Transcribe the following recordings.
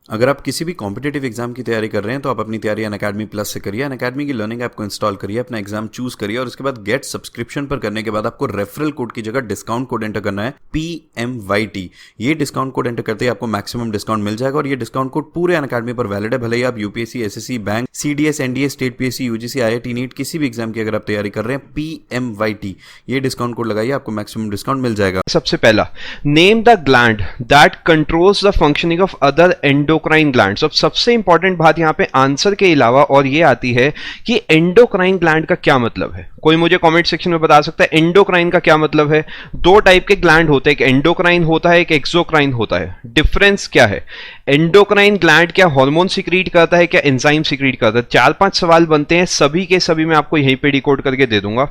अगर आप किसी भी कॉम्पिटेटिव एग्जाम की तैयारी कर रहे हैं तो आप अपनी तैयारी अनअकैडमी प्लस से करिए। अनअकैडमी की लर्निंग ऐप को इंस्टॉल करिए, अपना एग्जाम चूज करिए और उसके बाद गेट सब्सक्रिप्शन पर करने के बाद आपको रेफरल कोड की जगह डिस्काउंट कोड एंटर करना है PMYT। ये डिस्काउंट कोड एंटर करते ही आपको मैक्सिमम डिस्काउंट मिल जाएगा और ये डिस्काउंट कोड पूरे अनअकैडमी पर वैलिड है। भले ही आप UPSC, SSC, bank, CDS, NDA, state PSC, UGC, IIT, NEET किसी भी एग्जाम की अगर आप तैयारी कर रहे हैं, PMYT ये डिस्काउंट कोड लगाइए, आपको मैक्सिमम डिस्काउंट मिल जाएगा। सबसे पहला, name the gland that controls the functioning of other endocrine glands. अब सबसे इंपॉर्टेंट बात यहां पे आंसर के अलावा और ये आती है कि एंडोक्राइन ग्लैंड का क्या मतलब है। कोई मुझे कमेंट सेक्शन में बता सकता है एंडोक्राइन का क्या मतलब है। दो टाइप के ग्लैंड होते हैं, एक एंडोक्राइन होता है, एक एक्सोक्राइन होता है। डिफरेंस क्या है? एंडोक्राइन ग्लैंड क्या हार्मोन सिक्रीट करता है, क्या एंजाइम सिक्रीट करता है? 4-5 सवाल बनते हैं, सभी के सभी मैं आपको यहीं पे डिकोड करके दे दूंगा।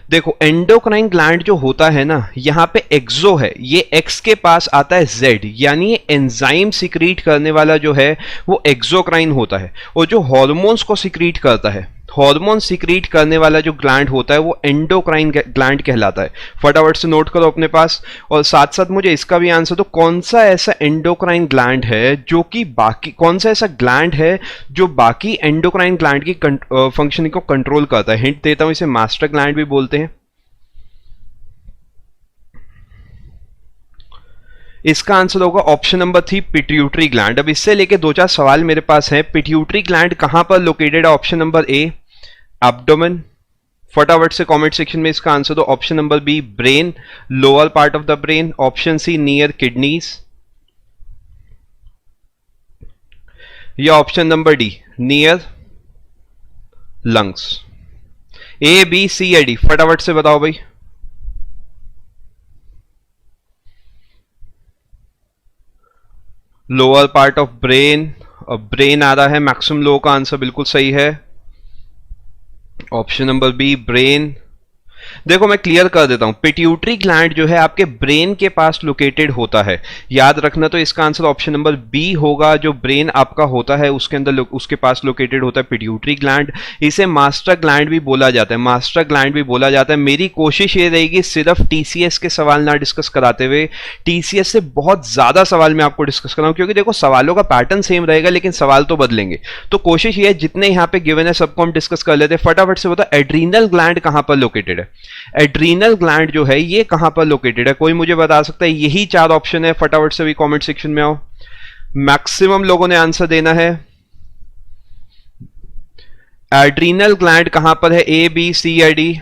देखो, एंडोक्राइन ग्लैंड जो होता है ना, यहां पे एक्सो है, ये एक्स के पास आता है जेड, यानी एंजाइम सिक्रीट करने वाला जो है वो एक्सोक्राइन होता है। और जो हार्मोन्स को सिक्रीट करता है, हार्मोन सिक्रीट करने वाला जो ग्लैंड होता है वो एंडोक्राइन ग्लैंड कहलाता है। फटाफट से नोट करो अपने पास। और साथ साथ मुझे इसका भी आंसर दो, कौन सा ऐसा एंडोक्राइन ग्लैंड है जो कि बाकी, कौन सा ऐसा ग्लैंड है जो बाकी एंडोक्राइन ग्लैंड की फंक्शनिंग को कंट्रोल करता है। हिंट देता हूं, इसे मास्टर ग्लैंड भी बोलते हैं। इसका आंसर होगा ऑप्शन नंबर 3, पिट्यूटरी ग्लैंड। अब इससे लेके 2-4 सवाल मेरे पास हैं। पिट्यूटरी ग्लैंड कहां पर लोकेटेड है? Option number A, abdomen. फटाफट से कमेंट सेक्शन में इसका आंसर दो। Option number B, brain, lower part of the brain. Option C, near kidneys, या option number D, near lungs. A, B, C या डी, फटाफट से बताओ भाई। Lower part of brain, brain आ रहा है, मैक्सिमम लोगों का आंसर बिल्कुल सही है। Option number B, brain. देखो मैं क्लियर कर देता हूं, पिट्यूटरी ग्लैंड जो है आपके ब्रेन के पास लोकेटेड होता है। याद रखना, तो इसका आंसर ऑप्शन नंबर बी होगा। जो ब्रेन आपका होता है उसके अंदर उसके पास लोकेटेड होता है पिट्यूटरी ग्लैंड। इसे मास्टर ग्लैंड भी बोला जाता है, मास्टर ग्लैंड भी बोला जाता है। मेरी कोशिश ये रहेगी सिर्फ टीसीएस के सवाल ना डिस्कस कराते हुए, टीसीएस से बहुत ज्यादा सवाल मैं आपको डिस्कस कराऊं, क्योंकि देखो सवालों का पैटर्न सेम रहेगा लेकिन सवाल तो बदलेंगे। तो कोशिश ये है जितने यहां पे गिवन है सबको हम डिस्कस कर लेते हैं। फटाफट से बताओ, एड्रीनल ग्लैंड कहां पर लोकेटेड है? एड्रीनल ग्लैंड जो है ये कहां पर लोकेटेड है? कोई मुझे बता सकता है? यही 4 ऑप्शन है। फटाफट से भी कमेंट सेक्शन में आओ, मैक्सिमम लोगों ने आंसर देना है। एड्रीनल ग्लैंड कहां पर है? ए, बी, सी या डी?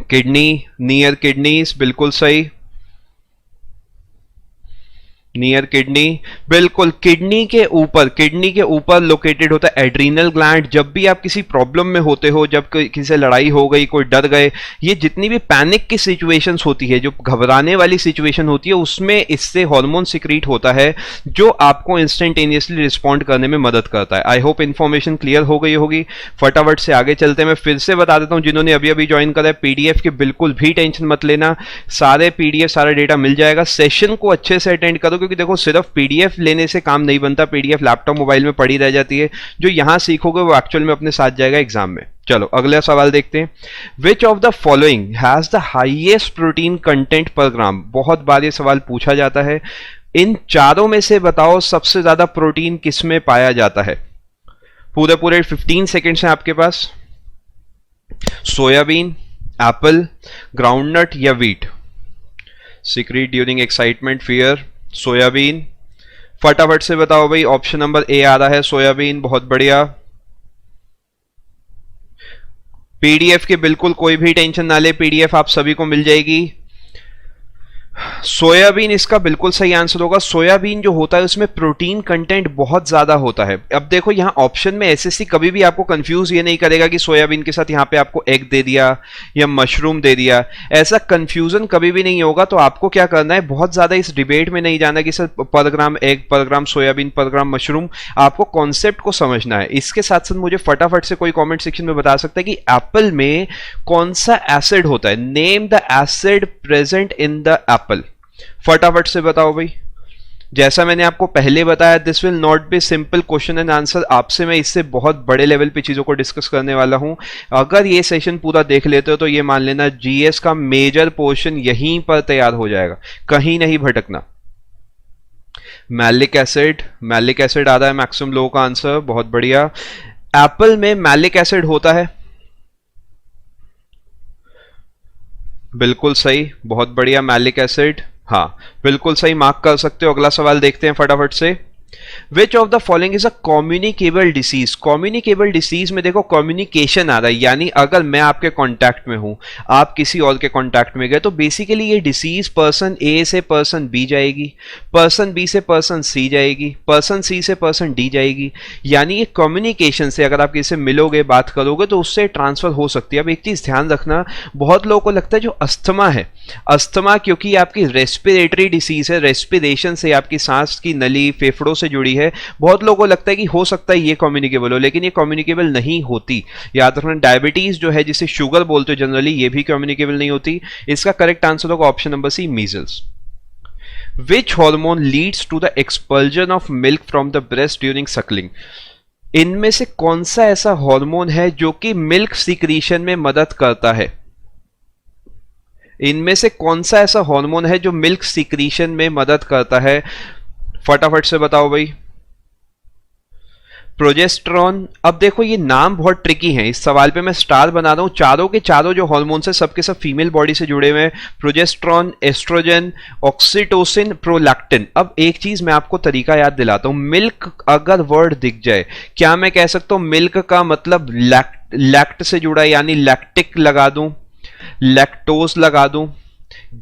किडनी, नियर किडनीज, बिल्कुल सही, नियर किडनी, बिल्कुल। किडनी के ऊपर लोकेटेड होता है एड्रीनल ग्लैंड। जब भी आप किसी प्रॉब्लम में होते हो, जब किसी से लड़ाई हो गई, कोई डर गए, ये जितनी भी पैनिक की सिचुएशंस होती है, जो घबराने वाली सिचुएशन होती है, उसमें इससे हार्मोन सिक्रीट होता है जो आपको इंस्टेंटेनियसली रिस्पॉन्ड करने में मदद करता है। आई होप इन्फॉर्मेशन क्लियर हो गई होगी। फटाफट से आगे चलते हैं। मैं फिर से बता देता हूं, जिन्होंने अभी अभी ज्वाइन करा है, पीडीएफ की बिल्कुल भी टेंशन मत लेना, सारे पीडीएफ, सारा डेटा मिल जाएगा। सेशन को अच्छे से अटेंड करो, क्योंकि देखो सिर्फ पीडीएफ लेने से काम नहीं बनता, पीडीएफ लैपटॉप मोबाइल में पड़ी रह जाती है। जो यहां सीखोगे वो एक्चुअल में अपने साथ जाएगा एग्जाम में। चलो अगला सवाल देखते हैं। विच of the following has the highest protein content पर ग्राम? बहुत बार ये सवाल पूछा जाता है। इन चारों में से बताओ सबसे ज्यादा प्रोटीन किसमें पाया जाता है? पूरे 15 सेकेंड्स हैं आपके पास। सोयाबीन, एप्पल, ग्राउंडनट या wheat? Secret during excitement, fear, soybean. फटाफट से बताओ भाई। ऑप्शन नंबर ए आ रहा है, सोयाबीन। बहुत बढ़िया। पीडीएफ के बिल्कुल कोई भी टेंशन ना ले, पीडीएफ आप सभी को मिल जाएगी। सोयाबीन इसका बिल्कुल सही आंसर होगा। सोयाबीन जो होता है उसमें प्रोटीन कंटेंट बहुत ज्यादा होता है। अब देखो यहां ऑप्शन में एसएससी कभी भी आपको कंफ्यूज ये नहीं करेगा कि सोयाबीन के साथ यहां पे आपको एग दे दिया या मशरूम दे दिया, ऐसा कंफ्यूजन कभी भी नहीं होगा। तो आपको क्या करना है, बहुत ज्यादा इस डिबेट में नहीं जाना कि सर पर ग्राम एग, पर ग्राम सोयाबीन, पर ग्राम मशरूम। आपको कॉन्सेप्ट को समझना है। इसके साथ साथ मुझे फटाफट से कोई कॉमेंट सेक्शन में बता सकता है कि एप्पल में कौन सा एसिड होता है? Name the acid present in the Apple. फटाफट से बताओ भाई। जैसा मैंने आपको पहले बताया, this will not be simple question and answer. आपसे मैं इससे बहुत बड़े लेवल पे चीजों को डिस्कस करने वाला हूं। अगर ये सेशन पूरा देख लेते हो तो ये मान लेना जीएस का मेजर पोर्शन यहीं पर तैयार हो जाएगा, कहीं नहीं भटकना। मैलिक एसिड, मैलिक एसिड आ रहा है मैक्सिमम लोगों का आंसर, बहुत बढ़िया। एप्पल में मैलिक एसिड होता है, बिल्कुल सही, बहुत बढ़िया, मैलिक एसिड, हाँ बिल्कुल सही, मार्क कर सकते हो। अगला सवाल देखते हैं फटाफट से। विच of the following is a communicable disease? Communicable disease में देखो कम्युनिकेशन आ रहा है, यानी अगर मैं आपके कांटेक्ट में हूं, आप किसी और के कांटेक्ट में गए, तो बेसिकली ये डिसीज पर्सन ए से पर्सन बी जाएगी, पर्सन बी से पर्सन सी जाएगी, पर्सन सी से पर्सन डी जाएगी, यानी ये कम्युनिकेशन से अगर आप किसी से मिलोगे, बात करोगे, तो उससे ट्रांसफर हो सकती है। अब एक चीज ध्यान रखना, बहुत लोगों को लगता है जो अस्थमा है, अस्थमा क्योंकि आपकी रेस्पिरेटरी डिसीज है, रेस्पिरेशन से आपकी सांस की नली फेफड़ों से जुड़ी है, बहुत लोगों को लगता है कि हो सकता है ये कम्युनिकेबल हो, लेकिन ये कम्युनिकेबल नहीं होती। याद रखना, डायबिटीज जो है जिसे शुगर बोलते हो जनरली, ये भी कम्युनिकेबल नहीं होती। इसका करेक्ट आंसर होगा option number C, measles. Which hormone leads to the expulsion of milk from the breast during suckling? इनमें से कौन सा ऐसा हार्मोन है जो कि मिल्क सीक्रीशन में मदद करता है? इनमें से कौन सा ऐसा हार्मोन है जो मिल्क सीक्रीशन में मदद करता है? फटाफट से बताओ भाई। प्रोजेस्टेरॉन। अब देखो ये नाम बहुत ट्रिकी है, इस सवाल पे मैं स्टार बना रहा हूं। चारों के चारों जो हार्मोन्स है सबके सब फीमेल बॉडी से जुड़े हुए हैं, प्रोजेस्टेरॉन, एस्ट्रोजन, ऑक्सीटोसिन, प्रोलैक्टिन। अब एक चीज मैं आपको तरीका याद दिलाता हूं, मिल्क अगर वर्ड दिख जाए, क्या मैं कह सकता हूं मिल्क का मतलब लैक्ट से जुड़ा है, यानी लैक्टिक लगा दूं, लैक्टोज लगा दूं,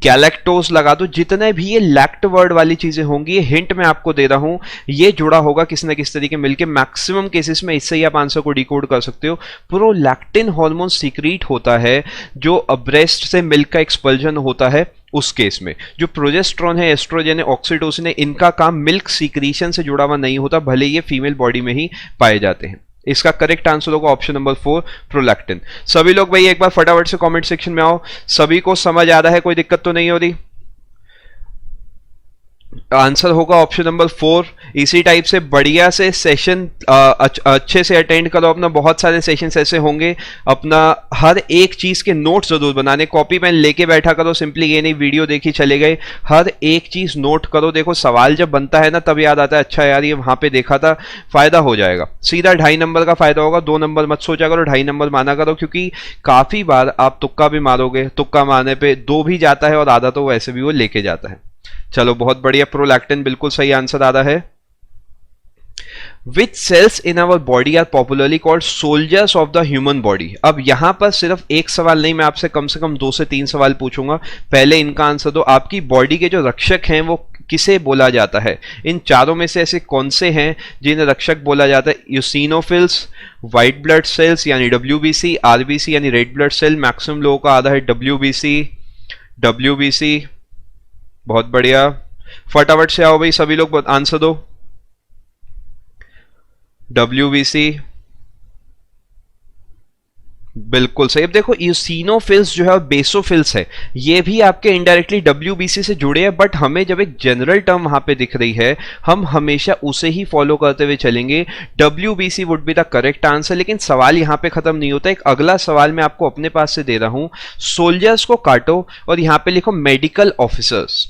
गैलेक्टोज लगा दो, जितने भी ये लैक्ट वर्ड वाली चीजें होंगी, ये हिंट मैं आपको दे रहा हूं, ये जुड़ा होगा किसी ना किसी तरीके मिलके। मैक्सिमम केसेस में इससे ही आप आंसर को डिकोड कर सकते हो। प्रोलैक्टिन हार्मोन सीक्रेट होता है जो ब्रेस्ट से मिल्क का एक्सपल्जन होता है, उस केस में। जो प्रोजेस्टेरॉन है, एस्ट्रोजन है, ऑक्सीटोसिन है, इनका काम मिल्क सीक्रीशन से जुड़ा हुआ नहीं होता, भले ये फीमेल बॉडी में ही पाए जाते हैं। इसका करेक्ट आंसर होगा ऑप्शन नंबर 4, प्रोलैक्टिन। सभी लोग भाई एक बार फटाफट से कमेंट सेक्शन में आओ, सभी को समझ आ रहा है, कोई दिक्कत तो नहीं हो रही? आंसर होगा ऑप्शन नंबर 4। इसी टाइप से बढ़िया से सेशन अच्छे से अटेंड करो अपना, बहुत सारे सेशंस ऐसे होंगे, अपना हर एक चीज के नोट जरूर बनाने, कॉपी पेन लेके बैठा करो, सिंपली ये नहीं वीडियो देखी चले गए, हर एक चीज नोट करो। देखो सवाल जब बनता है ना तब याद आता है, अच्छा यार ये वहां पे देखा था, फायदा हो जाएगा। सीधा 2.5 नंबर का फायदा होगा, 2 नंबर मत सोचा करो, 2.5 नंबर माना करो, क्योंकि काफी बार आप तुक्का भी मारोगे, तुक्का मारने पे 2 भी जाता है और आधा तो वैसे भी वो लेके जाता है। चलो बहुत बढ़िया, प्रोलैक्टिन बिल्कुल सही आंसर आ रहा है। Which cells in our body are popularly called soldiers of the human body? अब यहां पर सिर्फ एक सवाल नहीं, मैं आपसे कम से कम 2 से 3 सवाल पूछूंगा, पहले इनका आंसर दो। आपकी बॉडी के जो रक्षक हैं वो किसे बोला जाता है? इन चारों में से ऐसे कौन से हैं जिन्हें रक्षक बोला जाता है? यूसिनोफिल्स, व्हाइट ब्लड सेल्स यानी WBC, RBC यानी रेड ब्लड सेल, मैक्सिमम लोगों का आधा है WBC। बहुत बढ़िया, फटाफट से आओ भाई सभी लोग आंसर दो। WBC बिल्कुल सही। अब देखो यूसिनोफिल्स जो है बेसोफिल्स है, ये भी आपके इनडायरेक्टली WBC से जुड़े हैं, बट हमें जब एक जनरल टर्म वहां पे दिख रही है, हम हमेशा उसे ही फॉलो करते हुए चलेंगे। WBC would be the correct answer. लेकिन सवाल यहां पे खत्म नहीं होता, एक अगला सवाल मैं आपको अपने पास से दे रहा हूं। सोल्जर्स को काटो और यहां पे लिखो medical officers.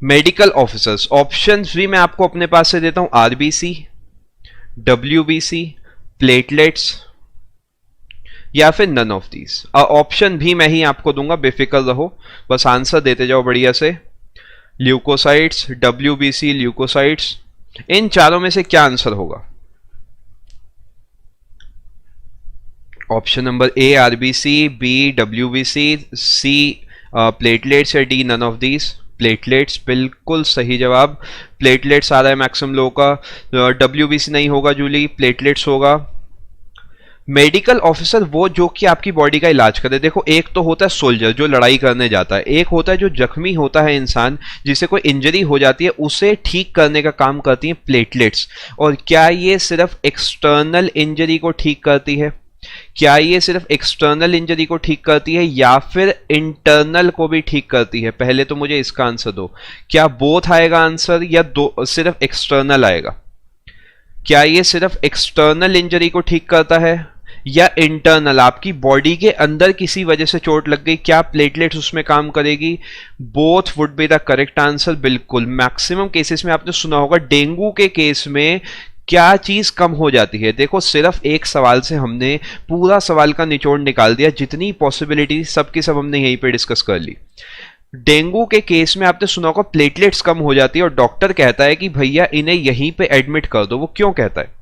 Medical officers options भी मैं आपको अपने पास से देता हूं, RBC, WBC, प्लेटलेट्स या फिर नन ऑफ दीज। ऑप्शन भी मैं ही आपको दूंगा, बेफिक्र रहो, बस आंसर देते जाओ बढ़िया से। ल्यूकोसाइट्स, WBC, ल्यूकोसाइट्स, इन चारों में से क्या आंसर होगा? Option number A RBC, B WBC, C platelets या D none of these. Platelets बिल्कुल सही जवाब, प्लेटलेट्स आ रहा है मैक्सिमम लोगों का। WBC नहीं होगा जूली, प्लेटलेट्स होगा। मेडिकल ऑफिसर वो जो कि आपकी बॉडी का इलाज करे। देखो एक तो होता है सोल्जर जो लड़ाई करने जाता है, एक होता है जो जख्मी होता है इंसान, जिसे कोई इंजरी हो जाती है, उसे ठीक करने का काम करती हैं प्लेटलेट्स। और क्या ये सिर्फ एक्सटर्नल इंजरी को ठीक करती है? क्या ये सिर्फ एक्सटर्नल इंजरी को ठीक करती है या फिर इंटरनल को भी ठीक करती है? पहले तो मुझे इसका आंसर दो, क्या बोथ आएगा आंसर या दो सिर्फ एक्सटर्नल आएगा? क्या ये सिर्फ एक्सटर्नल इंजरी को ठीक करता है या इंटरनल, आपकी बॉडी के अंदर किसी वजह से चोट लग गई, क्या प्लेटलेट्स उसमें काम करेगी? Both would be the correct answer. बिल्कुल, मैक्सिमम केसेस में आपने सुना होगा डेंगू के केस में क्या चीज कम हो जाती है। देखो, सिर्फ एक सवाल से हमने पूरा सवाल का निचोड़ निकाल दिया, जितनी पॉसिबिलिटी सब की सब हमने यहीं पे डिस्कस कर ली। डेंगू के केस में आपने सुना होगा प्लेटलेट्स कम हो जाती है और डॉक्टर कहता है कि भैया इन्हें यहीं पे एडमिट कर दो। वो क्यों कहता है?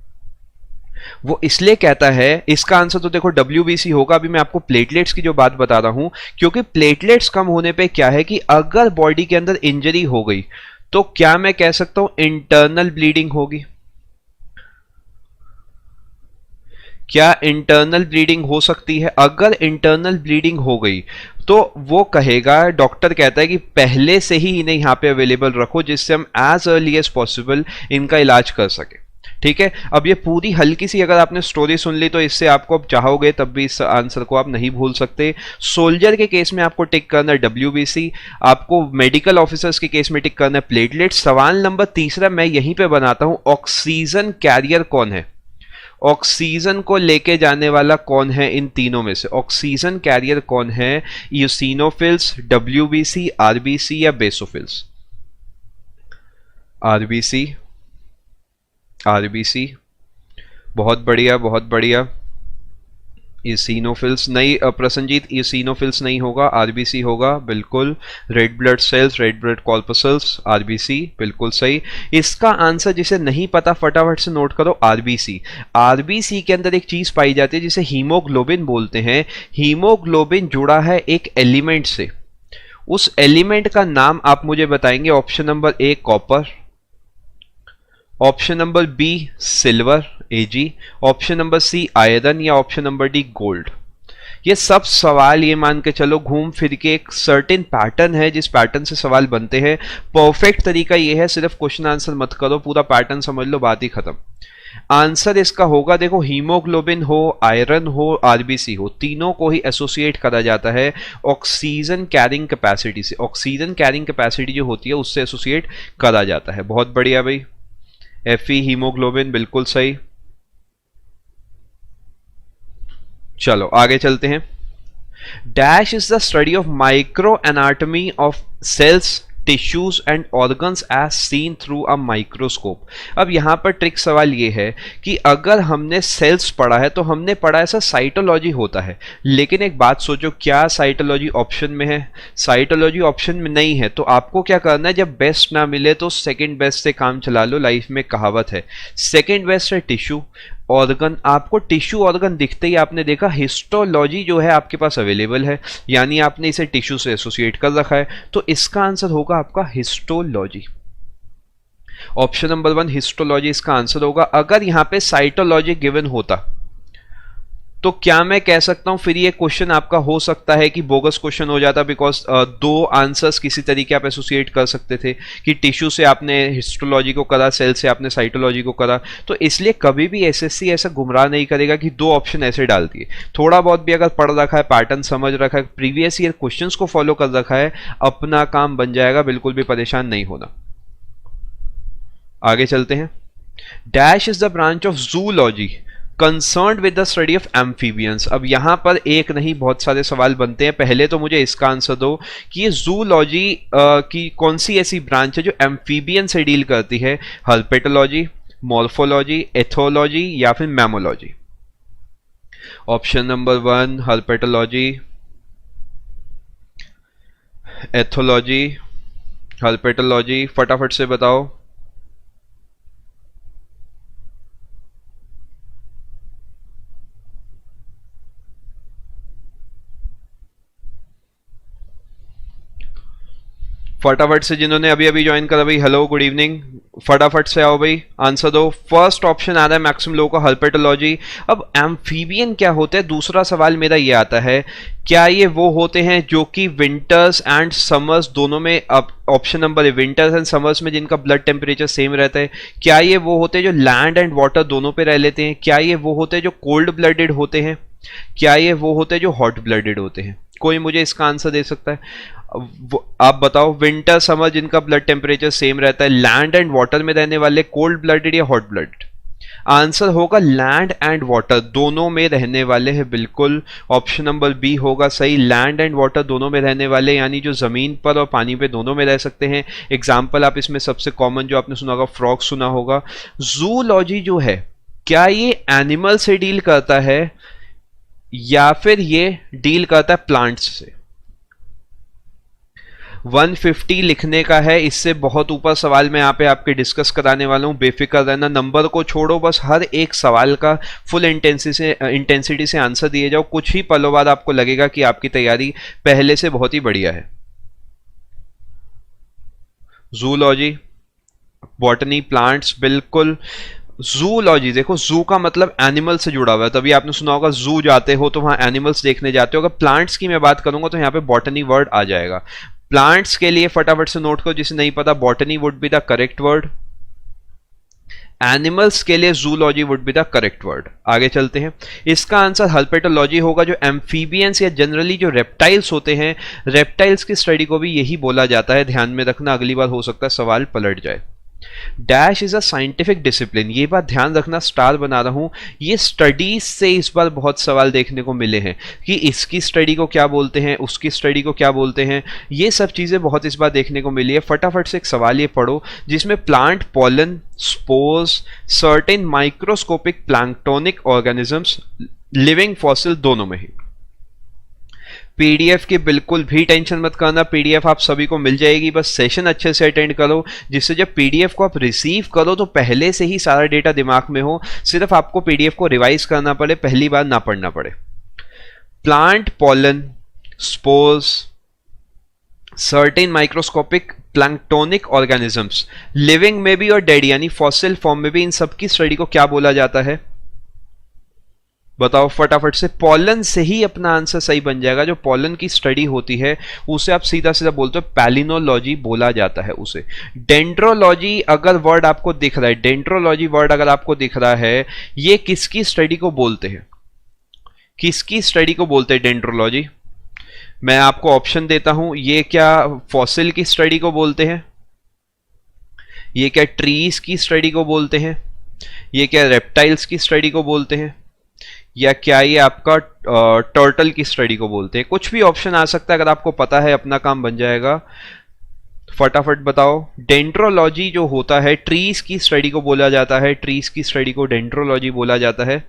वो इसलिए कहता है, इसका आंसर तो देखो WBC होगा। अभी मैं आपको प्लेटलेट्स की जो बात बता रहा हूं, क्योंकि प्लेटलेट्स कम होने पे क्या है कि अगर बॉडी के अंदर इंजरी हो गई तो क्या मैं कह सकता हूं इंटरनल ब्लीडिंग होगी? क्या इंटरनल ब्लीडिंग हो सकती है? अगर इंटरनल ब्लीडिंग हो गई तो वो कहेगा, डॉक्टर कहता है कि पहले से ही इन्हें यहां पे अवेलेबल रखो जिससे हम एज अर्ली एज पॉसिबल इनका इलाज कर सके। ठीक है, अब ये पूरी हल्की सी अगर आपने स्टोरी सुन ली तो इससे आपको अब चाहोगे तब भी इस आंसर को आप नहीं भूल सकते। सोल्जर के केस में आपको टिक करना है WBC, आपको मेडिकल ऑफिसर्स के केस में टिक करना है प्लेटलेट। सवाल नंबर तीसरा मैं यहीं पे बनाता हूं, ऑक्सीजन कैरियर कौन है? ऑक्सीजन को लेके जाने वाला कौन है इन तीनों में से? ऑक्सीजन कैरियर कौन है? यूसिनोफिल्स, WBC, RBC या बेसोफिल्स? RBC, RBC, बहुत बढ़िया बहुत बढ़िया। ईसिनोफिल्स नहीं, प्रसन्नजीत, ईसिनोफिल्स नहीं होगा, RBC होगा। बिल्कुल, red blood cells, red blood corpuscles, RBC, बिल्कुल सही। इसका आंसर जिसे नहीं पता फटाफट से नोट करो, RBC। RBC के अंदर एक चीज पाई जाती है जिसे हीमोग्लोबिन बोलते हैं। हीमोग्लोबिन जुड़ा है एक एलिमेंट से, उस एलिमेंट का नाम आप मुझे बताएंगे। Option number A copper, option number B silver Ag, option number C iron या ऑप्शन नंबर D गोल्ड। ये सब सवाल ये मान के चलो घूम फिर के एक सर्टेन पैटर्न है जिस पैटर्न से सवाल बनते हैं। परफेक्ट तरीका ये है, सिर्फ क्वेश्चन आंसर मत करो, पूरा पैटर्न समझ लो, बात ही खत्म। आंसर इसका होगा, देखो, हीमोग्लोबिन हो, आयरन हो, RBC हो, तीनों को ही एसोसिएट करा जाता है ऑक्सीजन कैरिंग कैपेसिटी से। ऑक्सीजन कैरिंग कैपेसिटी जो होती है उससे एसोसिएट करा जाता है। बहुत बढ़िया भाई, Fe हीमोग्लोबिन, बिल्कुल सही। चलो आगे चलते हैं। Dash is the study of micro anatomy of cells, tissues and organs as seen through a microscope. अब यहां पर ट्रिक सवाल यह है कि अगर हमने सेल्स पढ़ा है तो हमने पढ़ा ऐसा साइटोलॉजी होता है, लेकिन एक बात सोचो, क्या साइटोलॉजी ऑप्शन में है? साइटोलॉजी ऑप्शन में नहीं है, तो आपको क्या करना है, जब बेस्ट ना मिले तो सेकंड बेस्ट से काम चला लो। लाइफ में कहावत है, सेकंड बेस्ट है टिश्यू ऑर्गन। आपको टिश्यू ऑर्गन दिखते ही आपने देखा हिस्टोलॉजी जो है आपके पास अवेलेबल है, यानी आपने इसे टिश्यू से एसोसिएट कर रखा है, तो इसका आंसर होगा आपका हिस्टोलॉजी। ऑप्शन नंबर 1 हिस्टोलॉजी इसका आंसर होगा। अगर यहां पे साइटोलॉजी गिवन होता तो क्या मैं कह सकता हूं फिर ये क्वेश्चन आपका हो सकता है कि बोगस क्वेश्चन हो जाता, बिकॉज दो आंसर्स किसी तरीके आप एसोसिएट कर सकते थे कि टिश्यू से आपने हिस्टोलॉजी को करा, सेल से आपने साइटोलॉजी को करा। तो इसलिए कभी भी SSC ऐसा गुमराह नहीं करेगा कि दो ऑप्शन ऐसे डाल दिए। थोड़ा बहुत भी अगर पढ़ रखा है, पैटर्न समझ रखा है, प्रीवियस ईयर क्वेश्चंस को फॉलो कर रखा है, अपना काम बन जाएगा, बिल्कुल भी परेशान नहीं होना। आगे चलते हैं। Dash is the branch of zoology concerned with the study of amphibians. अब यहां पर एक नहीं बहुत सारे सवाल बनते हैं। पहले तो मुझे इसका आंसर दो कि ये जूलॉजी की कौन सी ऐसी ब्रांच है जो एम्फीबियन से डील करती है? हर्पेटोलॉजी, मॉर्फोलॉजी, एथोलॉजी या फिर mammalogy? Option number 1 herpetology, ethology, herpetology, फटाफट से बताओ। फटाफट से जिन्होंने अभी अभी ज्वाइन करा भाई, हेलो गुड इवनिंग, फटाफट से आओ भाई, आंसर दो। फर्स्ट ऑप्शन आ रहा है मैक्सिमम लोगों का हर्पेटोलॉजी। अब एम्फीबियन क्या होते हैं, दूसरा सवाल मेरा ये आता है, क्या ये वो होते हैं जो कि विंटर्स एंड समर्स दोनों में, अब ऑप्शन नंबर है विंटर्स एंड समर्स में जिनका ब्लड टेम्परेचर सेम रहता है, क्या ये वो होते हैं जो लैंड एंड वाटर दोनों पे रह लेते हैं? क्या ये वो होते हैं जो कोल्ड ब्लडेड होते हैं? क्या ये वो होते हैं जो हॉट ब्लडेड होते हैं? कोई मुझे इसका आंसर दे सकता है? आप बताओ, विंटर समर जिनका ब्लड टेम्परेचर सेम रहता है, लैंड एंड वाटर में रहने वाले, कोल्ड ब्लडेड या हॉट ब्लडेड? आंसर होगा लैंड एंड वाटर, दोनों में रहने वाले हैं, बिल्कुल ऑप्शन नंबर बी होगा सही, लैंड एंड वाटर दोनों में रहने वाले, यानी जो जमीन पर और पानी पे दोनों में रह सकते हैं। एग्जाम्पल आप इसमें सबसे कॉमन जो आपने सुना होगा फ्रॉग सुना होगा। जूलॉजी जो है क्या ये एनिमल से डील करता है या फिर ये डील करता है प्लांट्स से? 150 लिखने का है, इससे बहुत ऊपर सवाल मैं यहाँ पे आपके डिस्कस कराने वाला हूँ, बेफिक्र रहना, नंबर को छोड़ो, बस हर एक सवाल का फुल इंटेंसिटी से आंसर दिए जाओ, कुछ ही पलों बाद आपको लगेगा कि आपकी तैयारी पहले से बहुत ही बढ़िया है। जूलॉजी, बॉटनी, प्लांट्स, बिल्कुल जूलॉजी, देखो जू का मतलब एनिमल से जुड़ा हुआ है, तभी आपने सुना होगा जू जाते हो तो वहां एनिमल्स देखने जाते हो। अगर प्लांट्स की मैं बात करूंगा तो यहां पे बॉटनी वर्ड आ जाएगा। प्लांट्स के लिए फटाफट से नोट करो, जिसे नहीं पता, botany would be the correct word, animals के लिए zoology would be the correct word. आगे चलते हैं, इसका आंसर हर्पेटोलॉजी होगा, जो एम्फीबियंस या जनरली जो रेप्टाइल्स होते हैं, रेप्टाइल्स की स्टडी को भी यही बोला जाता है, ध्यान में रखना, अगली बार हो सकता है सवाल पलट जाए। Dash is a scientific discipline, ये बात ध्यान रखना, स्टार बना रहा हूं, ये स्टडीज से इस बार बहुत सवाल देखने को मिले हैं कि इसकी स्टडी को क्या बोलते हैं, उसकी स्टडी को क्या बोलते हैं, ये सब चीजें बहुत इस बार देखने को मिली है। फटाफट से एक सवाल ये पढ़ो जिसमें plant, pollen, spores, certain microscopic planktonic organisms, living fossil दोनों में ही। पीडीएफ की बिल्कुल भी टेंशन मत करना, पीडीएफ आप सभी को मिल जाएगी, बस सेशन अच्छे से अटेंड करो, जिससे जब पीडीएफ को आप रिसीव करो तो पहले से ही सारा डेटा दिमाग में हो, सिर्फ आपको पीडीएफ को रिवाइज करना पड़े, पहली बार ना पढ़ना पड़े। Plant, pollen, spores, certain microscopic planktonic organisms, living में भी और डेड यानी फॉसिल फॉर्म में भी, इन सबकी स्टडी को क्या बोला जाता है? बताओ फटाफट से। पॉलन से ही अपना आंसर सही बन जाएगा, जो पॉलन की स्टडी होती है उसे आप सीधा सीधा बोलते हो पैलिनोलॉजी बोला जाता है उसे। डेंड्रोलॉजी अगर वर्ड आपको दिख रहा है, डेंड्रोलॉजी वर्ड अगर आपको दिख रहा है, ये किसकी स्टडी को बोलते हैं, किसकी स्टडी को बोलते हैं डेंड्रोलॉजी? मैं आपको ऑप्शन देता हूं, ये क्या फॉसिल की स्टडी को बोलते हैं, ये क्या ट्रीज की स्टडी को बोलते हैं, ये क्या रेप्टाइल्स की स्टडी को बोलते हैं, या क्या ये आपका टर्टल की स्टडी को बोलते हैं? कुछ भी ऑप्शन आ सकता है, अगर आपको पता है अपना काम बन जाएगा। फटाफट बताओ। डेंड्रोलॉजी जो होता है, ट्रीज की स्टडी को बोला जाता है, ट्रीज की स्टडी को डेंड्रोलॉजी बोला जाता है।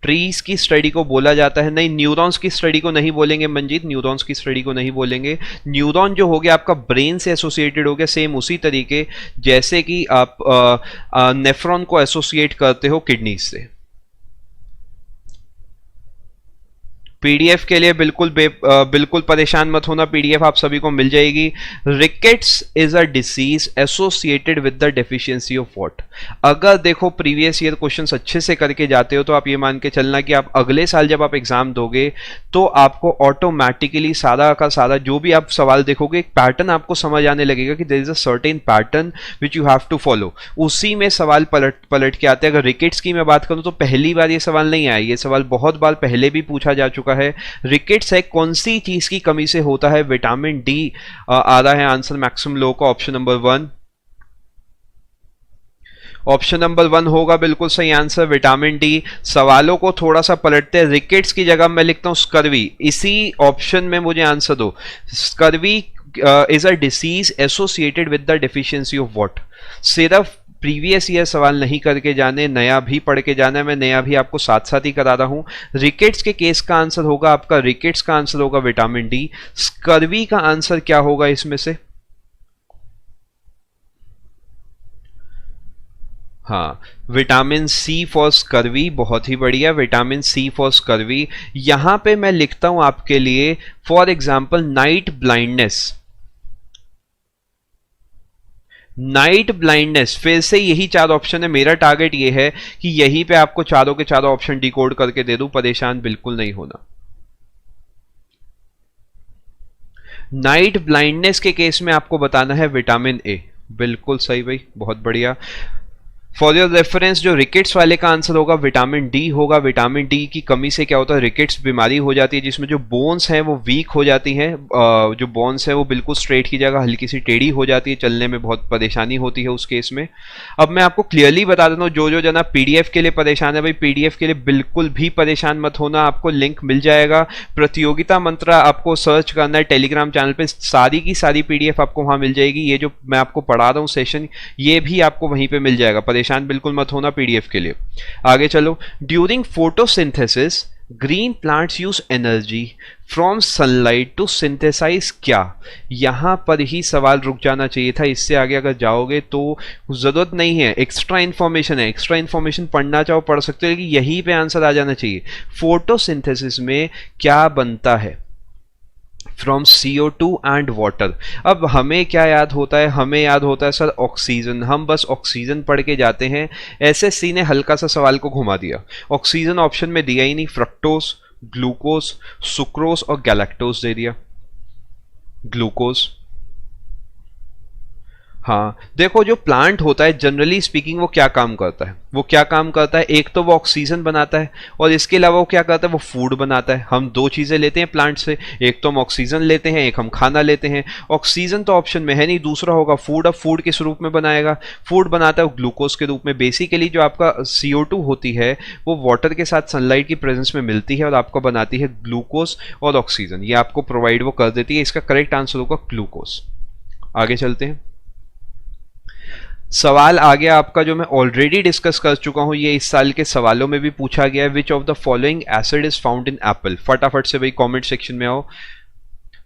ट्रीज की स्टडी को बोला जाता है, नहीं न्यूरॉन्स की स्टडी को नहीं बोलेंगे मंजीत, न्यूरॉन्स की स्टडी को नहीं बोलेंगे। न्यूरॉन जो हो गया आपका ब्रेन से एसोसिएटेड हो गया, सेम उसी तरीके जैसे कि आप नेफ्रॉन को एसोसिएट करते हो किडनी से। पीडीएफ के लिए बिल्कुल परेशान मत होना, पीडीएफ आप सभी को मिल जाएगी। Rickets is a disease associated with the deficiency of what? अगर देखो प्रीवियस ईयर क्वेश्चंस अच्छे से करके जाते हो तो आप ये मान के चलना कि आप अगले साल जब आप एग्जाम दोगे तो आपको ऑटोमेटिकली सारा का सारा जो भी आप सवाल देखोगे, एक पैटर्न आपको समझ आने लगेगा कि there is a certain pattern which you have to follow, उसी में सवाल पलट के आते हैं। अगर रिकेट्स की मैं बात करूं तो पहली बार ये सवाल नहीं आया, ये सवाल बहुत बार पहले भी पूछा जा चुका है। रिकेट्स है कौन सी चीज की कमी से होता है? विटामिन डी आ रहा है आंसर मैक्सिमम लो का, ऑप्शन नंबर 1। ऑप्शन नंबर 1 होगा बिल्कुल सही आंसर, विटामिन डी। सवालों को थोड़ा सा पलटते हैं, रिकेट्स की जगह मैं लिखता हूं स्कर्वी, इसी ऑप्शन में मुझे आंसर दो। Scurvy is a disease associated with the deficiency of what? सिर्फ प्रीवियस ईयर सवाल नहीं करके जाने, नया भी पढ़ के जाना है, मैं नया भी आपको साथ साथ ही करा रहा हूं। रिकेट्स के केस का आंसर होगा आपका, रिकेट्स का आंसर होगा विटामिन डी। स्कर्वी का आंसर क्या होगा इसमें से? हाँ, विटामिन सी फॉर स्कर्वी, बहुत ही बढ़िया, विटामिन सी फॉर स्कर्वी। यहां पे मैं लिखता हूं आपके लिए for example night blindness, night blindness, फिर से यही 4 ऑप्शन है। मेरा टारगेट ये है कि यहीं पे आपको चारों के चारों ऑप्शन डिकोड करके दे दूं, परेशान बिल्कुल नहीं होना। नाइट ब्लाइंडनेस के केस में आपको बताना है विटामिन ए, बिल्कुल सही भाई, बहुत बढ़िया। फॉर योर रेफरेंस जो रिकेट्स वाले का आंसर होगा विटामिन डी होगा। विटामिन डी की कमी से क्या होता है, रिकेट्स बीमारी हो जाती है जिसमें जो बोन्स हैं वो वीक हो जाती हैं, जो बोन्स हैं वो बिल्कुल स्ट्रेट की जगह हल्की सी टेढ़ी हो जाती है, चलने में बहुत परेशानी होती है उस केस में। अब मैं आपको क्लियरली बता देता हूँ, जो जना पीडीएफ के लिए परेशान है भाई, पीडीएफ के लिए बिल्कुल भी परेशान मत होना, आपको लिंक मिल जाएगा। प्रतियोगिता मंत्रा आपको सर्च करना है टेलीग्राम चैनल पे, सारी की सारी पीडीएफ आपको वहां मिल जाएगी। ये जो मैं आपको पढ़ा रहा हूँ सेशन, ये भी आपको वहीं पे मिल जाएगा, परेशान बिल्कुल मत होना पीडीएफ के लिए। आगे चलो, during photosynthesis green plants use energy from sunlight to synthesise क्या। यहां पर ही सवाल रुक जाना चाहिए था, इससे आगे अगर जाओगे तो जरूरत नहीं है, एक्स्ट्रा इंफॉर्मेशन है, एक्स्ट्रा इंफॉर्मेशन पढ़ना चाहो पढ़ सकते हो, लेकिन यहीं पे आंसर आ जाना चाहिए। फोटोसिंथेसिस में क्या बनता है, फ्रॉम CO2 एंड वाटर। अब हमें क्या याद होता है, हमें याद होता है सर ऑक्सीजन, हम बस ऑक्सीजन पढ़ के जाते हैं। एसएससी ने हल्का सा सवाल को घुमा दिया, ऑक्सीजन ऑप्शन में दिया ही नहीं, फ्रक्टोज, ग्लूकोज, सुक्रोज और गैलेक्टोज दे दिया। ग्लूकोज, हाँ देखो जो प्लांट होता है जनरली स्पीकिंग वो क्या काम करता है, वो क्या काम करता है, एक तो वो ऑक्सीजन बनाता है और इसके अलावा वो क्या करता है, वो फूड बनाता है। हम दो चीजें लेते हैं प्लांट से, एक तो हम ऑक्सीजन लेते हैं, एक हम खाना लेते हैं। ऑक्सीजन तो ऑप्शन में है नहीं, दूसरा होगा फूड। अब फूड किस रूप में बनाएगा, फूड बनाता है ग्लूकोज के रूप में। बेसिकली जो आपका CO2 होती है वो वाटर के साथ सनलाइट की प्रेजेंस में मिलती है और आपको बनाती है ग्लूकोज और ऑक्सीजन, ये आपको प्रोवाइड वो कर देती है। इसका करेक्ट आंसर होगा ग्लूकोज। आगे चलते हैं, सवाल आ गया आपका जो मैं ऑलरेडी डिस्कस कर चुका हूं, ये इस साल के सवालों में भी पूछा गया है। विच of the following acid is found in Apple. फटाफट से भाई कमेंट सेक्शन में आओ।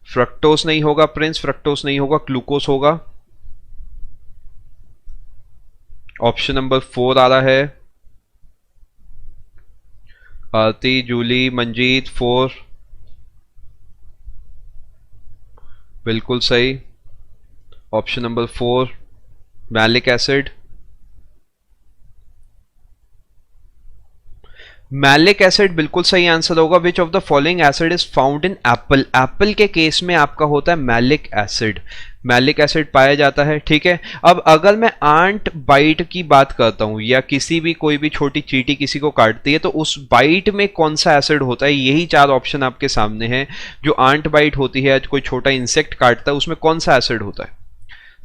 फ्रक्टोस नहीं होगा प्रिंस, फ्रक्टोस नहीं होगा, ग्लूकोस होगा। ऑप्शन नंबर 4 आ रहा है, आरती, जूली, मंजीत, 4 बिल्कुल सही। Option number 4 malic acid. Malic acid बिल्कुल सही आंसर होगा। विच of the following acid is found in Apple. Apple के केस में आपका होता है मैलिक एसिड, मैलिक एसिड पाया जाता है, ठीक है। अब अगर मैं आंट बाइट की बात करता हूं या किसी भी कोई भी छोटी चींटी किसी को काटती है तो उस बाइट में कौन सा एसिड होता है, यही 4 ऑप्शन आपके सामने हैं। जो आंट बाइट होती है, कोई छोटा इंसेक्ट काटता है, उसमें कौन सा एसिड होता है,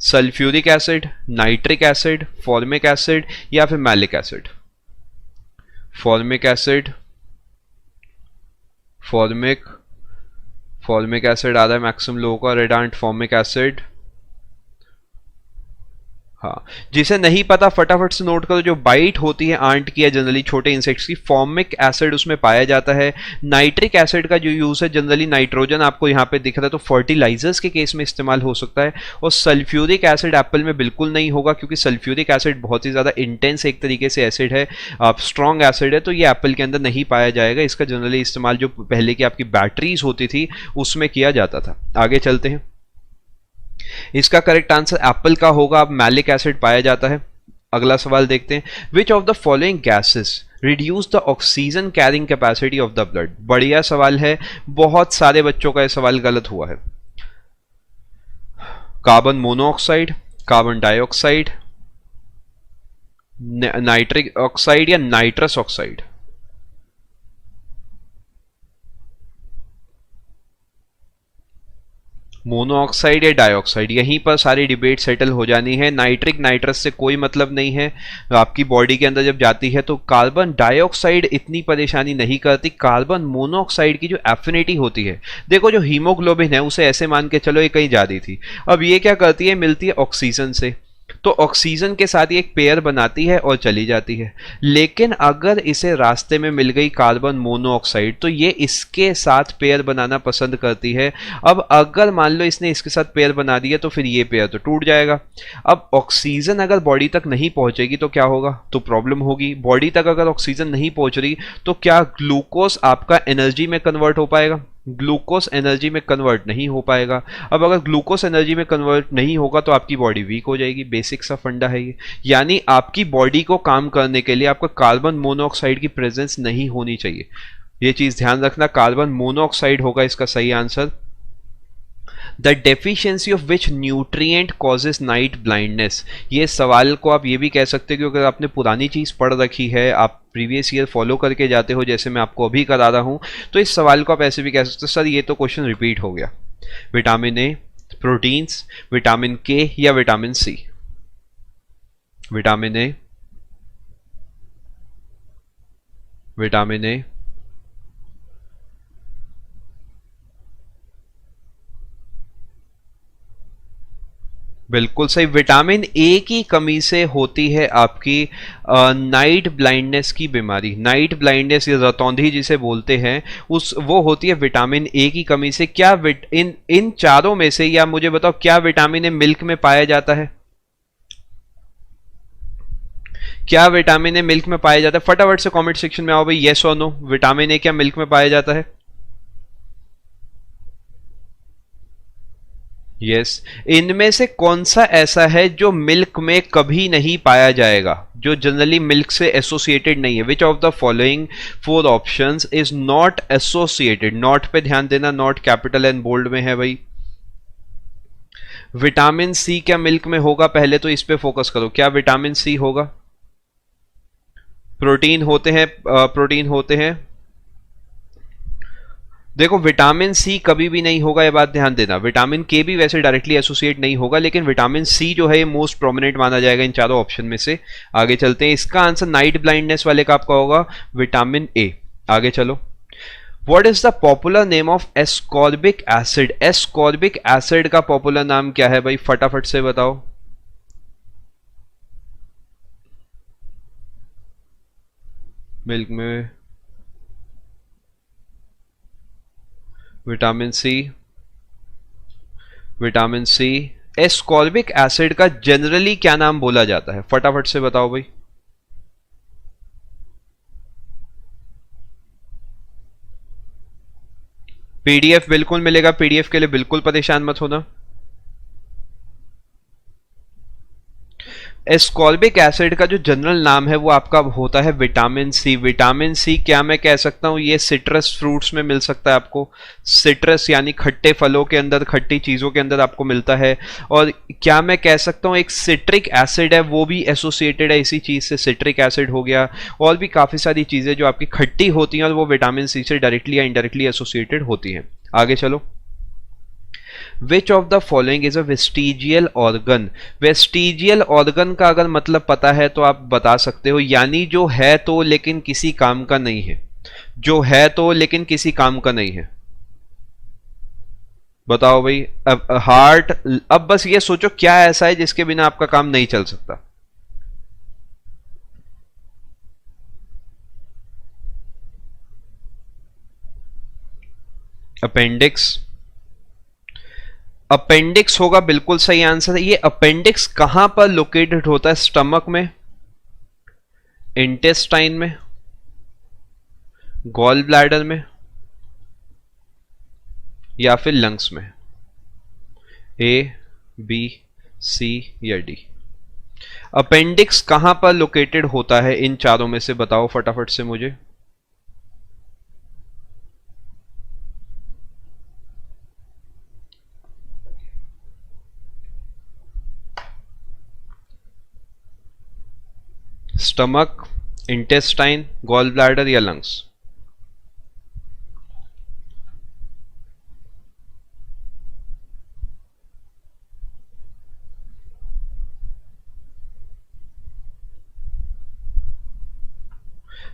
sulphuric acid, nitric acid, formic acid या फिर malic acid. Formic acid, formic acid आ रहा है मैक्सिमम लोगों का। रेडांट फॉर्मिक एसिड, हाँ। जिसे नहीं पता फटाफट से नोट करो, जो बाइट होती है आंट की या जनरली छोटे इंसेक्ट्स की, फॉर्मिक एसिड उसमें पाया जाता है। नाइट्रिक एसिड का जो यूज है जनरली नाइट्रोजन आपको यहाँ पे दिख रहा है तो फर्टिलाइजर्स के केस में इस्तेमाल हो सकता है। और सल्फ्यूरिक एसिड एप्पल में बिल्कुल नहीं होगा क्योंकि सल्फ्यूरिक एसिड बहुत ही ज्यादा इंटेंस एक तरीके से एसिड है, स्ट्रॉन्ग एसिड है, तो ये एप्पल के अंदर नहीं पाया जाएगा। इसका जनरली इस्तेमाल जो पहले की आपकी बैटरीज होती थी उसमें किया जाता था। आगे चलते हैं, इसका करेक्ट आंसर एप्पल का होगा, अब मैलिक एसिड पाया जाता है। अगला सवाल देखते हैं, विच of the following gases reduce the oxygen carrying capacity of the blood. बढ़िया सवाल है, बहुत सारे बच्चों का यह सवाल गलत हुआ है। Carbon monoxide, carbon dioxide, nitric oxide या नाइट्रस ऑक्साइड। मोनोऑक्साइड या डाइऑक्साइड, यहीं पर सारी डिबेट सेटल हो जानी है। नाइट्रिक नाइट्रस से कोई मतलब नहीं है, आपकी बॉडी के अंदर जब जाती है तो कार्बन डाइऑक्साइड इतनी परेशानी नहीं करती। कार्बन मोनोऑक्साइड की जो एफिनिटी होती है, देखो जो हीमोग्लोबिन है उसे ऐसे मान के चलो ये कहीं जा रही थी, अब ये क्या करती है, मिलती है ऑक्सीजन से, तो ऑक्सीजन के साथ ये एक पेयर बनाती है और चली जाती है। लेकिन अगर इसे रास्ते में मिल गई कार्बन मोनोऑक्साइड तो ये इसके साथ पेयर बनाना पसंद करती है। अब अगर मान लो इसने इसके साथ पेयर बना दिया तो फिर ये पेयर तो टूट जाएगा। अब ऑक्सीजन अगर बॉडी तक नहीं पहुंचेगी तो क्या होगा, तो प्रॉब्लम होगी। बॉडी तक अगर ऑक्सीजन नहीं पहुंच रही तो क्या ग्लूकोज आपका एनर्जी में कन्वर्ट हो पाएगा, ग्लूकोज एनर्जी में कन्वर्ट नहीं हो पाएगा। अब अगर ग्लूकोज एनर्जी में कन्वर्ट नहीं होगा तो आपकी बॉडी वीक हो जाएगी, बेसिक सा फंडा है ये। यानी आपकी बॉडी को काम करने के लिए आपको कार्बन मोनोऑक्साइड की प्रेजेंस नहीं होनी चाहिए, ये चीज ध्यान रखना। कार्बन मोनोऑक्साइड होगा इसका सही answer. The deficiency of which nutrient causes night blindness. ये सवाल को आप ये भी कह सकते हो कि अगर आपने पुरानी चीज़ पढ़ रखी है, आप प्रीवियस ईयर फॉलो करके जाते हो जैसे मैं आपको अभी करा रहा हूँ, तो इस सवाल को आप ऐसे भी कह सकते हो सर ये तो क्वेश्चन रिपीट हो गया। Vitamin A, proteins, vitamin K या vitamin C? Vitamin A, vitamin A, बिल्कुल सही। विटामिन ए की कमी से होती है आपकी नाइट ब्लाइंडनेस की बीमारी। नाइट ब्लाइंडनेस या रतौंधी जिसे बोलते हैं, उस वो होती है विटामिन ए की कमी से। क्या इन चारों में से, या मुझे बताओ, क्या विटामिन ए मिल्क में पाया जाता है? क्या विटामिन ए मिल्क में पाया जाता है? फटाफट से कमेंट सेक्शन में आओ भाई, यस और नो। विटामिन ए क्या मिल्क में पाया जाता है? यस। इनमें से कौन सा ऐसा है जो मिल्क में कभी नहीं पाया जाएगा, जो जनरली मिल्क से एसोसिएटेड नहीं है? विच of the following four options is not associated? Not पे ध्यान देना, नॉट कैपिटल एंड बोल्ड में है भाई। विटामिन सी क्या मिल्क में होगा? पहले तो इस पे फोकस करो, क्या विटामिन सी होगा? प्रोटीन होते हैं, प्रोटीन होते हैं। देखो विटामिन सी कभी भी नहीं होगा, ये बात ध्यान देना। विटामिन के भी वैसे डायरेक्टली एसोसिएट नहीं होगा, लेकिन विटामिन सी जो है ये मोस्ट प्रोमिनेंट माना जाएगा इन चारों ऑप्शन में से। आगे चलते हैं, इसका आंसर नाइट ब्लाइंडनेस वाले का आपका होगा विटामिन ए। आगे चलो, what is the popular name of ascorbic acid? Ascorbic acid का पॉपुलर नाम क्या है भाई? फटाफट से बताओ। मिल्क में vitamin C, vitamin C. Ascorbic acid का जनरली क्या नाम बोला जाता है? फटाफट से बताओ भाई। पीडीएफ बिल्कुल मिलेगा, पीडीएफ के लिए बिल्कुल परेशान मत होना। एस्कॉर्बिक एसिड का जो जनरल नाम है वो आपका होता है विटामिन सी। विटामिन सी क्या मैं कह सकता हूं, ये सिट्रस फ्रूट्स में मिल सकता है आपको। सिट्रस यानी खट्टे फलों के अंदर, खट्टी चीजों के अंदर आपको मिलता है। और क्या मैं कह सकता हूं, एक सिट्रिक एसिड है वो भी एसोसिएटेड है इसी चीज से, सिट्रिक एसिड हो गया। और भी काफी सारी चीजें जो आपकी खट्टी होती हैं और वो विटामिन सी से डायरेक्टली या इनडायरेक्टली एसोसिएटेड होती हैं। आगे चलो, विच of the following is a vestigial organ? Vestigial organ का अगर मतलब पता है तो आप बता सकते हो, यानी जो है तो लेकिन किसी काम का नहीं है। जो है तो लेकिन किसी काम का नहीं है, बताओ भाई। अब हार्ट, अब बस ये सोचो क्या ऐसा है जिसके बिना आपका काम नहीं चल सकता? अपेंडिक्स। अपेंडिक्स होगा बिल्कुल सही आंसर है। ये अपेंडिक्स कहां पर लोकेटेड होता है? स्टमक में, इंटेस्टाइन में, गॉल ब्लैडर में, या फिर लंग्स में? ए, बी, सी या डी? अपेंडिक्स कहां पर लोकेटेड होता है इन चारों में से? बताओ फटाफट से मुझे। स्टमक, इंटेस्टाइन, गॉल ब्लैडर या लंग्स?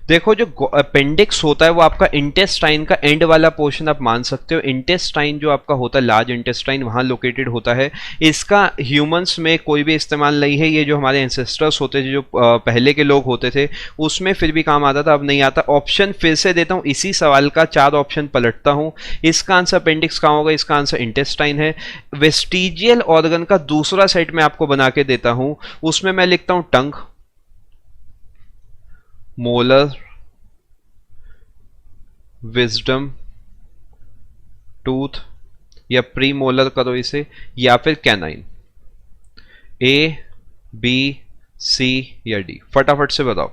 देखो जो अपेंडिक्स होता है वो आपका इंटेस्टाइन का एंड वाला पोर्शन आप मान सकते हो। इंटेस्टाइन जो आपका होता है, लार्ज इंटेस्टाइन, वहां लोकेटेड होता है। इसका ह्यूमंस में कोई भी इस्तेमाल नहीं है। ये जो हमारे एंसेस्टर्स होते थे, जो पहले के लोग होते थे, उसमें फिर भी काम आता था, अब नहीं आता। ऑप्शन फिर से देता हूं, इसी सवाल का 4 ऑप्शन पलटता हूं। इसका आंसर अपेंडिक्स कहां होगा? इसका आंसर इंटेस्टाइन है। वेस्टिजियल ऑर्गन का दूसरा सेट मैं आपको बना के देता हूं, उसमें मैं लिखता हूं टंग, मोलर, विजडम टूथ, या प्री मोलर करो इसे, या फिर कैनाइन। ए, बी, सी या डी? फटाफट से बताओ।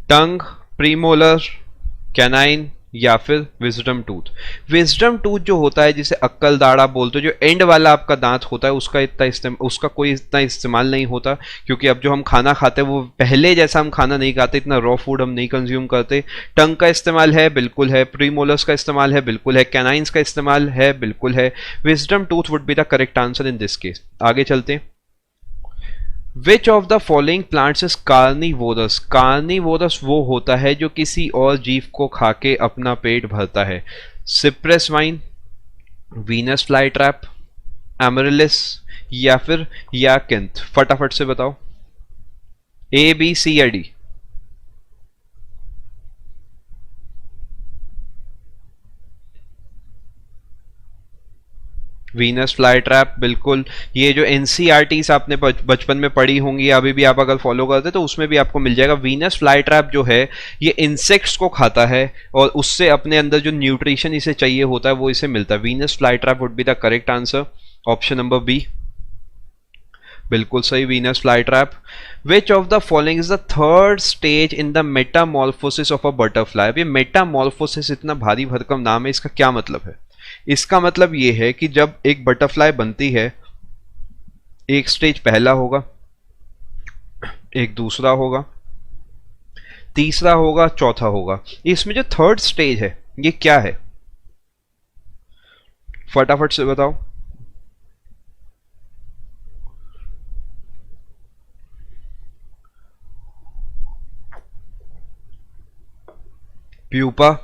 टंग, प्रीमोलर, कैनाइन या फिर विजडम टूथ। विजडम टूथ जो होता है जिसे अक्कल दाढ़ा बोलते हो, जो एंड वाला आपका दांत होता है, उसका कोई इतना इस्तेमाल नहीं होता, क्योंकि अब जो हम खाना खाते हैं वो पहले जैसा हम खाना नहीं खाते, इतना रॉ फूड हम नहीं कंज्यूम करते। टंग का इस्तेमाल है, बिल्कुल है। प्रीमोलर्स का इस्तेमाल है, बिल्कुल है। कैनाइंस का इस्तेमाल है, बिल्कुल है। Wisdom tooth would be the correct answer in this case. आगे चलते हैं। विच of the following plants is carnivorous. Carnivorous वो होता है जो किसी और जीव को खा के अपना पेट भरता है। Cypress vine, Venus fly trap, amaryllis या फिर याकिंथ। फटाफट से बताओ, ए बी सी या डी। वीनस फ्लाई ट्रैप, बिल्कुल। ये जो एनसीईआरटीज आपने बचपन में पढ़ी होंगी, अभी भी आप अगर फॉलो करते तो उसमें भी आपको मिल जाएगा। वीनस फ्लाई ट्रैप जो है ये इंसेक्ट्स को खाता है और उससे अपने अंदर जो न्यूट्रिशन इसे चाहिए होता है वो इसे मिलता है। Venus fly trap would be the correct answer, option number B, बिल्कुल सही, Venus fly trap. Which of the following is the third stage in the metamorphosis of a butterfly. अब ये मेटामॉर्फोसिस इतना भारी भरकम नाम है, इसका क्या मतलब है? इसका मतलब यह है कि जब एक बटरफ्लाई बनती है, एक स्टेज पहला होगा, एक दूसरा होगा, तीसरा होगा, चौथा होगा। इसमें जो थर्ड स्टेज है ये क्या है? फटाफट से बताओ। Pupa,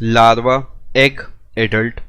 larva, egg, adult.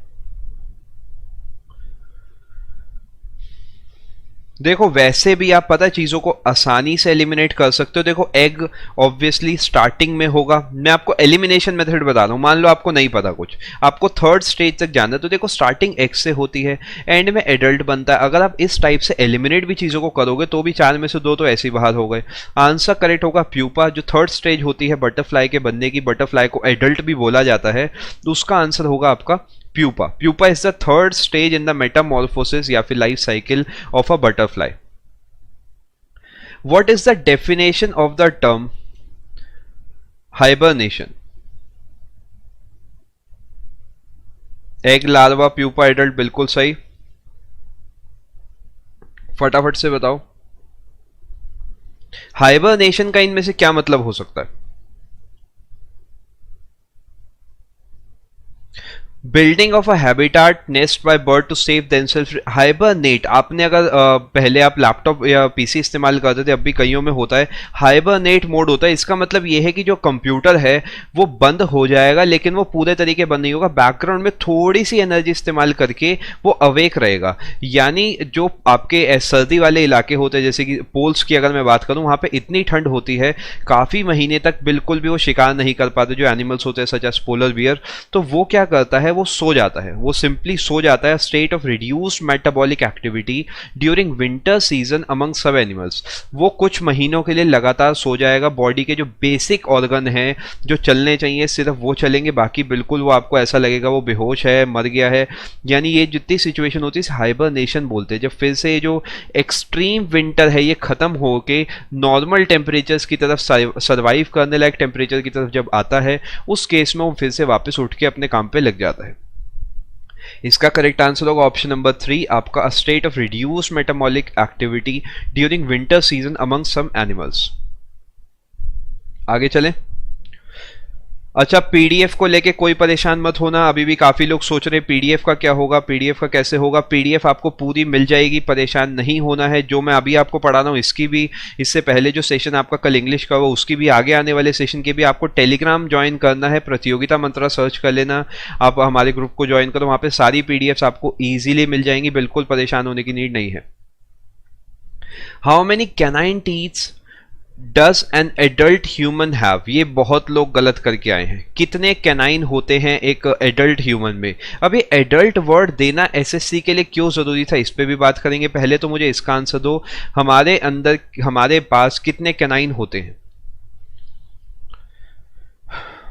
देखो वैसे भी आप पता है चीजों को आसानी से एलिमिनेट कर सकते हो। देखो एग ऑब्वियसली स्टार्टिंग में होगा। मैं आपको एलिमिनेशन मेथड बता रहा हूं, मान लो आपको नहीं पता कुछ, आपको थर्ड स्टेज तक जाना है, तो देखो स्टार्टिंग एग से होती है, एंड में एडल्ट बनता है। अगर आप इस टाइप से एलिमिनेट भी चीजों को करोगे तो भी 4 में से 2 तो ऐसे ही बाहर हो गए। आंसर करेक्ट होगा प्यूपा, जो थर्ड स्टेज होती है बटरफ्लाई के बनने की। बटरफ्लाई को एडल्ट भी बोला जाता है, तो उसका आंसर होगा आपका pupa. Pupa is the third stage in the Metamorphosis या फिर life cycle of a butterfly. What is the definition of the term hibernation? Egg, larva, pupa, adult, बिल्कुल सही। फटाफट से बताओ, हाइबरनेशन का इनमें से क्या मतलब हो सकता है? Building of a habitat nest by bird to save themself. Hibernate, आपने अगर पहले आप लैपटॉप या पीसी इस्तेमाल करते थे, अब भी कईयों में होता है, हाइबरनेट मोड होता है। इसका मतलब यह है कि जो कंप्यूटर है वो बंद हो जाएगा, लेकिन वो पूरे तरीके बंद नहीं होगा, बैकग्राउंड में थोड़ी सी एनर्जी इस्तेमाल करके वो अवेक रहेगा। यानी जो आपके सर्दी वाले इलाके होते हैं, जैसे कि पोल्स की अगर मैं बात करूं, वहां पे इतनी ठंड होती है काफी महीने तक बिल्कुल भी वो शिकार नहीं कर पाते जो एनिमल्स होते हैं, सच एज पोलर बियर। तो वो क्या करता है, वो सो जाता है, वो सिंपली सो जाता है। State of reduced metabolic activity during winter season among सब एनिमल्स। वो कुछ महीनों के लिए लगातार सो जाएगा। बॉडी के जो बेसिक ऑर्गन हैं जो चलने चाहिए सिर्फ वो चलेंगे, बाकी बिल्कुल वो आपको ऐसा लगेगा वो बेहोश है, मर गया है। यानी ये जितनी सिचुएशन होती है हाइबरनेशन बोलते हैं। जब फिर से जो एक्सट्रीम विंटर है ये खत्म होके नॉर्मल टेम्परेचर्स की तरफ सर्वाइव करने लायक टेम्परेचर की तरफ जब आता है, उस केस में वो फिर से वापस उठ के अपने काम पे लग जाता है। इसका करेक्ट आंसर होगा ऑप्शन नंबर 3, आपका a state of reduced metabolic activity during winter season among some animals. आगे चलें। अच्छा, पीडीएफ को लेके कोई परेशान मत होना। अभी भी काफी लोग सोच रहे पीडीएफ का क्या होगा, पीडीएफ का कैसे होगा। पीडीएफ आपको पूरी मिल जाएगी, परेशान नहीं होना है। जो मैं अभी आपको पढ़ा रहा हूँ इसकी भी, इससे पहले जो सेशन आपका कल इंग्लिश का हुआ उसकी भी, आगे आने वाले सेशन के भी आपको टेलीग्राम ज्वाइन करना है। प्रतियोगिता मंत्रा सर्च कर लेना, आप हमारे ग्रुप को ज्वाइन करो, वहां पे सारी पीडीएफ आपको ईजिली मिल जाएंगी, बिल्कुल परेशान होने की नीड नहीं है। How many canine teeths does an adult human have. ये बहुत लोग गलत करके आए हैं। कितने कैनाइन होते हैं एक एडल्ट ह्यूमन में? अब ये एडल्ट वर्ड देना एसएससी के लिए क्यों जरूरी था, इस पे भी बात करेंगे। पहले तो मुझे इसका आंसर दो, हमारे अंदर, हमारे पास कितने कैनाइन होते हैं?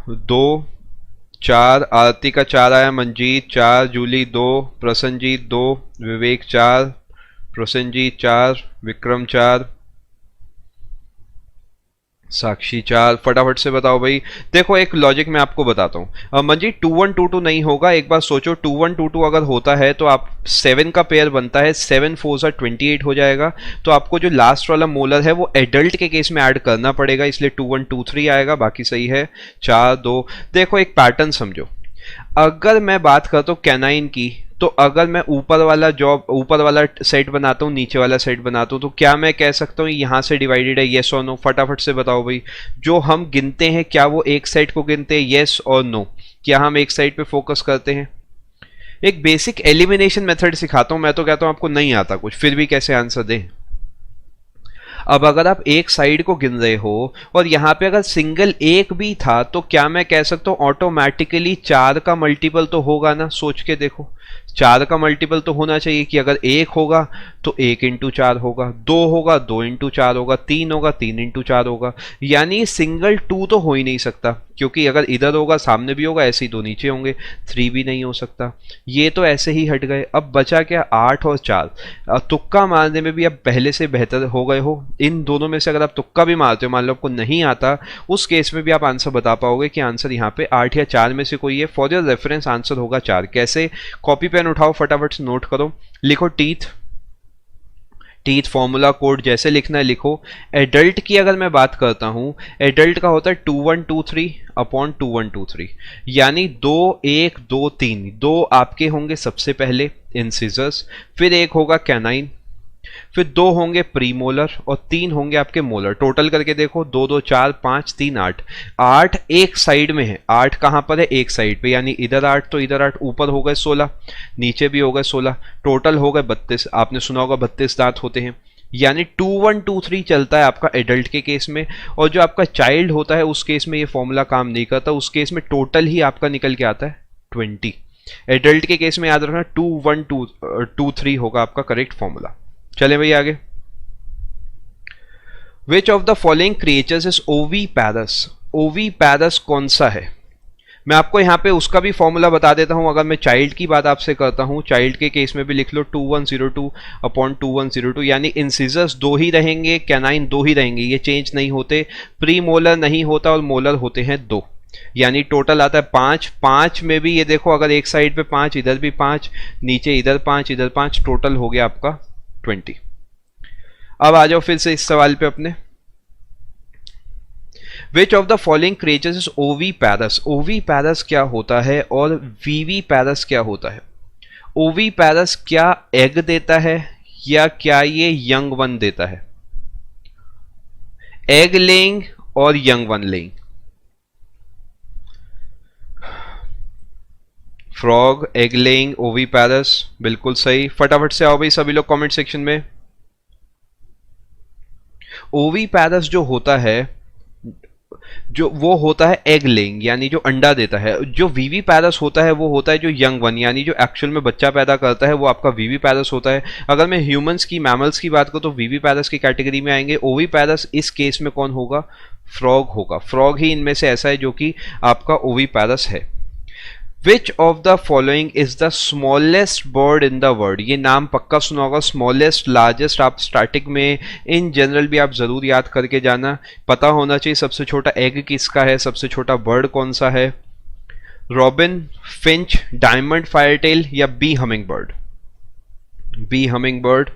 2, 4, आरती का 4 आया, मंजीत 4, जूली 2, प्रसन्नजीत 2, विवेक 4, प्रसन्नजीत 4, विक्रम 4, साक्षी 4, फटाफट से बताओ भाई। देखो एक लॉजिक मैं आपको बताता हूँ मंजी, 2122 नहीं होगा। एक बार सोचो 2122 अगर होता है तो आप 7 का पेयर बनता है, 7 4 28 हो जाएगा। तो आपको जो लास्ट वाला मोलर है वो एडल्ट के केस में ऐड करना पड़ेगा, इसलिए 2123 आएगा, बाकी सही है। 4 2। देखो एक पैटर्न समझो, अगर मैं बात करता हूँ कैनाइन की, तो अगर मैं ऊपर वाला सेट बनाता हूँ, नीचे वाला सेट बनाता हूँ, तो क्या मैं कह सकता हूँ यहाँ से डिवाइडेड है, येस और नो? फटाफट से बताओ भाई। जो हम गिनते हैं क्या वो एक साइड को गिनते हैं, येस और नो? क्या हम एक साइड पे फोकस करते हैं? एक बेसिक एलिमिनेशन मेथड सिखाता हूँ, मैं तो कहता हूँ आपको नहीं आता कुछ, फिर भी कैसे आंसर दें। अब अगर आप एक साइड को गिन रहे हो और यहां पे अगर सिंगल एक भी था, तो क्या मैं कह सकता हूं ऑटोमेटिकली 4 का मल्टीपल तो होगा ना? सोच के देखो, 4 का मल्टीपल तो होना चाहिए कि अगर 1 होगा तो 1 इंटू 4 होगा, 2 होगा 2 इंटू 4 होगा, 3 होगा 3 इंटू 4 होगा। यानी सिंगल 2 तो हो ही नहीं सकता, क्योंकि अगर इधर होगा सामने भी होगा, ऐसे ही दो नीचे होंगे। 3 भी नहीं हो सकता, ये तो ऐसे ही हट गए। अब बचा क्या? 8 और 4। तुक्का मारने में भी अब पहले से बेहतर हो गए हो। इन दोनों में से अगर आप तुक्का भी मारते हो, मान लो आपको नहीं आता, उस केस में भी आप आंसर बता पाओगे कि आंसर यहाँ पे 8 या 4 में से कोई है। फॉर योर रेफरेंस आंसर होगा 4। कैसे? कॉपी पेन उठाओ, फटाफट से नोट करो, लिखो टीथ फॉर्मूला कोड जैसे लिखना है लिखो। एडल्ट की अगर मैं बात करता हूं, एडल्ट का होता है 2123 अपॉन 2123, यानी 2 1 2 3। 2 आपके होंगे सबसे पहले इंसिजर्स, फिर 1 होगा कैनाइन, फिर 2 होंगे प्रीमोलर और 3 होंगे आपके मोलर। टोटल करके देखो, 2 2 4 5 3 8। 8 एक साइड में है, 8 कहां पर है? एक साइड पे, यानी इधर 8 तो इधर 8, ऊपर हो गए 16, नीचे भी हो गए 16, टोटल हो गए 32। आपने सुना होगा 32 दांत होते हैं, यानी 2123 चलता है आपका एडल्ट के केस में। और जो आपका चाइल्ड होता है उस केस में ये फॉर्मूला काम नहीं करता, उस केस में टोटल ही आपका निकल के आता है 20। एडल्ट के केस में याद रखना 2123 होगा आपका करेक्ट फॉर्मूला। चले भाई आगे। विच of the following creatures is ओवीपैरस? ओवीपैरस कौन सा है? मैं आपको यहां पे उसका भी फॉर्मूला बता देता हूं। अगर मैं चाइल्ड की बात आपसे करता हूं, चाइल्ड के केस में भी लिख लो 2102 अपॉन 2102, यानी इंसिजर्स 2 ही रहेंगे, कैनाइन 2 ही रहेंगे, ये चेंज नहीं होते। प्री मोलर नहीं होता और मोलर होते हैं 2, यानी टोटल आता है 5। 5 में भी ये देखो, अगर एक साइड पे 5, इधर भी 5, नीचे इधर 5, इधर 5, टोटल हो गया आपका 20। अब आ जाओ फिर से इस सवाल पे अपने। विच of the following creatures is ओवीपैरस? ओवीपैरस क्या होता है और वीवीपैरस क्या होता है? ओवीपैरस क्या एग देता है या क्या ये यंग वन देता है? एग लेइंग और young one laying. Frog, egg laying, ओवीपैरस, बिल्कुल सही। फटाफट से आओ भाई सभी लोग कमेंट सेक्शन में। ओवीपैरस जो होता है, जो वो होता है एग लेइंग, यानी जो अंडा देता है। जो वीवीपैरस होता है वो होता है जो यंग वन, यानी जो एक्चुअल में बच्चा पैदा करता है, वो आपका वीवीपैरस होता है। अगर मैं ह्यूमंस की, मैमल्स की बात करूं तो वीवीपैरस की कैटेगरी में आएंगे। ओवीपैरस इस केस में कौन होगा? फ्रॉग होगा। फ्रॉग ही इनमें से ऐसा है जो कि आपका ओवीपैरस है। विच of the following is the smallest bird in the world? ये नाम पक्का सुना होगा, स्मॉलेस्ट, लार्जेस्ट। आप स्टार्टिंग में इन जनरल भी आप जरूर याद करके जाना, पता होना चाहिए सबसे छोटा एग किसका है, सबसे छोटा बर्ड कौन सा है। रॉबिन, फिंच, डायमंड फायरटेल या bee hummingbird? Bee hummingbird.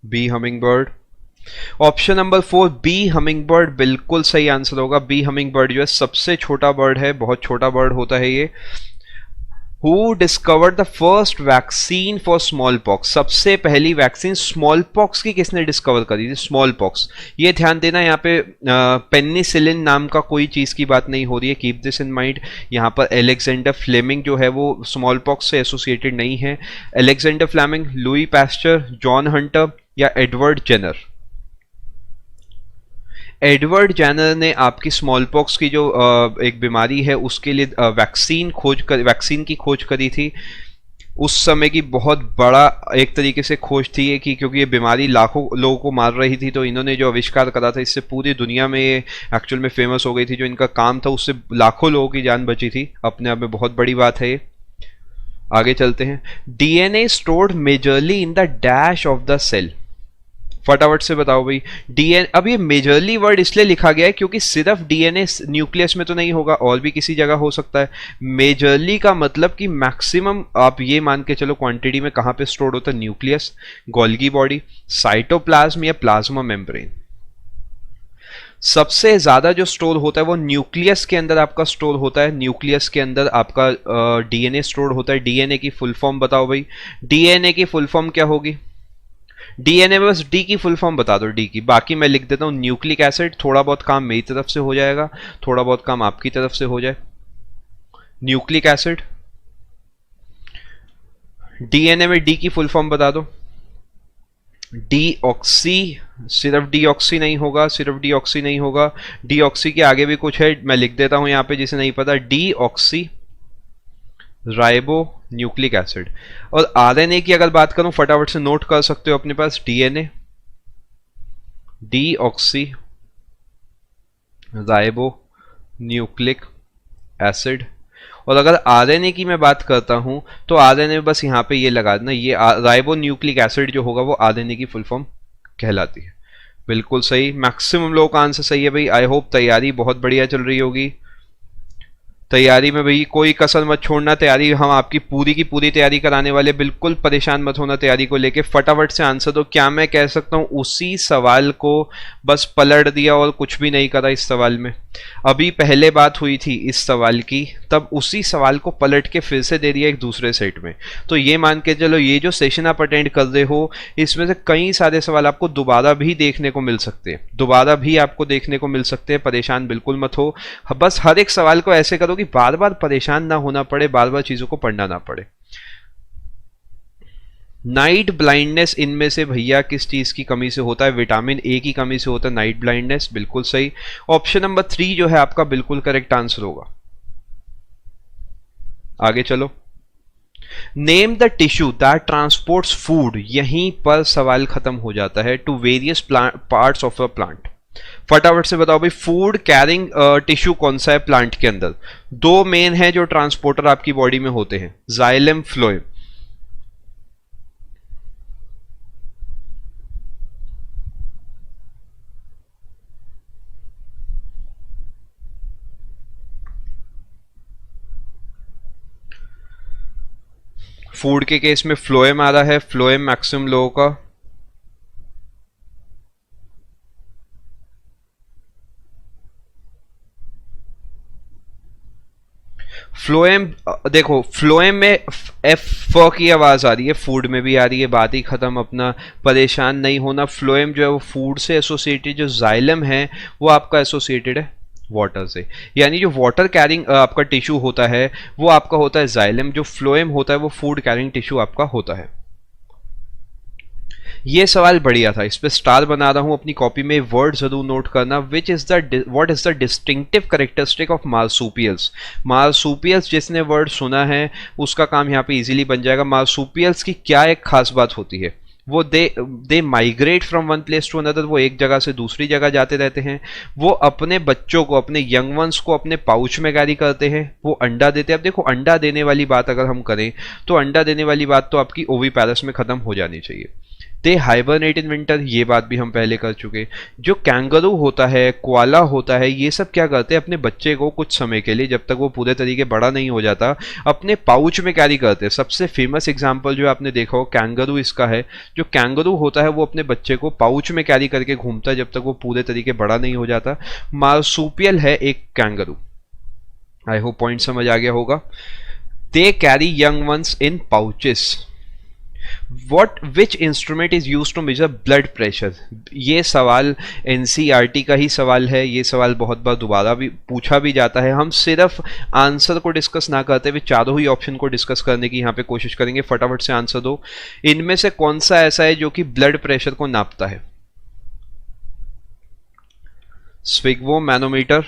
Bee hummingbird. Option number 4 bee hummingbird बिल्कुल सही आंसर होगा। बी हमिंग बर्ड जो है सबसे छोटा बर्ड है, बहुत छोटा बर्ड होता है ये। Who discovered the first vaccine for small pox? सबसे पहली वैक्सीन स्मॉल पॉक्स की किसने डिस्कवर करी थी? Small pox. ये ध्यान देना, यहाँ पे पेनिसिलिन नाम का कोई चीज की बात नहीं हो रही है, कीप दिस इन माइंड। यहाँ पर एलेक्जेंडर फ्लेमिंग जो है वो स्मॉल पॉक्स से एसोसिएटेड नहीं है। Alexander Fleming, Louis Pasteur, John Hunter या एडवर्ड जेनर? एडवर्ड जेनर ने आपकी स्मॉल पॉक्स की जो एक बीमारी है उसके लिए वैक्सीन की खोज करी थी। उस समय की बहुत बड़ा एक तरीके से खोज थी ये, कि क्योंकि ये बीमारी लाखों लोगों को मार रही थी, तो इन्होंने जो आविष्कार करा था इससे पूरी दुनिया में ये एक्चुअल में फेमस हो गई थी। जो इनका काम था उससे लाखों लोगों की जान बची थी, अपने आप में बहुत बड़ी बात है ये। आगे चलते हैं। DNA stored majorly in the dash of the cell. फटाफट से बताओ भाई, डीएनए, अब ये मेजरली वर्ड इसलिए लिखा गया है क्योंकि सिर्फ डीएनए न्यूक्लियस में तो नहीं होगा, और भी किसी जगह हो सकता है। मेजरली का मतलब कि मैक्सिमम आप ये मान के चलो क्वांटिटी में कहां पे स्टोर होता है, न्यूक्लियस, गोल्गी बॉडी, साइटोप्लाज्म या प्लाज्मा मेम्ब्रेन। सबसे ज्यादा जो स्टोर होता है वो न्यूक्लियस के अंदर आपका स्टोर होता है, न्यूक्लियस के अंदर आपका डीएनए स्टोर होता है। डीएनए की फुल फॉर्म बताओ भाई, डीएनए की फुल फॉर्म क्या होगी? डीएनए में बस डी की फुल फॉर्म बता दो, डी की, बाकी मैं लिख देता हूं न्यूक्लिक एसिड। थोड़ा बहुत काम मेरी तरफ से हो जाएगा, थोड़ा बहुत काम आपकी तरफ से हो जाए। न्यूक्लिक एसिड, डीएनए में डी की फुल फॉर्म बता दो। डीऑक्सी, सिर्फ डीऑक्सी नहीं होगा, सिर्फ डीऑक्सी नहीं होगा, डीऑक्सी के आगे भी कुछ है, मैं लिख देता हूं यहां पे जिसे नहीं पता, डीऑक्सी राइबो न्यूक्लिक एसिड। और आरएनए की अगर बात करूं, फटाफट से नोट कर सकते हो अपने पास, DNA deoxyribonucleic acid. और अगर आरएनए की मैं बात करता हूं तो आरएनए में बस यहां पे ये लगा देना, ये राइबो न्यूक्लिक एसिड जो होगा वो आरएनए की फुल फॉर्म कहलाती है। बिल्कुल सही, मैक्सिमम लोगों का आंसर सही है भाई। आई होप तैयारी बहुत बढ़िया चल रही होगी। तैयारी में भाई कोई कसर मत छोड़ना, तैयारी हम आपकी पूरी की पूरी तैयारी कराने वाले, बिल्कुल परेशान मत होना तैयारी को लेके। फटाफट से आंसर दो। क्या मैं कह सकता हूं उसी सवाल को बस पलट दिया और कुछ भी नहीं करा इस सवाल में? अभी पहले बात हुई थी इस सवाल की, तब उसी सवाल को पलट के फिर से दे दिया एक दूसरे सेट में। तो ये मान के चलो ये जो सेशन आप अटेंड कर रहे हो इसमें से कई सारे सवाल आपको दोबारा भी देखने को मिल सकते हैं, दोबारा भी आपको देखने को मिल सकते हैं। परेशान बिल्कुल मत हो, बस हर एक सवाल को ऐसे करो कि बार बार परेशान ना होना पड़े, बार बार चीजों को पढ़ना ना पड़े। नाइट ब्लाइंडनेस इनमें से भैया किस चीज की कमी से होता है? विटामिन ए की कमी से होता है नाइट ब्लाइंडनेस, बिल्कुल सही। ऑप्शन नंबर 3 जो है आपका बिल्कुल करेक्ट आंसर होगा। आगे चलो। Name the tissue that transports food, यहीं पर सवाल खत्म हो जाता है, to various parts of a plant. फटाफट से बताओ भाई, फूड कैरिंग टिश्यू कौन सा है प्लांट के अंदर? दो मेन है जो ट्रांसपोर्टर आपकी बॉडी में होते हैं, जाइलम, फ्लोएम। फूड के केस में फ्लोएम आ रहा है, फ्लोएम मैक्सिमम लोगों का। फ्लोएम, देखो फ्लोएम में एफ फ की आवाज आ रही है, फूड में भी आ रही है, बात ही खत्म, अपना परेशान नहीं होना। फ्लोएम जो है वो फूड से एसोसिएटेड, जो जाइलम है वो आपका एसोसिएटेड है वाटर से, यानी जो वाटर कैरिंग आपका टिश्यू होता है वो आपका होता है जाइलम, जो फ्लोएम होता है वो फूड कैरिंग टिश्यू आपका होता है। ये सवाल बढ़िया था, इस पे स्टार बना रहा हूं अपनी कॉपी में, वर्ड जरूर नोट करना। Which is the what is the distinctive characteristic of marsupials? Marsupials जिसने वर्ड सुना है उसका काम यहाँ पे इजीली बन जाएगा। मार्सुपियल्स की क्या एक खास बात होती है? वो they migrate from one place to another, वो एक जगह से दूसरी जगह जाते रहते हैं। वो अपने बच्चों को, अपने यंग वंस को अपने पाउच में कैरी करते हैं, वो अंडा देते हैं। अब देखो अंडा देने वाली बात अगर हम करें तो अंडा देने वाली बात तो आपकी ओविपेरस में खत्म हो जानी चाहिए। दे हाइबरनेट इन विंटर, ये बात भी हम पहले कर चुके। जो कैंगरू होता है, कोआला होता है, ये सब क्या करते हैं? अपने बच्चे को कुछ समय के लिए, जब तक वो पूरे तरीके बड़ा नहीं हो जाता, अपने पाउच में कैरी करते हैं। सबसे फेमस एग्जांपल जो आपने देखा हो कैंगरू इसका है। जो कैंगरू होता है वो अपने बच्चे को पाउच में कैरी करके घूमता है जब तक वो पूरे तरीके बड़ा नहीं हो जाता। मार्सुपियल है एक कैंगरू। आई होप पॉइंट समझ आ गया होगा। They carry young ones in pouches. Which instrument is use to measure blood pressure? ये सवाल एनसीईआरटी का ही सवाल है, ये सवाल बहुत बार दोबारा भी पूछा भी जाता है। हम सिर्फ आंसर को डिस्कस ना करते हुए चारों ही ऑप्शन को डिस्कस करने की यहाँ पे कोशिश करेंगे। फटाफट से आंसर दो, इनमें से कौन सा ऐसा है जो कि ब्लड प्रेशर को नापता है? स्विग्वो मैनोमीटर,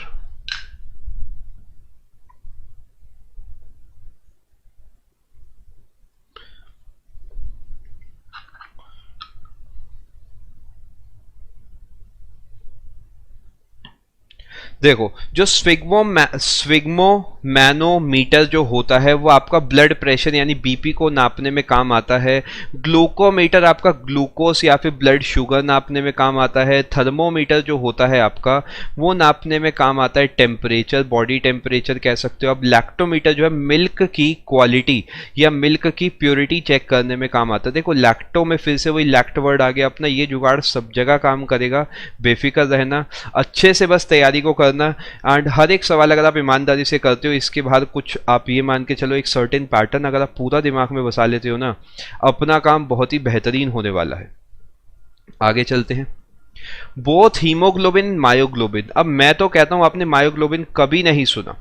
देखो, जो स्विग्मोमैनोमीटर जो होता है वो आपका ब्लड प्रेशर यानी बीपी को नापने में काम आता है। ग्लूकोमीटर आपका ग्लूकोस या फिर ब्लड शुगर नापने में काम आता है। थर्मोमीटर जो होता है आपका वो नापने में काम आता है टेम्परेचर, बॉडी टेम्परेचर कह सकते हो। अब लैक्टोमीटर जो है मिल्क की क्वालिटी या मिल्क की प्योरिटी चेक करने में काम आता है। देखो लैक्टो में फिर से वही लैक्ट वर्ड आ गया अपना, ये जुगाड़ सब जगह काम करेगा, बेफिक्र रहना, अच्छे से बस तैयारी को करना। एंड हर एक सवाल अगर आप ईमानदारी से करते हो, इसके बाद कुछ आप ये मान के चलो एक सर्टेन पैटर्न अगर आप पूरा दिमाग में बसा लेते हो ना, अपना काम बहुत ही बेहतरीन होने वाला है। आगे चलते हैं। Both haemoglobin myoglobin. अब मैं तो कहता हूं आपने मायोग्लोबिन कभी नहीं सुना,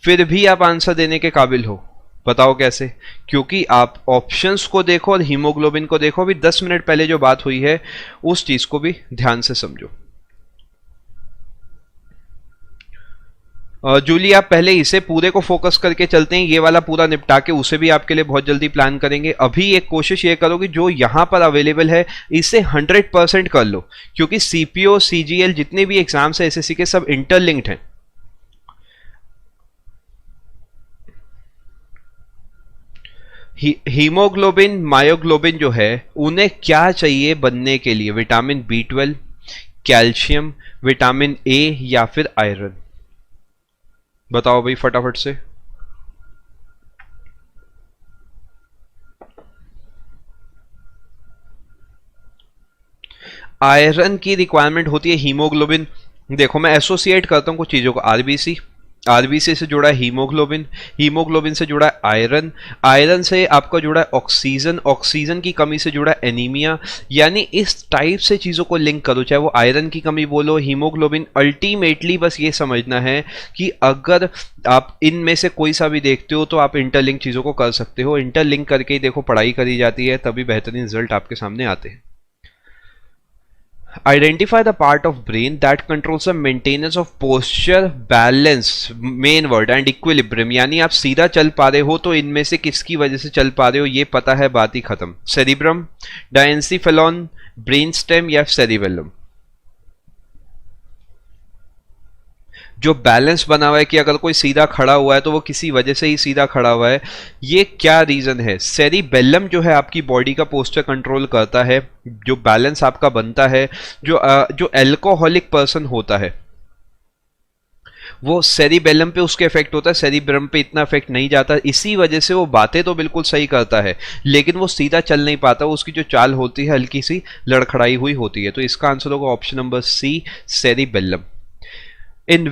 फिर भी आप आंसर देने के काबिल हो। बताओ कैसे? क्योंकि आप ऑप्शंस को देखो और हीमोग्लोबिन को देखो। अभी 10 मिनट पहले जो बात हुई है उस चीज को भी ध्यान से समझो। जूली आप पहले इसे पूरे को फोकस करके चलते हैं, ये वाला पूरा निपटा के उसे भी आपके लिए बहुत जल्दी प्लान करेंगे। अभी एक कोशिश ये करो कि जो यहां पर अवेलेबल है इसे 100% कर लो, क्योंकि सीपीओ सीजीएल जितने भी एग्जाम्स है एसएससी के सब इंटरलिंक्ड हैं। हीमोग्लोबिन मायोग्लोबिन जो है उन्हें क्या चाहिए बनने के लिए? Vitamin B12, calcium, vitamin A या फिर आयरन? बताओ भाई फटाफट से। आयरन की रिक्वायरमेंट होती है हीमोग्लोबिन। देखो मैं एसोसिएट करता हूं कुछ चीजों को। आरबीसी, आरबीसी से जुड़ा है हीमोग्लोबिन, हीमोग्लोबिन से जुड़ा है आयरन, आयरन से आपका जुड़ा है ऑक्सीजन, ऑक्सीजन की कमी से जुड़ा है एनीमिया। यानी इस टाइप से चीज़ों को लिंक करो, चाहे वो आयरन की कमी बोलो, हीमोग्लोबिन। अल्टीमेटली बस ये समझना है कि अगर आप इनमें से कोई सा भी देखते हो तो आप इंटरलिंक चीज़ों को कर सकते हो। इंटरलिंक करके ही देखो पढ़ाई करी जाती है, तभी बेहतरीन रिजल्ट आपके सामने आते हैं। Identify the part of brain that controls the maintenance of posture, balance, main word and equilibrium। यानी आप सीधा चल पा रहे हो तो इनमें से किसकी वजह से चल पा रहे हो ये पता है, बात ही खत्म। सेरिब्रम, डायंसिफेलॉन, ब्रेन स्टेम या सेरिबेलम? जो बैलेंस बना हुआ है कि अगर कोई सीधा खड़ा हुआ है तो वो किसी वजह से ही सीधा खड़ा हुआ है, ये क्या रीजन है? सेरिबेलम जो है आपकी बॉडी का पोस्चर कंट्रोल करता है, जो बैलेंस आपका बनता है। जो एल्कोहलिक पर्सन होता है वो सेरिबेलम पे उसके इफेक्ट होता है, सेरिब्रम पे इतना इफेक्ट नहीं जाता। इसी वजह से वो बातें तो बिल्कुल सही करता है लेकिन वो सीधा चल नहीं पाता, उसकी जो चाल होती है हल्की सी लड़खड़ाई हुई होती है। तो इसका आंसर होगा option number C, cerebellum. In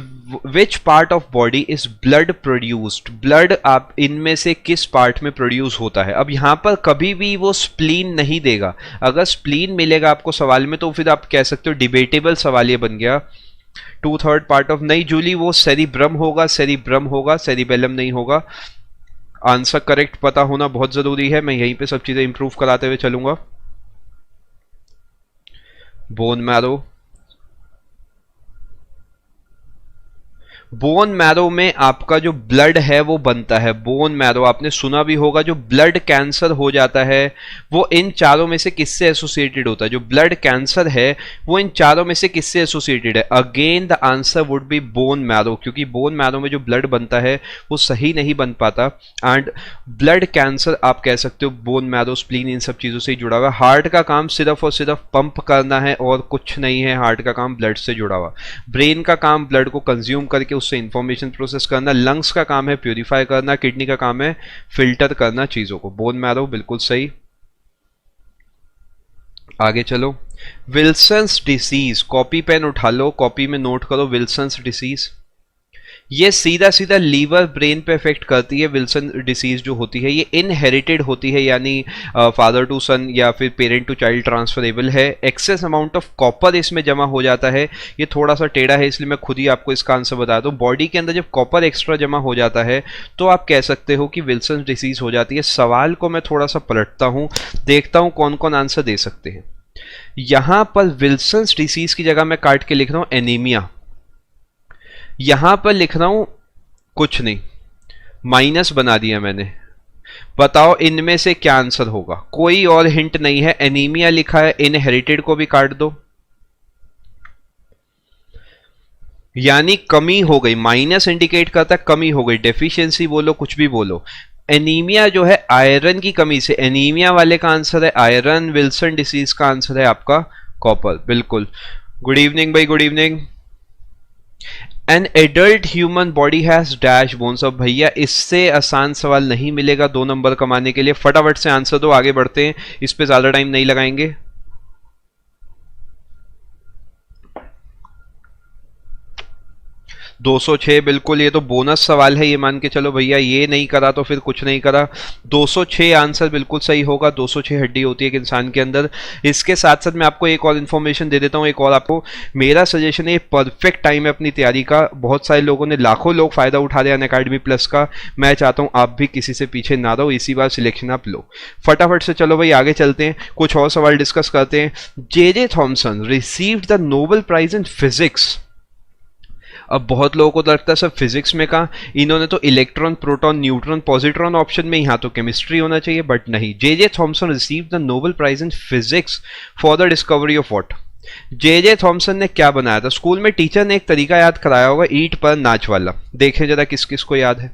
which part of body is blood produced? Blood आप इनमें से किस पार्ट में प्रोड्यूस होता है? अब यहां पर कभी भी वो स्प्लीन नहीं देगा। अगर स्प्लीन मिलेगा आपको सवाल में तो फिर आप कह सकते हो डिबेटेबल सवाल ये बन गया। 2/3 पार्ट ऑफ, नहीं जूली वो सेरिब्रम होगा, सेरिब्रम होगा, सेरिबेलम नहीं होगा। आंसर करेक्ट पता होना बहुत जरूरी है, मैं यहीं पे सब चीजें इंप्रूव कराते हुए चलूंगा। बोन मैरो, बोन मैरो में आपका जो ब्लड है वो बनता है। बोन मैरो आपने सुना भी होगा। जो ब्लड कैंसर हो जाता है वो इन चारों में से किससे एसोसिएटेड होता है? जो ब्लड कैंसर है वो इन चारों में से किससे एसोसिएटेड है? Again the answer would be bone marrow, क्योंकि बोन मैरो में जो ब्लड बनता है वो सही नहीं बन पाता। एंड ब्लड कैंसर आप कह सकते हो बोन मैरो, स्प्लीन, इन सब चीजों से ही जुड़ा हुआ। हार्ट का काम सिर्फ और सिर्फ पंप करना है और कुछ नहीं है, हार्ट का काम ब्लड से जुड़ा हुआ। ब्रेन का काम ब्लड को कंज्यूम करके उससे इंफॉर्मेशन प्रोसेस करना। लंग्स का काम है प्यूरिफाई करना। किडनी का काम है फिल्टर करना चीजों को। बोन मैरो बिल्कुल सही। आगे चलो। विल्सन्स डिसीज, कॉपी पेन उठा लो, कॉपी में नोट करो विल्सन्स डिसीज। ये सीधा सीधा लीवर ब्रेन पे इफेक्ट करती है। विल्सन डिसीज जो होती है ये इनहेरिटेड होती है, यानी फादर टू सन या फिर पेरेंट टू चाइल्ड ट्रांसफरेबल है। एक्सेस अमाउंट ऑफ कॉपर इसमें जमा हो जाता है। ये थोड़ा सा टेढ़ा है इसलिए मैं खुद ही आपको इसका आंसर बता दूं। बॉडी के अंदर जब कॉपर एक्स्ट्रा जमा हो जाता है तो आप कह सकते हो कि विल्सन डिसीज हो जाती है। सवाल को मैं थोड़ा सा पलटता हूं, देखता हूं कौन कौन आंसर दे सकते हैं। यहां पर विल्सन डिसीज की जगह मैं काट के लिख रहा हूं एनीमिया। यहां पर लिख रहा हूं कुछ नहीं, माइनस बना दिया मैंने। बताओ इनमें से क्या आंसर होगा? कोई और हिंट नहीं है, एनीमिया लिखा है। इनहेरिटेड को भी काट दो। यानी कमी हो गई, माइनस इंडिकेट करता है कमी हो गई, डेफिशिएंसी बोलो कुछ भी बोलो। एनीमिया जो है आयरन की कमी से, एनीमिया वाले का आंसर है आयरन, विल्सन डिसीज का आंसर है आपका कॉपर, बिल्कुल। गुड इवनिंग भाई, good evening. An adult human body has dash bones. अब भैया इससे आसान सवाल नहीं मिलेगा 2 नंबर कमाने के लिए, फटाफट से आंसर दो, आगे बढ़ते हैं, इस पे ज्यादा टाइम नहीं लगाएंगे। 206 बिल्कुल, ये तो बोनस सवाल है, ये मान के चलो भैया, ये नहीं करा तो फिर कुछ नहीं करा। 206 आंसर बिल्कुल सही होगा। 206 हड्डी होती है एक इंसान के अंदर। इसके साथ साथ मैं आपको एक और इन्फॉर्मेशन दे देता हूँ, एक और आपको मेरा सजेशन है, परफेक्ट टाइम है अपनी तैयारी का। बहुत सारे लोगों ने, लाखों लोग फायदा उठा रहे हैं अनअकैडमी प्लस का। मैं चाहता हूँ आप भी किसी से पीछे ना रहो, इसी बार सिलेक्शन आप लो। फटाफट से चलो भाई आगे चलते हैं, कुछ और सवाल डिस्कस करते हैं। J Thomson received the Nobel prize in physics. अब बहुत लोगों को लगता है सर फिजिक्स में कहा, इन्होंने तो electron, proton, neutron, positron option में, यहाँ तो केमिस्ट्री होना चाहिए, बट नहीं। J Thomson receive the Nobel prize in physics for the discovery of what. J Thomson ने क्या बनाया था? स्कूल में टीचर ने एक तरीका याद कराया होगा, ईंट पर नाच वाला, देखें जरा किस किस को याद है।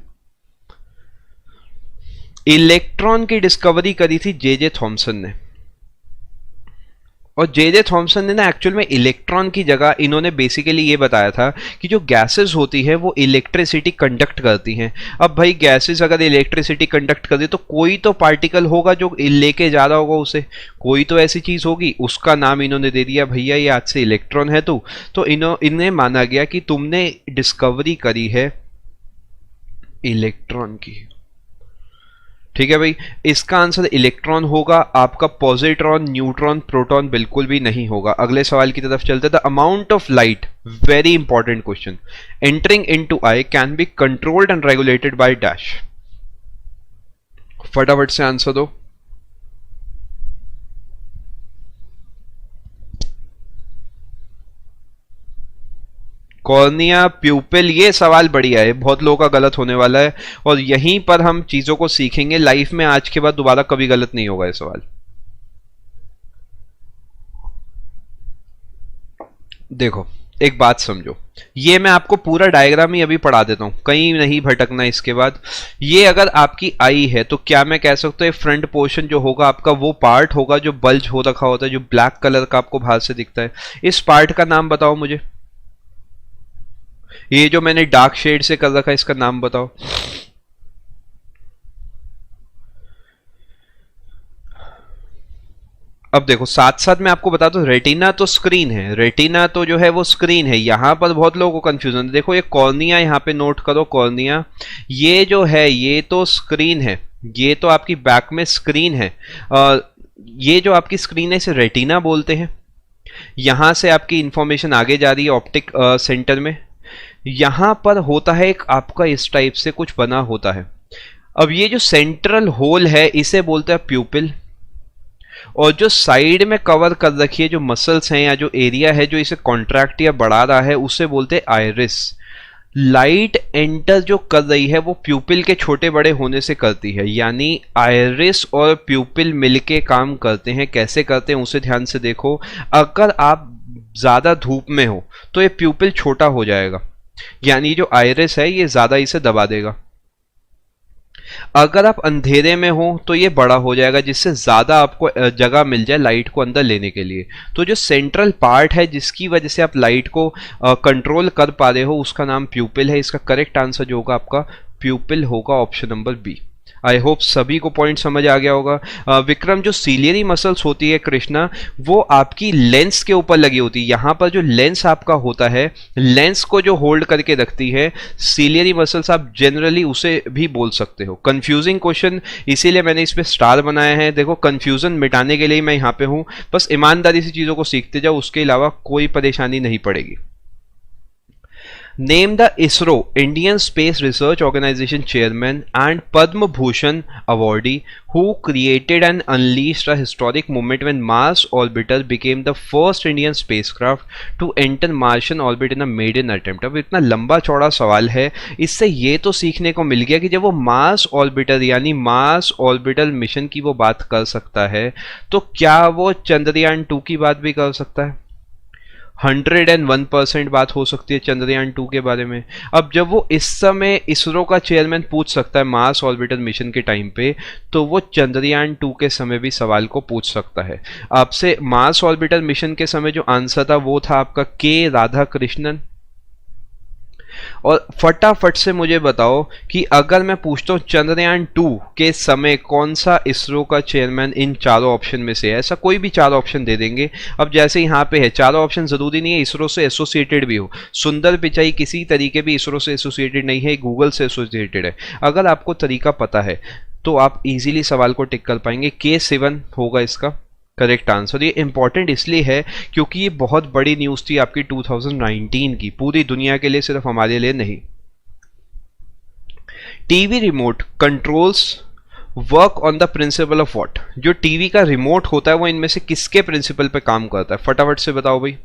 इलेक्ट्रॉन की डिस्कवरी करी थी जे थॉमसन ने, और जे थॉमसन ने ना एक्चुअल में इलेक्ट्रॉन की जगह इन्होंने बेसिकली ये बताया था कि जो गैसेस होती है वो इलेक्ट्रिसिटी कंडक्ट करती हैं। अब भाई गैसेस अगर इलेक्ट्रिसिटी कंडक्ट कर दे तो कोई तो पार्टिकल होगा जो लेके जा रहा होगा उसे, कोई तो ऐसी चीज होगी, उसका नाम इन्होंने दे दिया भैया ये आज से इलेक्ट्रॉन है। तो इन्हें माना गया कि तुमने डिस्कवरी करी है इलेक्ट्रॉन की। ठीक है भाई, इसका आंसर इलेक्ट्रॉन होगा, आपका पॉजिट्रॉन, न्यूट्रॉन, प्रोटॉन बिल्कुल भी नहीं होगा। अगले सवाल की तरफ चलते। The amount of light, very important question, entering into I can be controlled and regulated by dash. फटाफट से आंसर दो। कॉर्निया, प्यूपिल, ये सवाल बढ़िया है, बहुत लोगों का गलत होने वाला है, और यहीं पर हम चीजों को सीखेंगे लाइफ में। आज के बाद दोबारा कभी गलत नहीं होगा ये सवाल। देखो एक बात समझो, ये मैं आपको पूरा डायग्राम ही अभी पढ़ा देता हूं, कहीं नहीं भटकना इसके बाद। ये अगर आपकी आई है तो क्या मैं कह सकता हूं फ्रंट पोर्शन जो होगा आपका वो पार्ट होगा जो बल्ज हो रखा होता है, जो ब्लैक कलर का आपको बाहर से दिखता है। इस पार्ट का नाम बताओ मुझे, ये जो मैंने डार्क शेड से कर रखा है इसका नाम बताओ। अब देखो साथ साथ मैं आपको बता दूं, रेटिना तो स्क्रीन है, रेटिना तो जो है वो स्क्रीन है। यहां पर बहुत लोगों को कंफ्यूजन है। देखो ये कॉर्निया, यहां पे नोट करो कॉर्निया, ये जो है ये तो स्क्रीन है, ये तो आपकी बैक में स्क्रीन है। ये जो आपकी स्क्रीन है इसे रेटिना बोलते हैं। यहां से आपकी इंफॉर्मेशन आगे जा रही है ऑप्टिक सेंटर में। यहां पर होता है एक आपका इस टाइप से कुछ बना होता है। अब ये जो सेंट्रल होल है इसे बोलते हैं प्यूपिल, और जो साइड में कवर कर रखी है जो मसल्स हैं या जो एरिया है जो इसे कॉन्ट्रैक्ट या बढ़ा रहा है उसे बोलते हैं आइरिस। लाइट एंटर जो कर रही है वो प्यूपिल के छोटे बड़े होने से करती है, यानी आइरिस और प्यूपिल मिलके काम करते हैं। कैसे करते हैं उसे ध्यान से देखो। अगर आप ज्यादा धूप में हो तो ये प्यूपिल छोटा हो जाएगा, यानी जो आइरिस है ये ज्यादा इसे दबा देगा। अगर आप अंधेरे में हो तो ये बड़ा हो जाएगा, जिससे ज्यादा आपको जगह मिल जाए लाइट को अंदर लेने के लिए। तो जो सेंट्रल पार्ट है जिसकी वजह से आप लाइट को कंट्रोल कर पा रहे हो उसका नाम प्यूपिल है। इसका करेक्ट आंसर जो होगा आपका प्यूपिल होगा, option number B. I hope सभी को पॉइंट समझ आ गया होगा। विक्रम, जो सीलियरी मसल्स होती है कृष्णा, वो आपकी लेंस के ऊपर लगी होती है। यहां पर जो लेंस आपका होता है, लेंस को जो होल्ड करके रखती है सीलियरी मसल्स, आप जनरली उसे भी बोल सकते हो। कंफ्यूजिंग क्वेश्चन, इसीलिए मैंने इस पे स्टार बनाया है। देखो कंफ्यूजन मिटाने के लिए मैं यहाँ पे हूं, बस ईमानदारी से चीजों को सीखते जाओ, उसके अलावा कोई परेशानी नहीं पड़ेगी। Name the ISRO, Indian Space Research Organization chairman and Padma Bhushan awardee who created and unleashed a historic moment when Mars orbiter became the first Indian spacecraft to enter Martian orbit in a maiden attempt। अब इतना लंबा चौड़ा सवाल है, इससे ये तो सीखने को मिल गया कि जब वो मार्स ऑर्बिटर यानी मार्स ऑर्बिटल मिशन की वो बात कर सकता है तो क्या वो चंद्रयान 2 की बात भी कर सकता है। 101% बात हो सकती है चंद्रयान 2 के बारे में। अब जब वो इस समय इसरो का चेयरमैन पूछ सकता है मार्स ऑर्बिटर मिशन के टाइम पे, तो वो चंद्रयान 2 के समय भी सवाल को पूछ सकता है आपसे। मार्स ऑर्बिटर मिशन के समय जो आंसर था वो था आपका के राधाकृष्णन। और फटाफट से मुझे बताओ कि अगर मैं पूछता हूं चंद्रयान 2 के समय कौन सा इसरो का चेयरमैन इन चारों ऑप्शन में से है, ऐसा कोई भी चार ऑप्शन दे देंगे। अब जैसे यहां पे है चारों ऑप्शन, जरूरी नहीं है इसरो से एसोसिएटेड भी हो। सुंदर पिचाई किसी तरीके भी इसरो से एसोसिएटेड नहीं है, गूगल से एसोसिएटेड है। अगर आपको तरीका पता है तो आप इजीली सवाल को टिक कर पाएंगे। K7 होगा इसका करेक्ट आंसर। ये इंपॉर्टेंट इसलिए है क्योंकि ये बहुत बड़ी न्यूज थी आपकी 2019 की, पूरी दुनिया के लिए, सिर्फ हमारे लिए नहीं। TV remote controls work on the principle of what? जो टीवी का रिमोट होता है वो इनमें से किसके प्रिंसिपल पे काम करता है? फटाफट से बताओ भाई।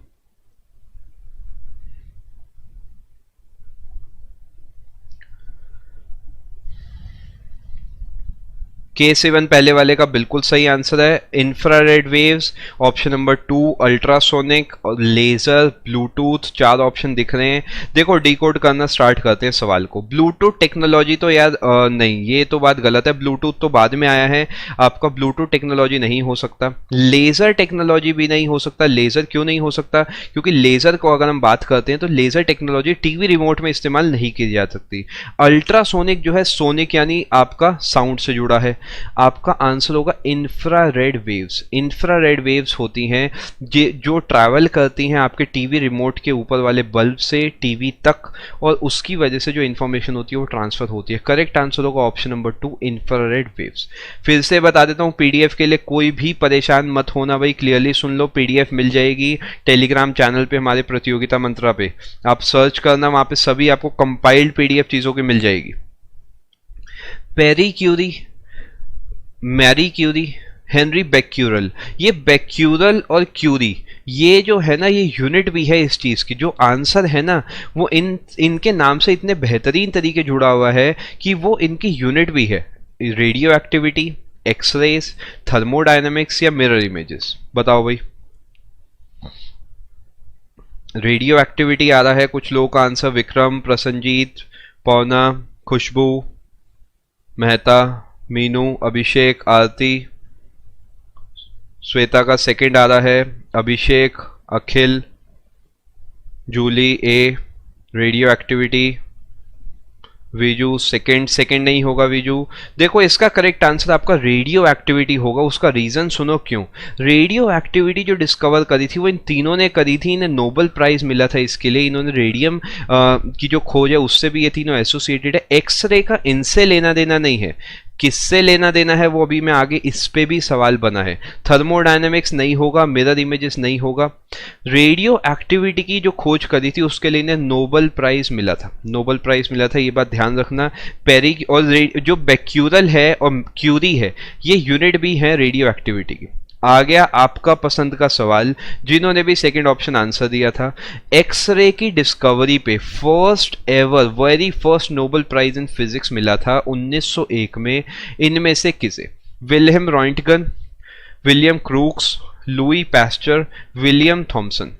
K7 पहले वाले का बिल्कुल सही आंसर है। Infrared waves option number 2, ultrasonic, laser, Bluetooth, चार ऑप्शन दिख रहे हैं। देखो डिकोड करना स्टार्ट करते हैं सवाल को। ब्लूटूथ टेक्नोलॉजी तो यार नहीं, ये तो बात गलत है। ब्लूटूथ तो बाद में आया है, आपका ब्लूटूथ टेक्नोलॉजी नहीं हो सकता। लेजर टेक्नोलॉजी भी नहीं हो सकता। लेजर क्यों नहीं हो सकता? क्योंकि लेजर को अगर हम बात करते हैं तो लेजर टेक्नोलॉजी टीवी रिमोट में इस्तेमाल नहीं की जा सकती। अल्ट्रासोनिक जो है, सोनिक यानी आपका साउंड से जुड़ा है। आपका आंसर होगा इंफ्रारेड वेव्स। इंफ्रारेड वेव्स होती हैं जो ट्रैवल करती हैं आपके टीवी रिमोट के ऊपर वाले बल्ब से टीवी तक, और उसकी वजह से जो इंफॉर्मेशन होती है वो ट्रांसफर होती है। करेक्ट आंसर होगा ऑप्शन नंबर 2, इंफ्रारेड वेव्स। फिर से बता देता हूं, पीडीएफ के लिए कोई भी परेशान मत होना भाई, क्लियरली सुन लो। पीडीएफ मिल जाएगी टेलीग्राम चैनल पे, हमारे प्रतियोगिता मंत्रा पे आप सर्च करना, वहां पे सभी आपको कंपाइल्ड पीडीएफ चीजों की मिल जाएगी। Pierre Curie, Marie Curie, Henri Becquerel. ये बेक्यूरल और क्यूरी ये जो है ना, ये यूनिट भी है इस चीज की। जो आंसर है ना वो इनके नाम से इतने बेहतरीन तरीके जुड़ा हुआ है कि वो इनकी यूनिट भी है। रेडियो एक्टिविटी, एक्सरेज, थर्मोडायनेमिक्स या मिरर इमेजेस? बताओ भाई। रेडियो एक्टिविटी आ रहा है कुछ लोगों का आंसर। विक्रम, प्रसन्नजीत, पौना, खुशबू, मेहता, मीनू, अभिषेक, आरती, श्वेता का सेकंड आ रहा है, अभिषेक, अखिल, जूली ए, रेडियो एक्टिविटी, विजू सेकंड नहीं होगा विजू। देखो इसका करेक्ट आंसर आपका रेडियो एक्टिविटी होगा। उसका रीजन सुनो क्यों। रेडियो एक्टिविटी जो डिस्कवर करी थी वो इन तीनों ने करी थी। इन्हें नोबेल प्राइज मिला था इसके लिए। इन्होंने रेडियम की जो खोज है उससे भी ये तीनों एसोसिएटेड है। एक्सरे का इनसे लेना देना नहीं है, किससे लेना देना है वो अभी मैं आगे, इस पे भी सवाल बना है। थर्मोडायनेमिक्स नहीं होगा, मिरर इमेजेस नहीं होगा। रेडियो एक्टिविटी की जो खोज करी थी उसके लिए इन्हें नोबेल प्राइज मिला था। नोबेल प्राइज मिला था, ये बात ध्यान रखना। पेरी और जो बेक्यूरल है और क्यूरी है ये यूनिट भी है रेडियो एक्टिविटी की। आ गया आपका पसंद का सवाल, जिन्होंने भी सेकंड ऑप्शन आंसर दिया था। एक्सरे की डिस्कवरी पे first ever very first Nobel prize in physics मिला था 1901 में। इनमें से किसे? Wilhelm Rontgen, William Crookes, Louis Pasteur, William Thomson?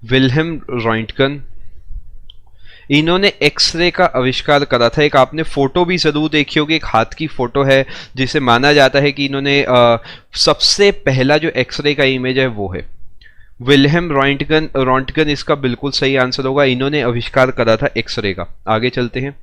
Wilhelm Rontgen, इन्होंने एक्सरे का आविष्कार करा था। एक आपने फोटो भी जरूर देखी होगी, एक हाथ की फोटो है जिसे माना जाता है कि इन्होंने सबसे पहला जो एक्सरे का इमेज है वो है। विल्हेम रॉन्टगन इसका बिल्कुल सही आंसर होगा। इन्होंने आविष्कार करा था एक्सरे का। आगे चलते हैं।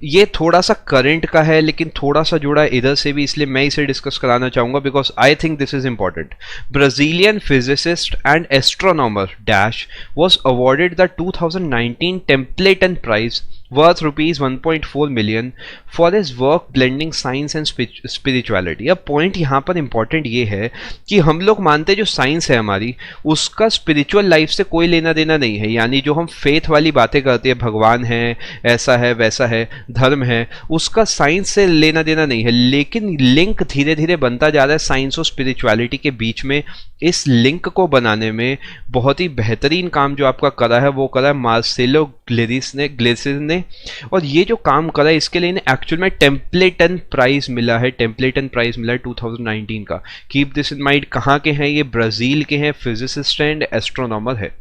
ये थोड़ा सा करंट का है लेकिन थोड़ा सा जुड़ा है इधर से भी, इसलिए मैं इसे डिस्कस कराना चाहूंगा because I think this is important. Brazilian physicist and astronomer dash was awarded the 2019 Templeton Prize worth rupees 1.4 million for his work blending science and spirituality। अब पॉइंट यहाँ पर इंपॉर्टेंट ये है कि हम लोग मानते हैं जो साइंस है हमारी उसका स्पिरिचुअल लाइफ से कोई लेना देना नहीं है। यानी जो हम फेथ वाली बातें करते हैं, भगवान है, ऐसा है, वैसा है, धर्म है, उसका साइंस से लेना देना नहीं है। लेकिन लिंक धीरे धीरे बनता जा रहा है साइंस और स्पिरिचुअलिटी के बीच में। इस लिंक को बनाने में बहुत ही बेहतरीन काम जो आपका करा है वो करा है मार्सेलो ग्लेसिस ने हैं और ये जो काम करा है इसके लिए इन्हें एक्चुअल में टेम्पलेटन प्राइज मिला है, टेम्पलेटन प्राइज मिला है 2019 का। Keep this in mind. कहाँ के हैं ये? ब्राजील के हैं, फिजिसिस्ट एंड एस्ट्रोनॉमर है।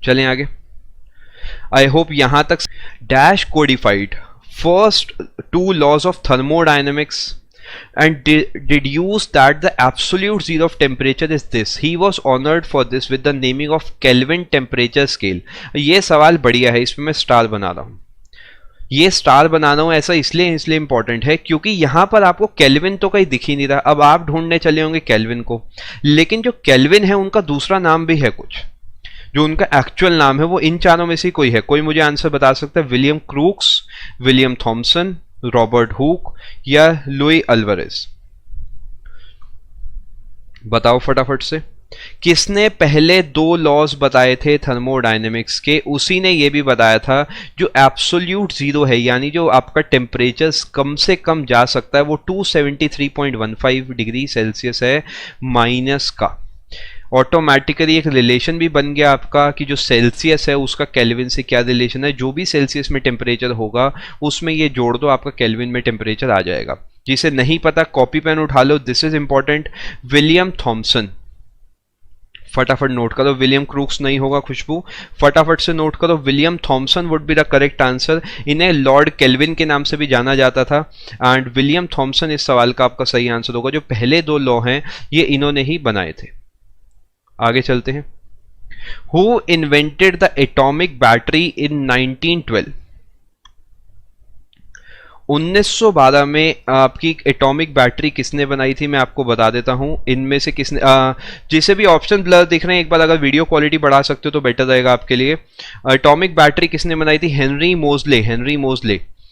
चलें आगे। आई होप यहां तक। Dash codified first 2 laws of thermodynamics and deduced that the absolute zero of temperature is this. He was honored for this with the naming of Kelvin temperature scale. ये सवाल बढ़िया है, इसमें मैं स्टार बना रहा हूं। ये स्टार बनाना हूं ऐसा इसलिए इंपॉर्टेंट है क्योंकि यहां पर आपको केल्विन तो कहीं दिख ही नहीं रहा। अब आप ढूंढने चले होंगे केल्विन को, लेकिन जो केल्विन है उनका दूसरा नाम भी है कुछ, जो उनका एक्चुअल नाम है वो इन चारों में से कोई है। कोई मुझे आंसर बता सकता है? William Crookes, William Thomson, Robert Hooke या लुई अल्वारेज? बताओ फटाफट से। किसने पहले 2 लॉज बताए थे थर्मोडायनेमिक्स के? उसी ने ये भी बताया था जो एब्सोल्यूट जीरो है, यानी जो आपका टेम्परेचर कम से कम जा सकता है वो 273.15 डिग्री सेल्सियस है माइनस का। ऑटोमेटिकली एक रिलेशन भी बन गया आपका कि जो सेल्सियस है उसका केल्विन से क्या रिलेशन है। जो भी सेल्सियस में टेम्परेचर होगा उसमें ये जोड़ दो, आपका केल्विन में टेम्परेचर आ जाएगा। जिसे नहीं पता कॉपी पेन उठा लो, this is important. William Thomson, फटाफट नोट करो। विलियम क्रूक्स नहीं होगा खुशबू, फटाफट से नोट करो। William Thomson would be the correct answer. इन्हें लॉर्ड केल्विन के नाम से भी जाना जाता था एंड विलियम थॉमसन इस सवाल का आपका सही आंसर होगा। जो पहले 2 लॉ हैं ये इन्होंने ही बनाए थे। आगे चलते हैं। Who invented the atomic battery in 1912? 1912 में आपकी एटॉमिक बैटरी किसने बनाई थी मैं आपको बता देता हूं। इनमें से किसने जिसे भी ऑप्शन ब्लर दिख रहे हैं, एक बार अगर वीडियो क्वालिटी बढ़ा सकते हो तो बेटर रहेगा आपके लिए। एटॉमिक बैटरी किसने बनाई थी? हेनरी मोजले।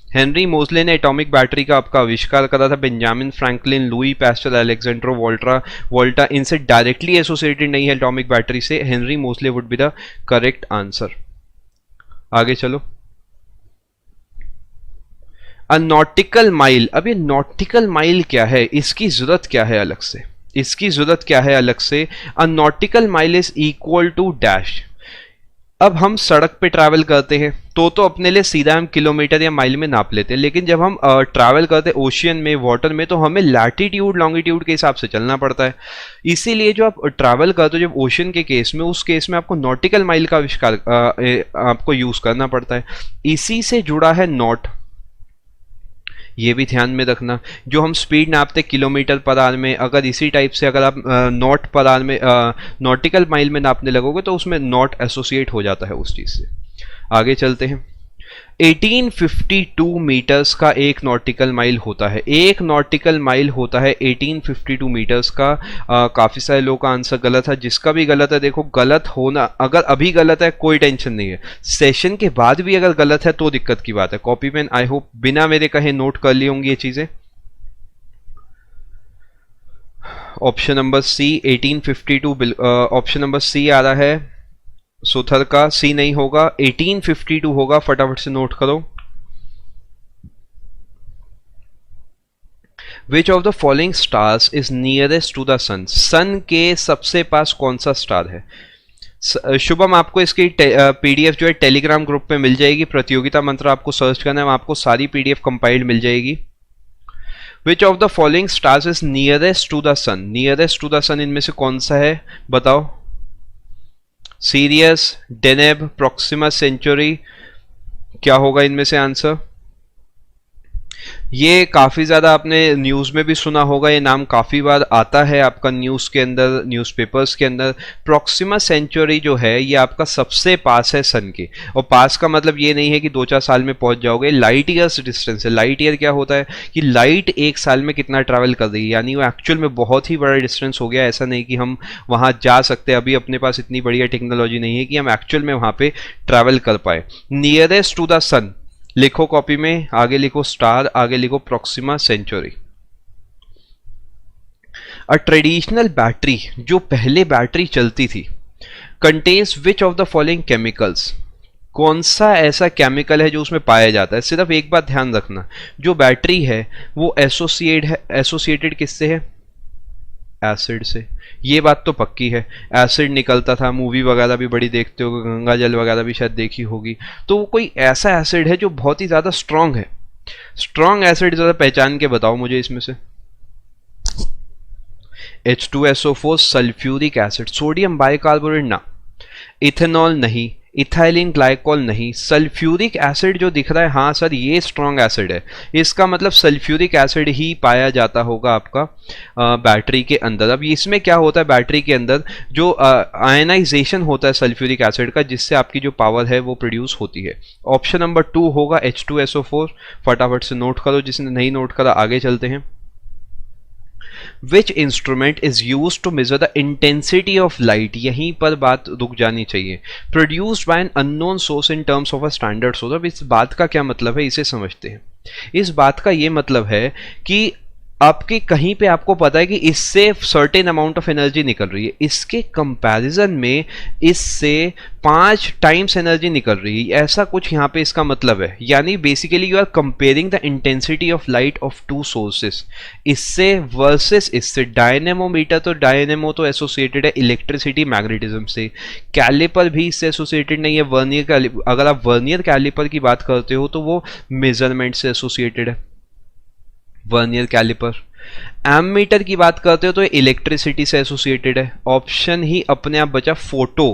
हेनरी मोजले ने एटॉमिक बैटरी का आपका आविष्कार करा था। बेंजामिन फ्रैंकलिन, लुई पैस्टल, अलेक्जेंड्रो वोल्टा इनसे डायरेक्टली एसोसिएटेड नहीं है एटॉमिक बैटरी से। हेनरी मोजले would be the correct answer. आगे चलो। अ नॉटिकल माइल। अब ये नॉटिकल माइल क्या है, इसकी जरूरत क्या है अलग से? A nautical mile is equal to dash. अब हम सड़क पे ट्रैवल करते हैं तो अपने लिए सीधा हम किलोमीटर या माइल में नाप लेते हैं, लेकिन जब हम ट्रैवल करते हैं ओशियन में, वाटर में, तो हमें लैटिट्यूड लॉन्गिट्यूड के हिसाब से चलना पड़ता है। इसीलिए जो आप ट्रैवल करते हो जब ओशियन के केस में, उस केस में आपको नॉटिकल माइल का आविष्कार आपको यूज करना पड़ता है। इसी से जुड़ा है नॉट, ये भी ध्यान में रखना। जो हम स्पीड नापते किलोमीटर पर आवर में, अगर इसी टाइप से अगर आप नॉट पर आवर में नॉटिकल माइल में नापने लगोगे तो उसमें नॉट एसोसिएट हो जाता है उस चीज से। आगे चलते हैं। 1852 मीटर्स का एक नॉटिकल माइल होता है। एक नॉटिकल माइल होता है 1852 मीटर्स का। काफी सारे लोगों का आंसर गलत है। जिसका भी गलत है, देखो गलत होना, अगर अभी गलत है कोई टेंशन नहीं है, सेशन के बाद भी अगर गलत है तो दिक्कत की बात है। कॉपी पेन आई होप बिना मेरे कहे नोट कर ली होंगी ये चीजें। Option number C 1852, option number C आ रहा है सुथर का। सी नहीं होगा, 1852 होगा, फटाफट से नोट करो। Which of the following stars is nearest to the sun? Sun के सबसे पास कौन सा स्टार है? शुभम, आपको इसकी पीडीएफ जो है टेलीग्राम ग्रुप पे मिल जाएगी। प्रतियोगिता मंत्र आपको सर्च करना है, आपको सारी पीडीएफ कंपाइल्ड मिल जाएगी। Which of the following stars is nearest to the sun? Nearest to the sun इनमें से कौन सा है बताओ? सीरियस, डेनेब, प्रॉक्सिमा सेंचुरी, क्या होगा इनमें से आंसर? ये काफी ज्यादा आपने न्यूज में भी सुना होगा, ये नाम काफी बार आता है आपका न्यूज के अंदर, न्यूज़पेपर्स के अंदर। प्रॉक्सिमा सेंचुरी जो है ये आपका सबसे पास है सन के, और पास का मतलब ये नहीं है कि 2-4 साल में पहुंच जाओगे, लाइट ईयर्स डिस्टेंस है। लाइट ईयर क्या होता है कि लाइट एक साल में कितना ट्रैवल कर रही है, यानी वो एक्चुअल में बहुत ही बड़ा डिस्टेंस हो गया। ऐसा नहीं कि हम वहां जा सकते, अभी अपने पास इतनी बढ़िया टेक्नोलॉजी नहीं है कि हम एक्चुअल में वहां पे ट्रैवल कर पाए। नियरेस्ट टू द सन लिखो कॉपी में, आगे लिखो स्टार, आगे लिखो Proxima Centauri. A traditional battery, जो पहले बैटरी चलती थी, contains which of the following chemicals? कौन सा ऐसा केमिकल है जो उसमें पाया जाता है? सिर्फ एक बात ध्यान रखना, जो बैटरी है वो एसोसिएटेड किससे है? एसिड से, ये बात तो पक्की है। एसिड निकलता था, मूवी वगैरह भी बड़ी देखते हो, गंगा जल वगैरह भी शायद देखी होगी। तो वो कोई ऐसा एसिड है जो बहुत ही ज़्यादा स्ट्रांग है। स्ट्रांग एसिड ज़रा पहचान के बताओ मुझे इसमें से। H2SO4 sulphuric acid, sodium bicarbonate ना, इथेनॉल नहीं, इथाइलिन ग्लाइकोल नहीं, सल्फ्यूरिक एसिड जो दिख रहा है, हाँ सर ये स्ट्रॉन्ग एसिड है। इसका मतलब सल्फ्यूरिक एसिड ही पाया जाता होगा आपका बैटरी के अंदर। अब इसमें क्या होता है, बैटरी के अंदर जो आयनाइजेशन होता है सल्फ्यूरिक एसिड का, जिससे आपकी जो पावर है वो प्रोड्यूस होती है। ऑप्शन नंबर 2 होगा H2SO4। फटाफट से नोट करो, जिसने नहीं नोट करा आगे चलते हैं। Which instrument is used to measure the intensity of light? यहीं पर बात रुक जानी चाहिए। Produced by an unknown source in terms of a standard source। अब इस बात का क्या मतलब है, इसे समझते हैं। इस बात का ये मतलब है कि आपके कहीं पे आपको पता है कि इससे सर्टेन अमाउंट ऑफ एनर्जी निकल रही है, इसके कंपैरिजन में इससे 5 टाइम्स एनर्जी निकल रही है, ऐसा कुछ यहाँ पे इसका मतलब है। यानी basically you are comparing the intensity of light of 2 sources, इससे वर्सेस इससे। डायनेमोमीटर तो डायनेमो तो एसोसिएटेड है इलेक्ट्रिसिटी मैग्नेटिज्म से, कैलिपर भी इससे एसोसिएटेड नहीं है। वर्नियर कैलिपर, अगर आप वर्नियर कैलिपर की बात करते हो तो वो मेजरमेंट से एसोसिएटेड है, वर्नियर कैलिपर। एमीटर की बात करते हो तो इलेक्ट्रिसिटी से एसोसिएटेड है। ऑप्शन ही अपने आप बचा फोटो।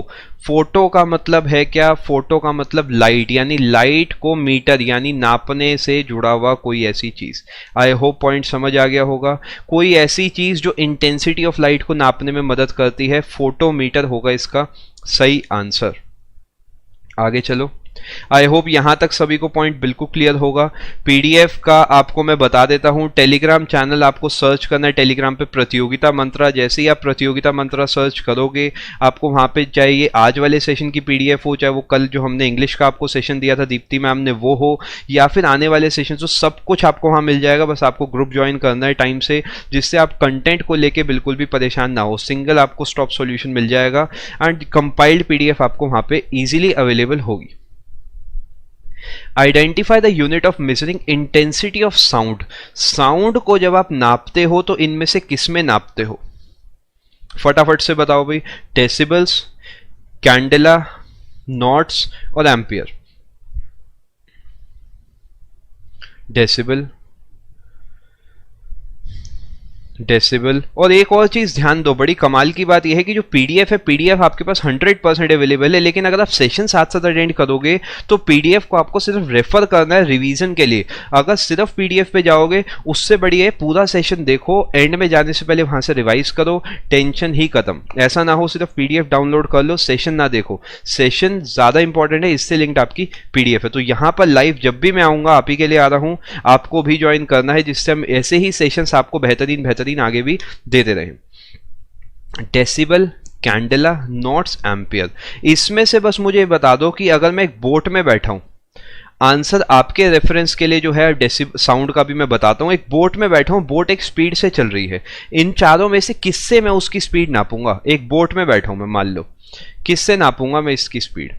फोटो का मतलब है क्या, फोटो का मतलब लाइट, यानी लाइट को मीटर यानी नापने से जुड़ा हुआ कोई ऐसी चीज। आई होप पॉइंट समझ आ गया होगा। कोई ऐसी चीज जो इंटेंसिटी ऑफ लाइट को नापने में मदद करती है, फोटोमीटर होगा इसका सही आंसर। आगे चलो। आई होप यहां तक सभी को पॉइंट बिल्कुल क्लियर होगा। पीडीएफ का आपको मैं बता देता हूं, टेलीग्राम चैनल आपको सर्च करना है टेलीग्राम पे प्रतियोगिता मंत्रा। जैसे ही आप प्रतियोगिता मंत्रा सर्च करोगे आपको वहां पे चाहिए आज वाले सेशन की पीडीएफ हो, चाहे वो कल जो हमने इंग्लिश का आपको सेशन दिया था दीप्ति मैम ने वो हो, या फिर आने वाले सेशन, तो सब कुछ आपको वहां मिल जाएगा। बस आपको ग्रुप ज्वाइन करना है टाइम से, जिससे आप कंटेंट को लेके बिल्कुल भी परेशान ना हो। सिंगल आपको स्टॉप सॉल्यूशन मिल जाएगा एंड कंपाइल्ड पीडीएफ आपको वहां पे इजीली अवेलेबल होगी। Identify the unit of measuring intensity of sound. Sound को जब आप नापते हो तो इनमें से किस में नापते हो, फटाफट से बताओ भाई। डेसिबल्स, कैंडेला, नॉट्स और एम्पियर। Decibel, decibel. और एक और चीज ध्यान दो, बड़ी कमाल की बात यह है कि जो पीडीएफ है, पीडीएफ आपके पास 100% अवेलेबल है, लेकिन अगर आप सेशन साथ साथ अटेंड करोगे तो पीडीएफ को आपको सिर्फ रेफर करना है रिवीजन के लिए। अगर सिर्फ पीडीएफ पे जाओगे उससे बढ़िया है पूरा सेशन देखो, एंड में जाने से पहले वहां से रिवाइज करो, टेंशन ही खत्म। ऐसा ना हो सिर्फ पीडीएफ डाउनलोड कर लो, सेशन ना देखो। सेशन ज्यादा इंपॉर्टेंट है, इससे लिंक्ड आपकी पीडीएफ है। तो यहां पर लाइव जब भी मैं आऊंगा आप ही के लिए आ रहा हूं, आपको भी ज्वाइन करना है, जिससे हम ऐसे ही सेशंस आपको बेहतरीन आगे भी देते रहे। Decibel, candela, knots, ampere. इसमें से बस मुझे बता दो कि अगर मैं एक बोट में बैठा हूं, आंसर आपके रेफरेंस के लिए जो है डेसिबल साउंड का भी मैं बताता हूं। एक बोट में बैठा हूं, बोट एक स्पीड से चल रही है, इन चारों में से किससे मैं उसकी स्पीड नापूंगा। एक बोट में बैठा हूं मैं, मान लो, किससे नापूंगा मैं इसकी स्पीड।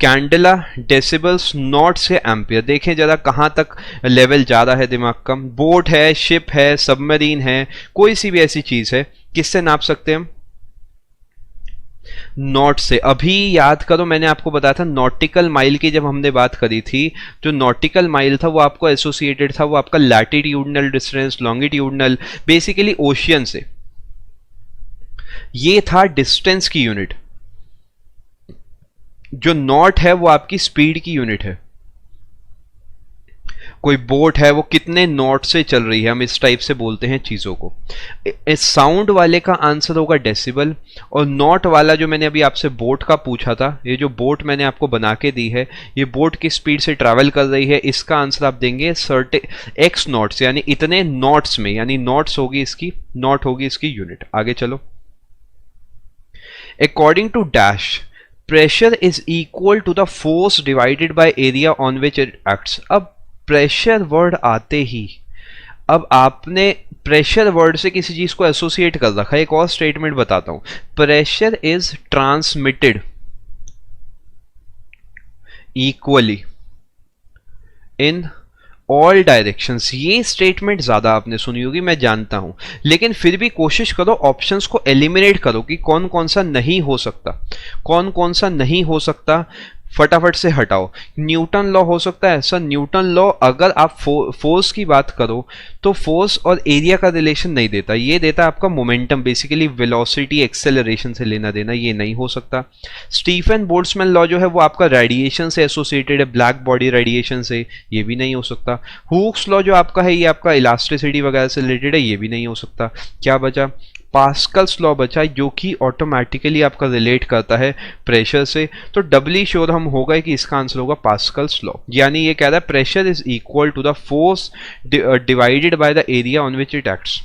कैंडेला, डेसिबल्स, नॉट से एम्पियर। देखें जरा कहां तक लेवल ज्यादा है दिमाग का। बोट है, शिप है, सबमरीन है, कोई सी भी ऐसी चीज है, किससे नाप सकते हैं हम, नॉट से। अभी याद करो मैंने आपको बताया था नॉटिकल माइल की जब हमने बात करी थी, जो नॉटिकल माइल था वो आपको एसोसिएटेड था, वो आपका latitudinal distance, longitudinal, basically ocean से। ये था डिस्टेंस की यूनिट। जो नॉट है वो आपकी स्पीड की यूनिट है। कोई बोट है वो कितने नॉट से चल रही है, हम इस टाइप से बोलते हैं चीजों को। इस साउंड वाले का आंसर होगा डेसिबल, और नॉट वाला जो मैंने अभी आपसे बोट का पूछा था, ये जो बोट मैंने आपको बना के दी है, ये बोट की स्पीड से ट्रैवल कर रही है, इसका आंसर आप देंगे सर्टेन एक्स नॉट्स, यानी इतने नॉट्स में, यानी नॉट्स होगी इसकी, नॉट होगी इसकी यूनिट। आगे चलो। According to dash, pressure is equal to the force divided by area on which it acts. अब प्रेशर वर्ड आते ही अब आपने प्रेशर वर्ड से किसी चीज को एसोसिएट कर रखा है। एक और स्टेटमेंट बताता हूं, pressure is transmitted equally in all directions, ये स्टेटमेंट ज्यादा आपने सुनी होगी मैं जानता हूं, लेकिन फिर भी कोशिश करो ऑप्शंस को एलिमिनेट करो कि कौन कौन सा नहीं हो सकता, कौन कौन सा नहीं हो सकता, फटाफट से हटाओ। न्यूटन लॉ हो सकता है सर, न्यूटन लॉ अगर आप फोर्स की बात करो तो फोर्स और एरिया का रिलेशन नहीं देता, ये देता आपका मोमेंटम, बेसिकली वेलोसिटी एक्सेलरेशन से लेना देना, ये नहीं हो सकता। स्टीफन बोल्ट्जमैन लॉ जो है वो आपका रेडिएशन से एसोसिएटेड है, ब्लैक बॉडी रेडिएशन से, ये भी नहीं हो सकता। हुक्स लॉ जो आपका है ये आपका इलास्टिसिटी वगैरह से रिलेटेड है, ये भी नहीं हो सकता। क्या बचा? पास्कल्स लॉ बचा, जो कि ऑटोमेटिकली आपका रिलेट करता है प्रेशर से, तो डबली श्योर हम हो गए कि इसका आंसर होगा पास्कल्स लॉ। यानी ये कह रहा है pressure is equal to the force divided by the area on which it acts.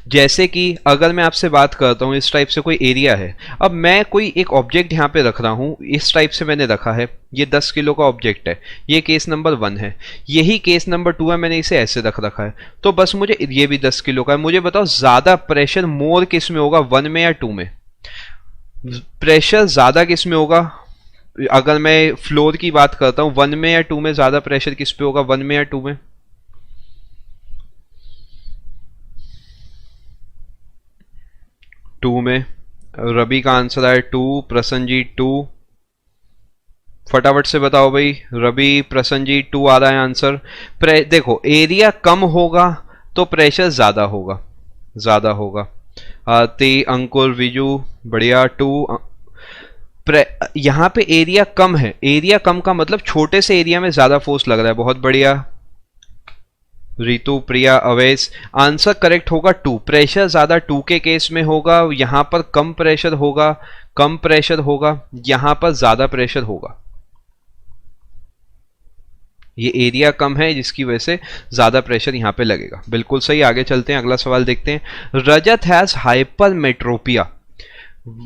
जैसे कि अगर मैं आपसे बात करता हूं, इस टाइप से कोई एरिया है, अब मैं कोई एक ऑब्जेक्ट यहां पे रख रहा हूं, इस टाइप से मैंने रखा है, ये 10 किलो का ऑब्जेक्ट है, ये केस नंबर 1 है, यही केस नंबर 2 है, मैंने इसे ऐसे रख रखा है, तो बस मुझे ये भी 10 किलो का है। मुझे बताओ ज्यादा प्रेशर मोर किस में होगा, 1 में या 2 में? प्रेशर ज्यादा किस में होगा? अगर मैं फ्लोर की बात करता हूं, 1 में या 2 में ज्यादा प्रेशर किस पे होगा, 1 में या 2 में? 2 में। रवि का आंसर है 2, प्रसन्नजीत 2, फटाफट से बताओ भाई, रवि प्रसन्नजीत 2 आ रहा है आंसर। देखो एरिया कम होगा तो प्रेशर ज्यादा होगा, ज्यादा होगा। आरती, अंकुर, विजू, बढ़िया 2। यहां पे एरिया कम है, एरिया कम का मतलब छोटे से एरिया में ज्यादा फोर्स लग रहा है, बहुत बढ़िया। रितु, प्रिया, अवैस, आंसर करेक्ट होगा 2। प्रेशर ज्यादा 2 के केस में होगा, यहां पर कम प्रेशर होगा, कम प्रेशर होगा, यहां पर ज्यादा प्रेशर होगा। ये एरिया कम है जिसकी वजह से ज्यादा प्रेशर यहां पे लगेगा, बिल्कुल सही। आगे चलते हैं, अगला सवाल देखते हैं। Rajat has hypermetropia,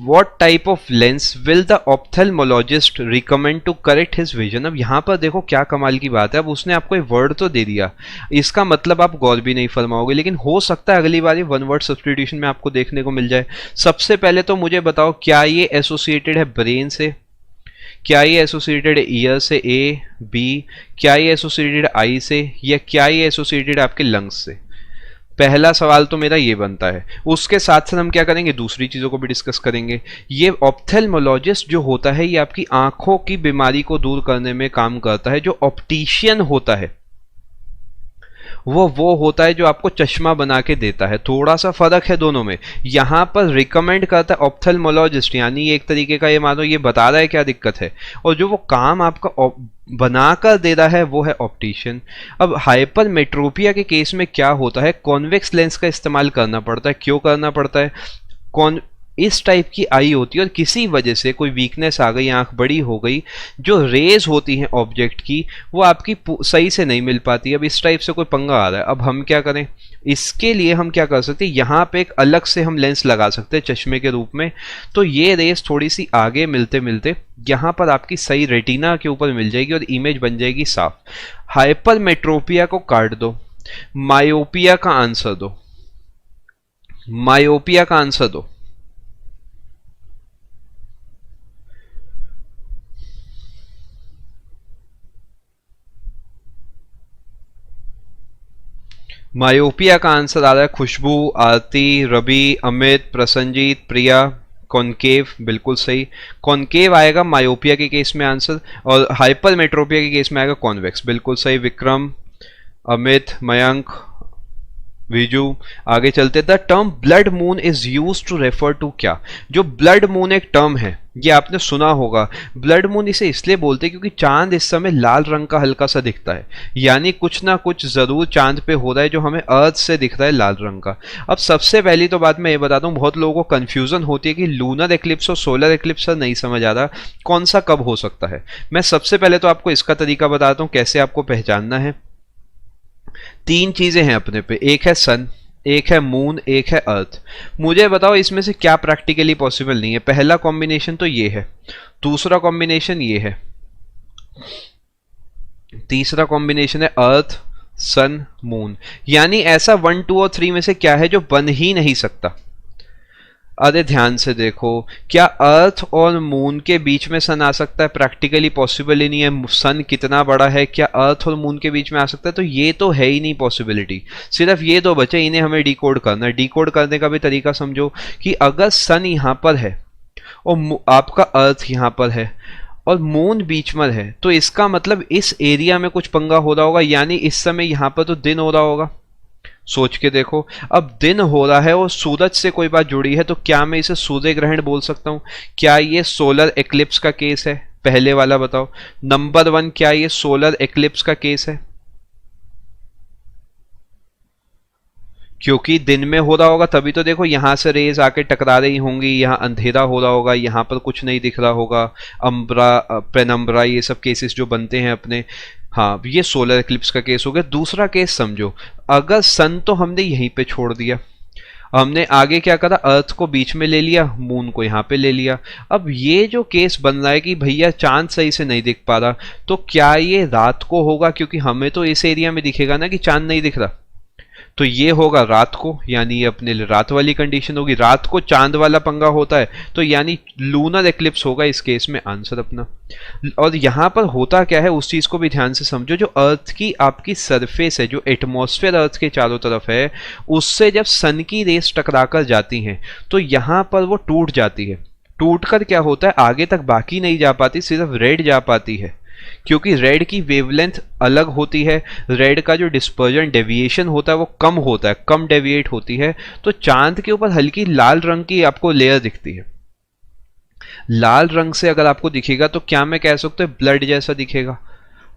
What type of lens will the ophthalmologist recommend to correct his vision? अब यहां पर देखो क्या कमाल की बात है, अब उसने आपको एक वर्ड तो दे दिया, इसका मतलब आप गौर भी नहीं फरमाओगे, लेकिन हो सकता है अगली बार ये 1 वर्ड सब्स्टिट्यूशन में आपको देखने को मिल जाए। सबसे पहले तो मुझे बताओ, क्या ये एसोसिएटेड है ब्रेन से, क्या ये एसोसिएटेड है ईयर से, ए बी, क्या ये एसोसिएटेड है आई से, या क्या ये एसोसिएटेड है आपके लंग्स से? पहला सवाल तो मेरा ये बनता है। उसके साथ साथ हम क्या करेंगे, दूसरी चीजों को भी डिस्कस करेंगे। ये ऑप्थेल्मोलॉजिस्ट जो होता है ये आपकी आंखों की बीमारी को दूर करने में काम करता है। जो ऑप्टिशियन होता है वो होता है जो आपको चश्मा बना के देता है, थोड़ा सा फर्क है दोनों में। यहां पर रिकमेंड करता है ऑप्थेल्मोलॉजिस्ट, यानी एक तरीके का ये मानो ये बता रहा है क्या दिक्कत है, और जो वो काम आपका बनाकर दे रहा है वो है ऑप्टिशियन। अब हाइपरमेट्रोपिया के केस में क्या होता है, कॉन्वेक्स लेंस का इस्तेमाल करना पड़ता है। क्यों करना पड़ता है? इस टाइप की आई होती है और किसी वजह से कोई वीकनेस आ गई, आंख बड़ी हो गई, जो रेज होती हैं ऑब्जेक्ट की वो आपकी सही से नहीं मिल पाती। अब इस टाइप से कोई पंगा आ रहा है, अब हम क्या करें? इसके लिए हम क्या कर सकते हैं, यहाँ पे एक अलग से हम लेंस लगा सकते हैं चश्मे के रूप में, तो ये रेस थोड़ी सी आगे मिलते मिलते यहाँ पर आपकी सही रेटिना के ऊपर मिल जाएगी और इमेज बन जाएगी साफ। हाइपरमेट्रोपिया को काट दो, मायोपिया का आंसर दो, मायोपिया का आंसर दो। मायोपिया का आंसर आ रहा है खुशबू, आरती, रवि, अमित, प्रसन्नजीत, प्रिया। कॉनकेव बिल्कुल सही, कॉनकेव आएगा मायोपिया के केस में आंसर, और हाइपरमेट्रोपिया के केस में आएगा कॉन्वेक्स, बिल्कुल सही। विक्रम, अमित, मयंक, विजू। आगे चलते, the term blood moon is use to refer to क्या? जो ब्लड मून एक टर्म है, ये आपने सुना होगा। ब्लड मून इसे इसलिए बोलते हैं क्योंकि चांद इस समय लाल रंग का हल्का सा दिखता है, यानी कुछ ना कुछ जरूर चांद पे हो रहा है जो हमें अर्थ से दिख रहा है लाल रंग का। अब सबसे पहली तो बात मैं ये बताता हूँ, बहुत लोगों को कंफ्यूजन होती है कि लूनर एक्लिप्स और सोलर एक्लिप्स नहीं समझ आ रहा कौन सा कब हो सकता है। मैं सबसे पहले तो आपको इसका तरीका बताता हूँ कैसे आपको पहचानना है। 3 चीजें हैं अपने पे, एक है सन, एक है मून, एक है अर्थ। मुझे बताओ इसमें से क्या प्रैक्टिकली पॉसिबल नहीं है? पहला कॉम्बिनेशन तो ये है, दूसरा कॉम्बिनेशन ये है, तीसरा कॉम्बिनेशन है अर्थ, सन, मून। यानी ऐसा 1, 2 और 3 में से क्या है जो बन ही नहीं सकता? अरे ध्यान से देखो, क्या अर्थ और मून के बीच में सन आ सकता है? प्रैक्टिकली पॉसिबल ही नहीं है। सन कितना बड़ा है, क्या अर्थ और मून के बीच में आ सकता है? तो ये तो है ही नहीं पॉसिबिलिटी। सिर्फ ये दो बचे, इन्हें हमें डिकोड करना है। डिकोड करने का भी तरीका समझो कि अगर सन यहाँ पर है और आपका अर्थ यहाँ पर है और मून बीच में है, तो इसका मतलब इस एरिया में कुछ पंगा हो रहा होगा, यानी इस समय यहाँ पर तो दिन हो रहा होगा। सोच के देखो, अब दिन हो रहा है और सूरज से कोई बात जुड़ी है, तो क्या मैं इसे सूर्य ग्रहण बोल सकता हूं? क्या ये सोलर एक्लिप्स का केस है? पहले वाला बताओ। नंबर 1, क्या ये सोलर एक्लिप्स का केस है? क्योंकि दिन में हो रहा होगा तभी तो देखो यहां से रेज आके टकरा रही होंगी, यहाँ अंधेरा हो रहा होगा, यहाँ पर कुछ नहीं दिख रहा होगा, अम्ब्रा पेनम्ब्रा ये सब केसेस जो बनते हैं अपने। हाँ, ये सोलर एक्लिप्स का केस हो गया। दूसरा केस समझो, अगर सन तो हमने यहीं पे छोड़ दिया, हमने आगे क्या करा, अर्थ को बीच में ले लिया, मून को यहाँ पे ले लिया। अब ये जो केस बन रहा है कि भैया चांद सही से नहीं दिख पा रहा, तो क्या ये रात को होगा? क्योंकि हमें तो इस एरिया में दिखेगा ना कि चांद नहीं दिख रहा, तो ये होगा रात को, यानी अपने लिए रात वाली कंडीशन होगी। रात को चांद वाला पंगा होता है तो यानी लूनर एक्लिप्स होगा इस केस में आंसर अपना। और यहां पर होता क्या है उस चीज को भी ध्यान से समझो। जो अर्थ की आपकी सरफेस है, जो एटमॉस्फेयर अर्थ के चारों तरफ है, उससे जब सन की रेस टकरा कर जाती हैं तो यहां पर वो टूट जाती है। टूटकर क्या होता है, आगे तक बाकी नहीं जा पाती, सिर्फ रेड जा पाती है, क्योंकि रेड की वेवलेंथ अलग होती है। रेड का जो डिस्पर्जन डेविएशन होता है वो कम होता है, कम डेविएट होती है। तो चांद के ऊपर हल्की लाल रंग की आपको लेयर दिखती है। लाल रंग से अगर आपको दिखेगा तो क्या मैं कह सकता हूं ब्लड जैसा दिखेगा।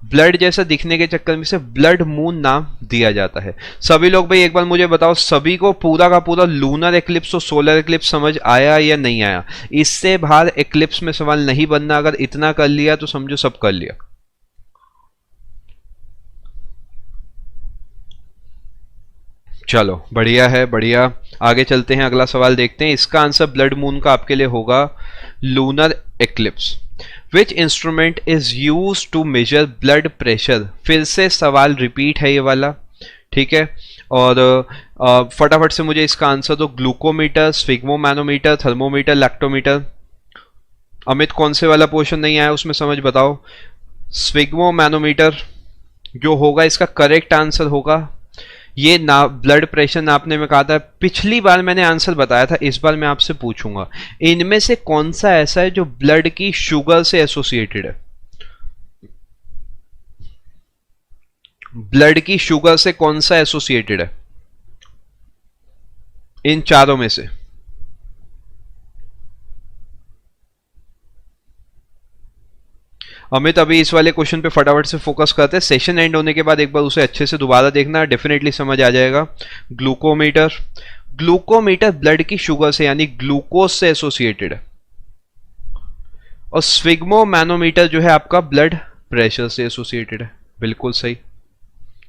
ब्लड जैसा दिखने के चक्कर में से ब्लड मून नाम दिया जाता है। सभी लोग भाई एक बार मुझे बताओ, सभी को पूरा का पूरा लूनर एक्लिप्स और सोलर एक्लिप्स समझ आया या नहीं आया? इससे बाहर एक्लिप्स में सवाल नहीं बनना। अगर इतना कर लिया तो समझो सब कर लिया। चलो बढ़िया है, बढ़िया। आगे चलते हैं, अगला सवाल देखते हैं। इसका आंसर ब्लड मून का आपके लिए होगा lunar eclipse. Which instrument is use to measure blood pressure? फिर से सवाल रिपीट है ये वाला, ठीक है। और फटाफट से मुझे इसका आंसर दो। Glucometer, sphygmomanometer, thermometer, lactometer. Amit कौन से वाला पोर्शन नहीं आया उसमें समझ बताओ। स्फिग्मोमैनोमीटर जो होगा इसका करेक्ट आंसर होगा। ये ना ब्लड प्रेशर नापने में कहा था, पिछली बार मैंने आंसर बताया था, इस बार मैं आपसे पूछूंगा इनमें से कौन सा ऐसा है जो ब्लड की शुगर से एसोसिएटेड है? ब्लड की शुगर से कौन सा एसोसिएटेड है इन चारों में से? अमित अभी इस वाले क्वेश्चन पे फटाफट से फोकस करते हैं। सेशन एंड होने के बाद एक बार उसे अच्छे से दोबारा देखना, डेफिनेटली समझ आ जाएगा। ग्लूकोमीटर, ग्लूकोमीटर ब्लड की शुगर से यानी ग्लूकोज से एसोसिएटेड है। और स्फिग्मोमैनोमीटर जो है आपका ब्लड प्रेशर से एसोसिएटेड है। बिल्कुल सही।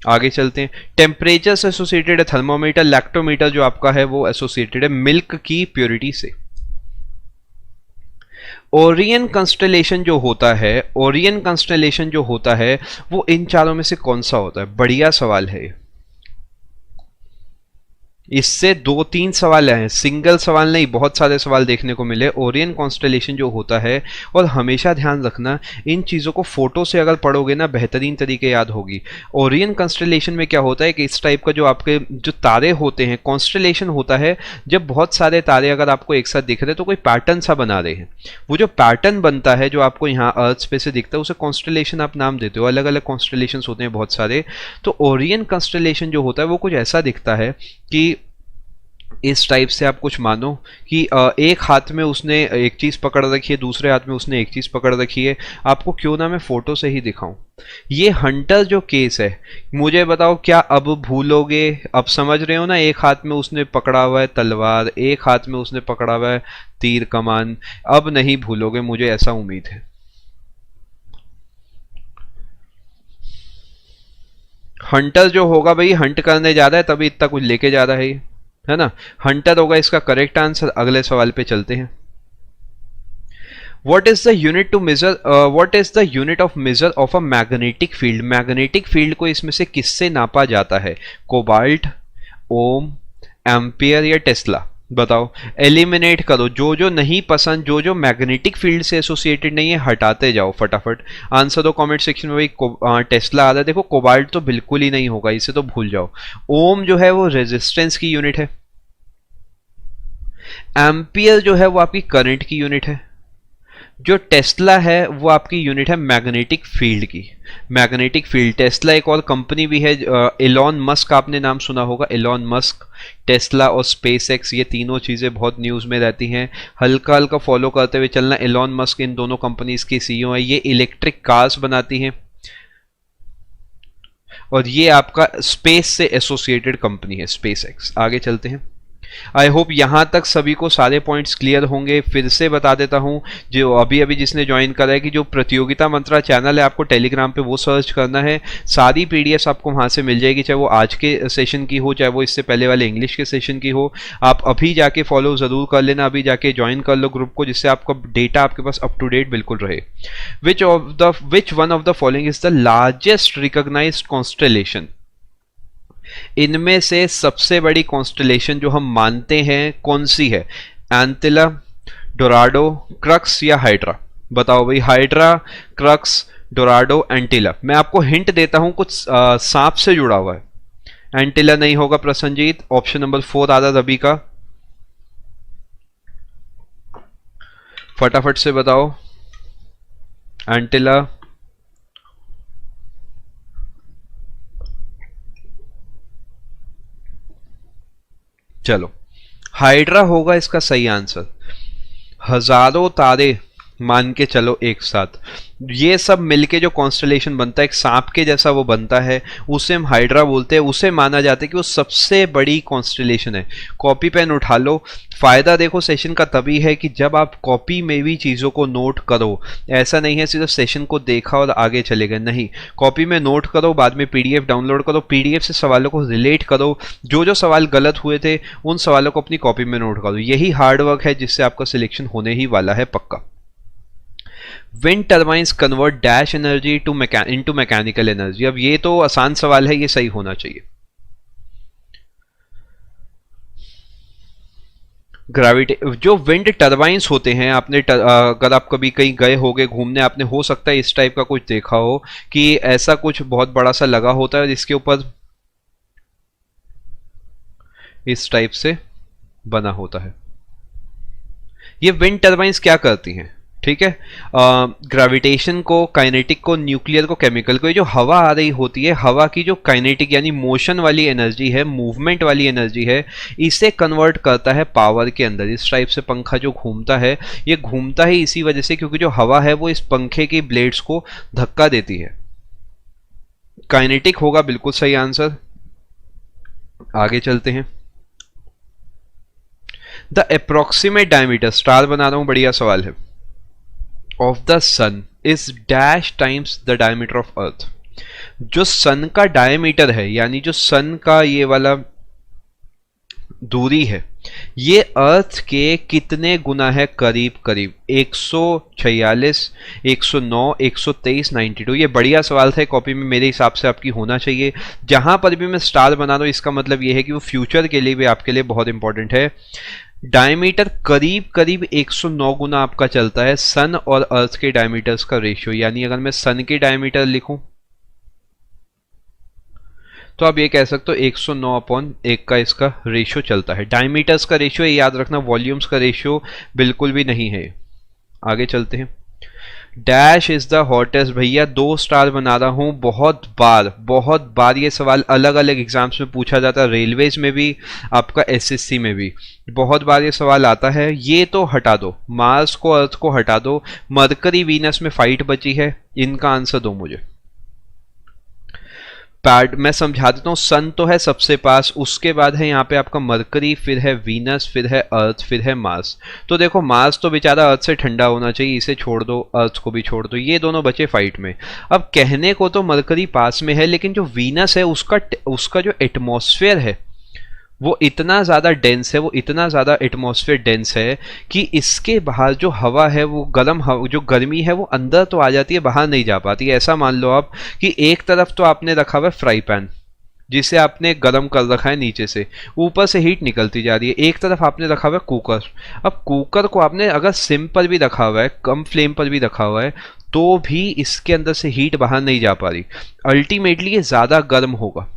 आगे चलते हैं। टेम्परेचर से एसोसिएटेड है थर्मोमीटर। लैक्टोमीटर जो आपका है वो एसोसिएटेड है मिल्क की प्योरिटी से। ओरियन कंस्टेलेशन जो होता है, ओरियन कंस्टेलेशन जो होता है वो इन चारों में से कौन सा होता है? बढ़िया सवाल है ये। इससे 2-3 सवाल हैं, सिंगल सवाल नहीं, बहुत सारे सवाल देखने को मिले। ओरियन कॉन्स्टेलेशन जो होता है, और हमेशा ध्यान रखना इन चीज़ों को फोटो से अगर पढ़ोगे ना बेहतरीन तरीके याद होगी। ओरियन कॉन्स्टेलेशन में क्या होता है कि इस टाइप का जो आपके जो तारे होते हैं, कॉन्स्टेलेशन होता है जब बहुत सारे तारे अगर आपको एक साथ दिख रहे तो कोई पैटर्न सा बना रहे हैं। वो जो पैटर्न बनता है जो आपको यहाँ अर्थ पे से दिखता है उसे कॉन्स्टेलेशन आप नाम देते हो। अलग अलग कॉन्स्टेलेशन होते हैं बहुत सारे। तो ओरियन कॉन्स्टेलेशन जो होता है वो कुछ ऐसा दिखता है कि इस टाइप से आप कुछ मानो कि एक हाथ में उसने एक चीज़ पकड़ रखी है, दूसरे हाथ में उसने एक चीज़ पकड़ रखी है। आपको क्यों ना मैं फोटो से ही दिखाऊं। ये हंटर जो केस है, मुझे बताओ क्या अब भूलोगे? अब समझ रहे हो ना, एक हाथ में उसने पकड़ा हुआ है तलवार, एक हाथ में उसने पकड़ा हुआ है तीर कमान। अब नहीं भूलोगे, मुझे ऐसा उम्मीद है। हंटर जो होगा भाई, हंट करने जा रहा है तभी इतना कुछ लेके जा रहा है ना। हंटर होगा इसका करेक्ट आंसर। अगले सवाल पे चलते हैं। What is the unit to measure? What is the unit of measure of a magnetic field? Magnetic field को इसमें से किससे नापा जाता है? कोबाल्ट, ओम, एम्पियर या टेस्ला? बताओ, एलिमिनेट करो जो जो नहीं पसंद, जो जो मैग्नेटिक फील्ड से एसोसिएटेड नहीं है, हटाते जाओ फटाफट। आंसर दो कमेंट सेक्शन में। भाई टेस्ला आ रहा है, देखो कोबाल्ट तो बिल्कुल ही नहीं होगा, इसे तो भूल जाओ। ओम जो है वो रेजिस्टेंस की यूनिट है, एम्पियर जो है वो आपकी करंट की यूनिट है, जो टेस्ला है वो आपकी यूनिट है मैग्नेटिक फील्ड की। मैग्नेटिक फील्ड, टेस्ला एक और कंपनी भी है, एलॉन मस्क आपने नाम सुना होगा, एलॉन मस्क, टेस्ला और स्पेस एक्स, ये तीनों चीज़ें बहुत न्यूज़ में रहती हैं, हल्का हल्का फॉलो करते हुए चलना। एलॉन मस्क इन दोनों कंपनीज की सीईओ है, ये इलेक्ट्रिक कार्स बनाती हैं और ये आपका स्पेस से एसोसिएटेड कंपनी है, स्पेस एक्स। आगे चलते हैं। आई होप यहां तक सभी को सारे पॉइंट्स क्लियर होंगे। फिर से बता देता हूं, जो अभी अभी जिसने ज्वाइन करा है, कि जो प्रतियोगिता मंत्रा चैनल है आपको टेलीग्राम पे वो सर्च करना है, सारी पीडीएफ आपको वहां से मिल जाएगी, चाहे वो आज के सेशन की हो, चाहे वो इससे पहले वाले इंग्लिश के सेशन की हो। आप अभी जाके फॉलो जरूर कर लेना, अभी जाके ज्वाइन कर लो ग्रुप को, जिससे आपका डेटा आपके पास अप टू डेट बिल्कुल रहे। Which one of the following is the largest recognised constellation? इनमें से सबसे बड़ी कॉन्स्टेलेशन जो हम मानते हैं कौन सी है? एंटिला, डोराडो, क्रक्स या हाइड्रा? बताओ भाई, हाइड्रा, क्रक्स, डोराडो, एंटिला। मैं आपको हिंट देता हूं, कुछ सांप से जुड़ा हुआ है। एंटिला नहीं होगा प्रसन्नजीत। ऑप्शन नंबर 4 आधा रवि का, फटाफट से बताओ। एंटिला, चलो हाइड्रा होगा इसका सही आंसर। हजारों तारे मान के चलो एक साथ, ये सब मिलके जो कॉन्स्टलेशन बनता है, एक सांप के जैसा वो बनता है, उसे हम हाइड्रा बोलते हैं। उसे माना जाता है कि वो सबसे बड़ी कॉन्स्टलेशन है। कॉपी पेन उठा लो। फायदा देखो सेशन का तभी है कि जब आप कॉपी में भी चीज़ों को नोट करो। ऐसा नहीं है सिर्फ सेशन को देखा और आगे चले गए, नहीं, कॉपी में नोट करो, बाद में पीडीएफ डाउनलोड करो, पीडीएफ से सवालों को रिलेट करो, जो जो सवाल गलत हुए थे उन सवालों को अपनी कॉपी में नोट करो। यही हार्डवर्क है जिससे आपका सिलेक्शन होने ही वाला है पक्का। Wind turbines convert dash energy into mechanical energy. अब ये तो आसान सवाल है, ये सही होना चाहिए। ग्रेविटी, जो विंड टर्बाइंस होते हैं, आपने अगर आप कभी कहीं गए होगे घूमने, आपने हो सकता है इस टाइप का कुछ देखा हो कि ऐसा कुछ बहुत बड़ा सा लगा होता है जिसके ऊपर इस टाइप से बना होता है। ये विंड टर्बाइंस क्या करती हैं? ठीक है, ग्रेविटेशन को, काइनेटिक को, न्यूक्लियर को, केमिकल को। ये जो हवा आ रही होती है, हवा की जो काइनेटिक यानी मोशन वाली एनर्जी है, मूवमेंट वाली एनर्जी है, इसे कन्वर्ट करता है पावर के अंदर। इस टाइप से पंखा जो घूमता है, ये घूमता ही इसी वजह से क्योंकि जो हवा है वो इस पंखे की ब्लेड्स को धक्का देती है। काइनेटिक होगा बिल्कुल सही आंसर। आगे चलते हैं। द अप्रोक्सीमेट डायमीटर, स्टार बना रहा हूं, बढ़िया सवाल है, of the sun is dash times the diameter of earth. जो सन का डायमीटर है, यानी जो सन का ये वाला दूरी है, ये अर्थ के कितने गुना है? करीब करीब 146, 109, 123, 92। ये बढ़िया सवाल था, कॉपी में मेरे हिसाब से आपकी होना चाहिए। जहां पर भी मैं स्टार बना रहा हूं, इसका मतलब ये है कि वो फ्यूचर के लिए भी आपके लिए बहुत इंपॉर्टेंट है। डायमीटर करीब करीब 109 गुना आपका चलता है सन और अर्थ के डायमीटर्स का रेशियो। यानी अगर मैं सन के डायमीटर लिखूं तो आप ये कह सकते हो 109/1 का इसका रेशियो चलता है। डायमीटर्स का रेशियो याद रखना, वॉल्यूम्स का रेशियो बिल्कुल भी नहीं है। आगे चलते हैं। डैश इज द हॉटेस्ट, भैया 2 स्टार बना रहा हूं। बहुत बार ये सवाल अलग अलग एग्जाम्स में पूछा जाता है, रेलवेज में भी, आपका एसएससी में भी बहुत बार ये सवाल आता है। ये तो हटा दो, मार्स को, अर्थ को हटा दो, मरकरी वीनस में फाइट बची है, इनका आंसर दो मुझे। मैं समझा देता हूँ। सन तो है सबसे पास, उसके बाद है यहाँ पे आपका मरकरी, फिर है वीनस, फिर है अर्थ, फिर है मार्स। तो देखो मार्स तो बेचारा अर्थ से ठंडा होना चाहिए, इसे छोड़ दो, अर्थ को भी छोड़ दो, ये दोनों बचे फाइट में। अब कहने को तो मरकरी पास में है, लेकिन जो वीनस है उसका जो एटमॉस्फेयर है वो इतना ज़्यादा डेंस है, वो इतना ज़्यादा एटमॉस्फेयर डेंस है कि इसके बाहर जो हवा है, वो जो गर्मी है वो अंदर तो आ जाती है, बाहर नहीं जा पाती। ऐसा मान लो आप कि एक तरफ तो आपने रखा हुआ है फ्राई पैन, जिसे आपने गर्म कर रखा है नीचे से, ऊपर से हीट निकलती जा रही है। एक तरफ आपने रखा हुआ है कुकर, अब कुकर को आपने अगर सिम पर भी रखा हुआ है, कम फ्लेम पर भी रखा हुआ है, तो भी इसके अंदर से हीट बाहर नहीं जा पा रही, अल्टीमेटली ये ज्यादा गर्म होगा।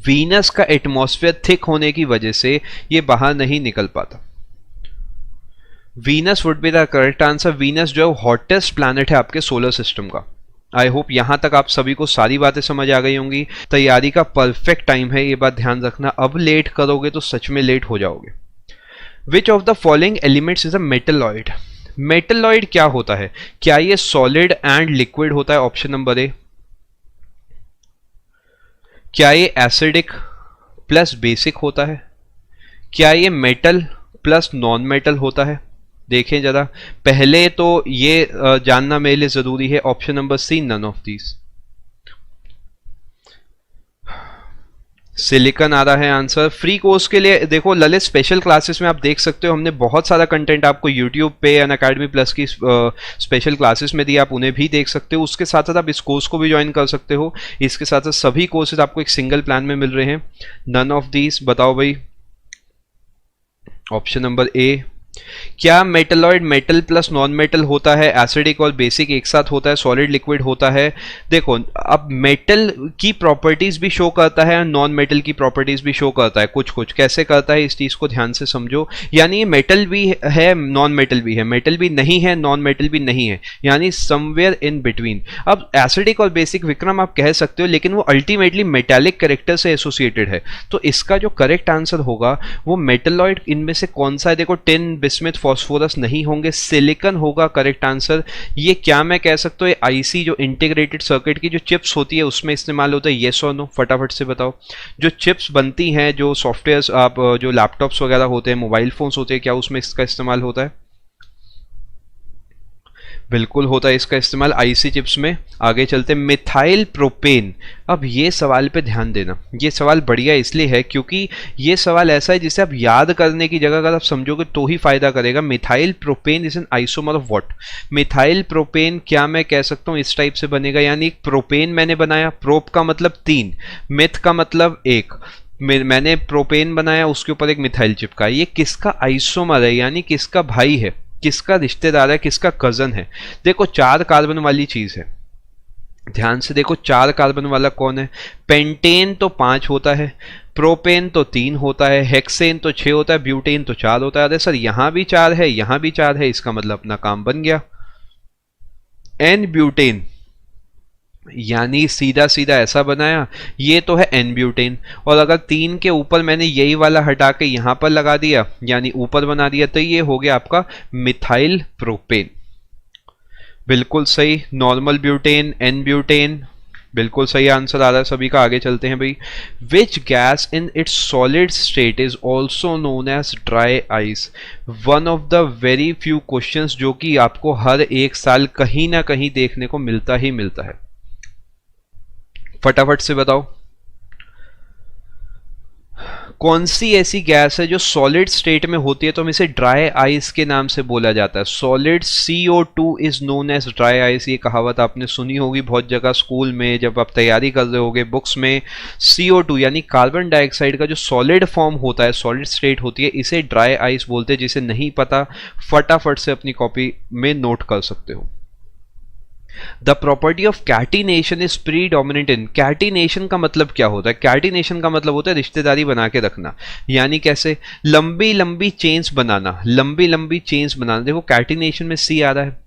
वीनस का एटमॉस्फेयर थिक होने की वजह से ये बाहर नहीं निकल पाता। Venus would be the correct answer. Venus जो है हॉटेस्ट प्लैनेट है आपके सोलर सिस्टम का। आई होप यहां तक आप सभी को सारी बातें समझ आ गई होंगी। तैयारी का परफेक्ट टाइम है, ये बात ध्यान रखना। अब लेट करोगे तो सच में लेट हो जाओगे। विच of the following elements is a metalloid? Metalloid क्या होता है? क्या ये सॉलिड एंड लिक्विड होता है? Option number A. क्या ये एसिडिक प्लस बेसिक होता है? क्या ये मेटल प्लस नॉन मेटल होता है? देखें जरा, पहले तो ये जानना मेरे लिए जरूरी है। Option number C, none of these. Silicon आ रहा है आंसर। फ्री कोर्स के लिए देखो ललित स्पेशल क्लासेस में आप देख सकते हो, हमने बहुत सारा कंटेंट आपको यूट्यूब पे अनअकैडमी प्लस की स्पेशल क्लासेस में दी, आप उन्हें भी देख सकते हो। उसके साथ साथ आप इस कोर्स को भी ज्वाइन कर सकते हो। इसके साथ साथ सभी कोर्सेज आपको एक सिंगल प्लान में मिल रहे हैं। नन ऑफ दीज बताओ भाई। Option number A. क्या metalloid metal plus non metal होता है? एसिडिक और बेसिक एक साथ होता है? सॉलिड लिक्विड होता है? देखो अब मेटल की प्रॉपर्टीज भी शो करता है और नॉन मेटल की प्रॉपर्टीज भी शो करता है। कुछ कुछ कैसे करता है इस चीज को ध्यान से समझो। यानी मेटल भी है नॉन मेटल भी है, मेटल भी नहीं है नॉन मेटल भी नहीं है, यानी समवेयर इन बिटवीन। अब एसिडिक और बेसिक विक्रम आप कह सकते हो, लेकिन वो अल्टीमेटली मेटालिक कैरेक्टर से एसोसिएटेड है। तो इसका जो करेक्ट आंसर होगा वो मेटलॉइड इनमें से कौन सा है? देखो टिन, बिस्मिथ, फास्फोरस नहीं होंगे, सिलिकॉन होगा करेक्ट आंसर। ये क्या मैं कह सकता हूँ, आईसी जो इंटीग्रेटेड सर्किट की जो चिप्स होती है उसमें इस्तेमाल होता है? येस और नो फटाफट से बताओ। जो चिप्स बनती हैं, जो सॉफ्टवेयर्स आप जो लैपटॉप्स वगैरह होते हैं, मोबाइल फोन्स होते हैं, क्या उसमें इसका इस्तेमाल होता है? बिल्कुल होता है इसका इस्तेमाल आईसी चिप्स में। आगे चलते, मिथाइल प्रोपेन। अब ये सवाल पे ध्यान देना, ये सवाल बढ़िया इसलिए है क्योंकि ये सवाल ऐसा है जिसे आप याद करने की जगह अगर आप समझोगे तो ही फायदा करेगा। Methyl propane is an isomer of what? Methyl propane क्या मैं कह सकता हूँ इस टाइप से बनेगा, यानी एक प्रोपेन मैंने बनाया, प्रोप का मतलब 3, मिथ का मतलब 1, मैंने प्रोपेन बनाया, उसके ऊपर एक मिथाइल चिपका। ये किसका आइसोमर है, यानी किसका भाई है, किसका रिश्तेदार है, किसका कजन है? देखो 4 कार्बन वाली चीज है, ध्यान से देखो 4 कार्बन वाला कौन है? पेंटेन तो 5 होता है, प्रोपेन तो 3 होता है, हेक्सेन तो 6 होता है, ब्यूटेन तो 4 होता है। अरे सर यहां भी 4 है, यहां भी 4 है, इसका मतलब अपना काम बन गया। एन ब्यूटेन, यानी सीधा सीधा ऐसा बनाया, ये तो है एन ब्यूटेन। और अगर 3 के ऊपर मैंने यही वाला हटा के यहां पर लगा दिया, यानी ऊपर बना दिया, तो ये हो गया आपका मिथाइल प्रोपेन। बिल्कुल सही। नॉर्मल ब्यूटेन, एन ब्यूटेन, बिल्कुल सही आंसर आ रहा है सभी का। आगे चलते हैं भाई। Which gas in its solid state is also known as dry ice? One of the very few questions जो कि आपको हर एक साल कहीं ना कहीं देखने को मिलता ही मिलता है। फटाफट से बताओ कौन सी ऐसी गैस है जो सॉलिड स्टेट में होती है तो हम इसे ड्राई आइस के नाम से बोला जाता है। Solid CO2 is known as dry ice. ये कहावत आपने सुनी होगी बहुत जगह, स्कूल में जब आप तैयारी कर रहे होगे बुक्स में। CO2 यानी कार्बन डाइऑक्साइड का जो सॉलिड फॉर्म होता है, सॉलिड स्टेट होती है, इसे ड्राई आइस बोलते हैं। जिसे नहीं पता फटाफट से अपनी कॉपी में नोट कर सकते हो। The property of catenation is predominant in. Catenation का मतलब क्या होता है? कैटिनेशन का मतलब होता है रिश्तेदारी बना के रखना। यानी कैसे? लंबी लंबी चेन्स बनाना, लंबी लंबी चेन्स बनाना। देखो कैटिनेशन में सी आ रहा है,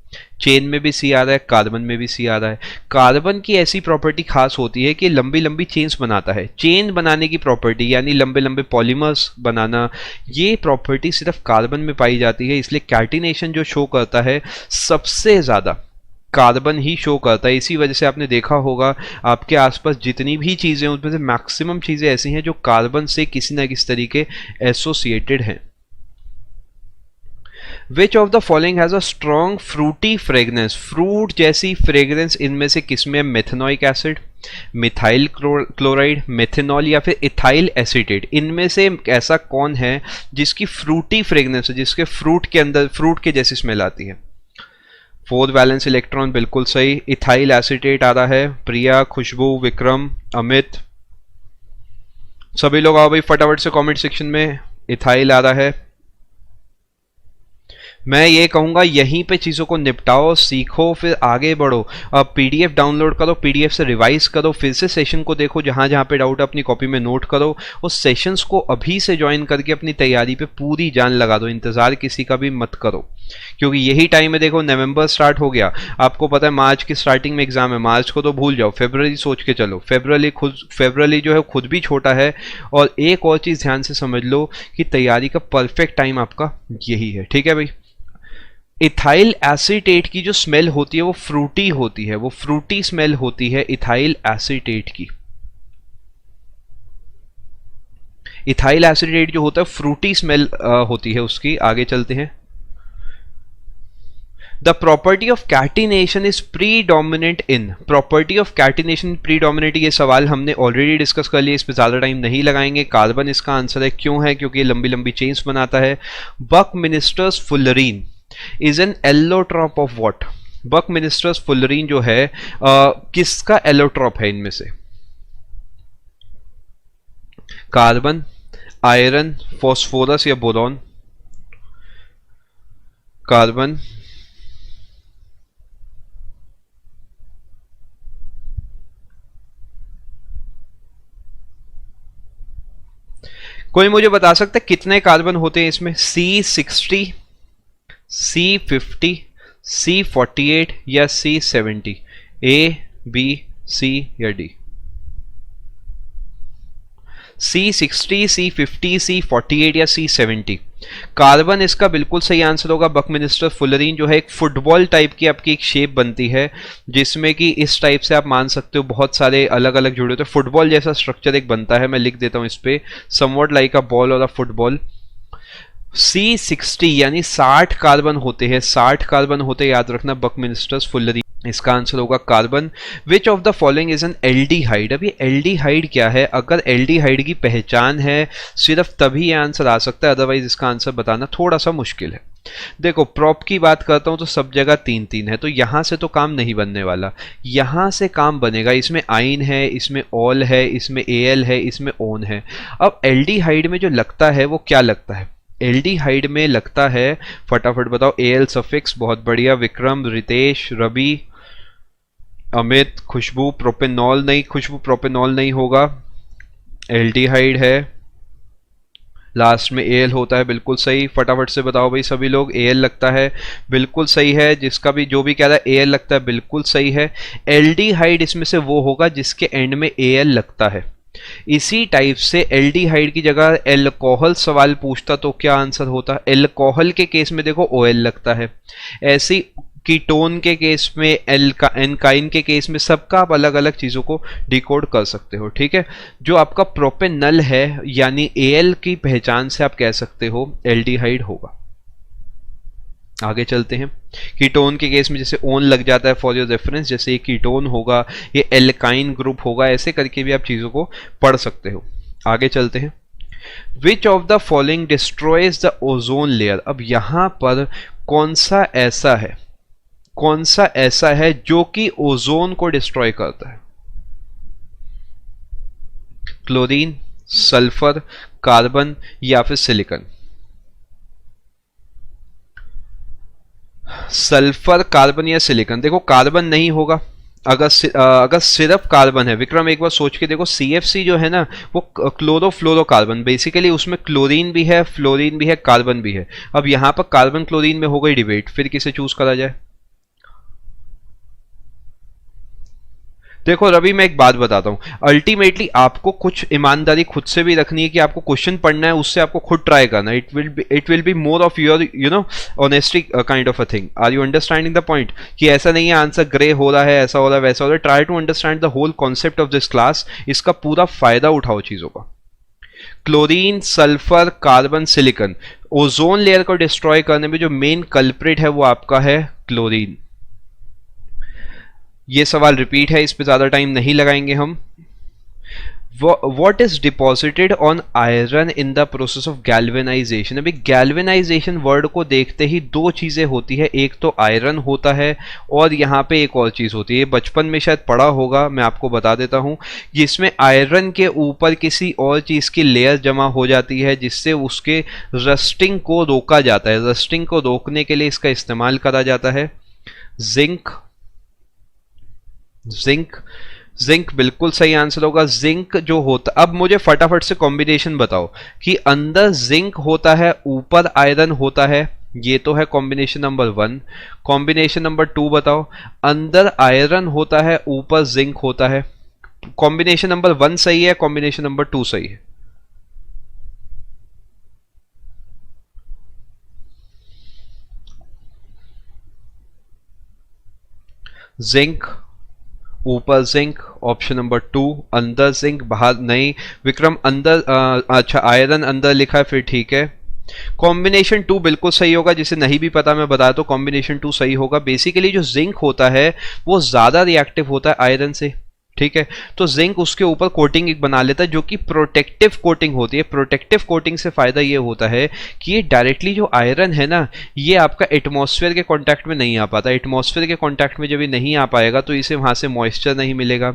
चेन में भी सी आ रहा है, कार्बन में भी सी आ रहा है। कार्बन की ऐसी प्रॉपर्टी खास होती है कि लंबी लंबी चेन्स बनाता है। चेन बनाने की प्रॉपर्टी यानी लंबे लंबे पॉलीमर्स बनाना, ये प्रॉपर्टी सिर्फ कार्बन में पाई जाती है। इसलिए कैटिनेशन जो शो करता है सबसे ज्यादा कार्बन ही शो करता है। इसी वजह से आपने देखा होगा आपके आसपास जितनी भी चीजें हैं उसमें से मैक्सिमम चीजें ऐसी हैं जो कार्बन से किसी ना किसी तरीके एसोसिएटेड हैं। Which of the following has a strong fruity fragrance? Fruit जैसी फ्रेग्रेंस इनमें से किसमें? Methanoic acid, methyl chloride, methanol या फिर इथाइल एसीटेट। इनमें से ऐसा कौन है जिसकी फ्रूटी फ्रेग्रेंस है, जिसके फ्रूट के अंदर फ्रूट के जैसी स्मेल आती है? 4 वैलेंस इलेक्ट्रॉन, बिल्कुल सही। इथाइल एसीटेट आ रहा है। प्रिया, खुशबू, विक्रम, अमित, सभी लोग आओ भाई फटाफट से कमेंट सेक्शन में। इथाइल आ रहा है। मैं ये कहूंगा यहीं पे चीज़ों को निपटाओ, सीखो, फिर आगे बढ़ो। अब पीडीएफ डाउनलोड करो, पीडीएफ से रिवाइज करो, फिर से सेशन को देखो, जहां जहां पे डाउट अपनी कॉपी में नोट करो। उस सेशंस को अभी से ज्वाइन करके अपनी तैयारी पे पूरी जान लगा दो। इंतजार किसी का भी मत करो, क्योंकि यही टाइम है। देखो नवंबर स्टार्ट हो गया, आपको पता है मार्च की स्टार्टिंग में एग्जाम है। मार्च को तो भूल जाओ, फरवरी सोच के चलो। फरवरी जो है खुद भी छोटा है। और एक और चीज़ ध्यान से समझ लो कि तैयारी का परफेक्ट टाइम आपका यही है, ठीक है भाई। इथाइल एसीटेट की जो स्मेल होती है वो फ्रूटी होती है, वो फ्रूटी स्मेल होती है इथाइल एसीटेट की। इथाइल एसीटेट जो होता है फ्रूटी स्मेल होती है उसकी। आगे चलते हैं। The property of catenation is predominant in. Property of catenation predominant, ये सवाल हमने ऑलरेडी डिस्कस कर लिया, इस पर ज्यादा टाइम नहीं लगाएंगे। कार्बन इसका आंसर है। क्यों है? क्योंकि ये लंबी लंबी चेन्स बनाता है। Buckminsterfullerene is an allotrope of what? Buckminsterfullerene जो है किसका एलोट्रॉप है इनमें से? कार्बन, आयरन, फॉस्फोरस या बोरॉन? कार्बन, कोई मुझे बता सकता है कितने कार्बन होते हैं इसमें? C60, C50, C48 या C70? A, B, C या D? C60, C50, C48 या C70? कार्बन इसका बिल्कुल सही आंसर होगा। बकमिनिस्टर फुलरीन जो है एक फुटबॉल टाइप की आपकी एक शेप बनती है, जिसमें कि इस टाइप से आप मान सकते हो बहुत सारे अलग अलग जुड़े होते हैं। फुटबॉल जैसा स्ट्रक्चर एक बनता है, मैं लिख देता हूं इस पे, समवॉट लाइक अ बॉल और अ फुटबॉल। C60 यानी 60 कार्बन होते हैं, 60 कार्बन होते हैं, याद रखना। बकमिनिस्टर फुलरीन इसका आंसर होगा carbon. Which of the following is an aldehyde? अभी एल्डिहाइड क्या है? अगर एल्डिहाइड की पहचान है सिर्फ तभी ये आंसर आ सकता है, अदरवाइज इसका आंसर बताना थोड़ा सा मुश्किल है। देखो प्रॉप की बात करता हूं तो सब जगह 3-3 है, तो यहां से तो काम नहीं बनने वाला। यहां से काम बनेगा। इसमें आइन है, इसमें ऑल है, इसमें एल है, इसमें ओन है। अब एल्डिहाइड में जो लगता है वो क्या लगता है? एल्डिहाइड में लगता है, फटाफट बताओ। एल सफिक्स, बहुत बढ़िया। विक्रम, रितेश, रवि, अमित, खुशबू। प्रोपेनॉल नहीं, खुशबू प्रोपेनॉल नहीं होगा, एल्डिहाइड है। लास्ट में एल होता है, बिल्कुल सही। फटाफट से बताओ भाई सभी लोग। एल लगता है, बिल्कुल सही है। जिसका भी जो भी कह रहा है एल लगता है, बिल्कुल सही है। एल्डिहाइड इसमें से वो होगा जिसके एंड में एल लगता है। इसी टाइप से एल्डिहाइड की जगह एल्कोहल सवाल पूछता तो क्या आंसर होता? एल्कोहल के केस में देखो ओएल लगता है। ऐसी कीटोन के केस में, एल्काइन के केस में, सबका आप अलग अलग चीजों को डिकोड कर सकते हो, ठीक है। जो आपका प्रोपेनल है यानी एल की पहचान से आप कह सकते हो एल्डिहाइड होगा। आगे चलते हैं। कीटोन के केस में जैसे ओन लग जाता है फॉर योर रेफरेंस, जैसे ये कीटोन होगा, ये एल्काइन ग्रुप होगा, ऐसे करके भी आप चीजों को पढ़ सकते हो। आगे चलते हैं। विच of the following destroys the ozone layer? अब यहां पर कौन सा ऐसा है जो कि ओजोन को डिस्ट्रॉय करता है? क्लोरीन, सल्फर, कार्बन या फिर सिलिकॉन? सल्फर, कार्बन या सिलिकॉन? देखो कार्बन नहीं होगा। अगर सिर्फ कार्बन है, विक्रम एक बार सोच के देखो, CFC जो है ना वो क्लोरोफ्लोरोकार्बन, बेसिकली उसमें क्लोरीन भी है, फ्लोरीन भी है, कार्बन भी है। अब यहां पर कार्बन क्लोरीन में हो गई डिबेट, फिर किसे चूज करा जाए? देखो रवि मैं एक बात बताता हूं, अल्टीमेटली आपको कुछ ईमानदारी खुद से भी रखनी है कि आपको क्वेश्चन पढ़ना है, उससे आपको खुद ट्राई करना है। It will be more of your honesty kind of a thing. Are you understanding the point? कि ऐसा नहीं है आंसर ग्रे हो रहा है, ऐसा हो रहा है, वैसा हो रहा है। Try to understand the whole concept of this class. इसका पूरा फायदा उठाओ चीजों का। Chlorine, sulphur, carbon, silicon, ozone layer को डिस्ट्रॉय करने में जो मेन कल्प्रिट है वो आपका है क्लोरीन। ये सवाल रिपीट है, इस पे ज्यादा टाइम नहीं लगाएंगे हम। What is deposited on iron in the process of galvanisation. अभी गैल्वेनाइजेशन वर्ड को देखते ही दो चीजें होती है, एक तो आयरन होता है और यहाँ पे एक और चीज होती है, बचपन में शायद पढ़ा होगा, मैं आपको बता देता हूँ। जिसमें आयरन के ऊपर किसी और चीज की लेयर जमा हो जाती है जिससे उसके रस्टिंग को रोका जाता है। रस्टिंग को रोकने के लिए इसका इस्तेमाल करा जाता है जिंक। जिंक जिंक बिल्कुल सही आंसर होगा। जिंक जो होता, अब मुझे फटाफट से कॉम्बिनेशन बताओ कि अंदर जिंक होता है ऊपर आयरन होता है, ये तो है कॉम्बिनेशन नंबर 1। कॉम्बिनेशन नंबर 2 बताओ, अंदर आयरन होता है ऊपर जिंक होता है। कॉम्बिनेशन नंबर 1 सही है, कॉम्बिनेशन नंबर 2 सही है। जिंक ऊपर जिंक, ऑप्शन नंबर 2। अंदर जिंक बाहर नहीं, विक्रम अंदर अच्छा आयरन अंदर लिखा है, फिर ठीक है। कॉम्बिनेशन 2 बिल्कुल सही होगा, जिसे नहीं भी पता मैं बता, तो कॉम्बिनेशन 2 सही होगा। बेसिकली जो जिंक होता है वो ज्यादा रिएक्टिव होता है आयरन से, ठीक है। तो जिंक उसके ऊपर कोटिंग एक बना लेता है जो कि प्रोटेक्टिव कोटिंग होती है। प्रोटेक्टिव कोटिंग से फायदा ये होता है कि ये डायरेक्टली जो आयरन है ना, ये आपका एटमॉस्फेयर के कांटेक्ट में नहीं आ पाता। एटमॉस्फेयर के कांटेक्ट में जब ये नहीं आ पाएगा तो इसे वहां से मॉइस्चर नहीं मिलेगा,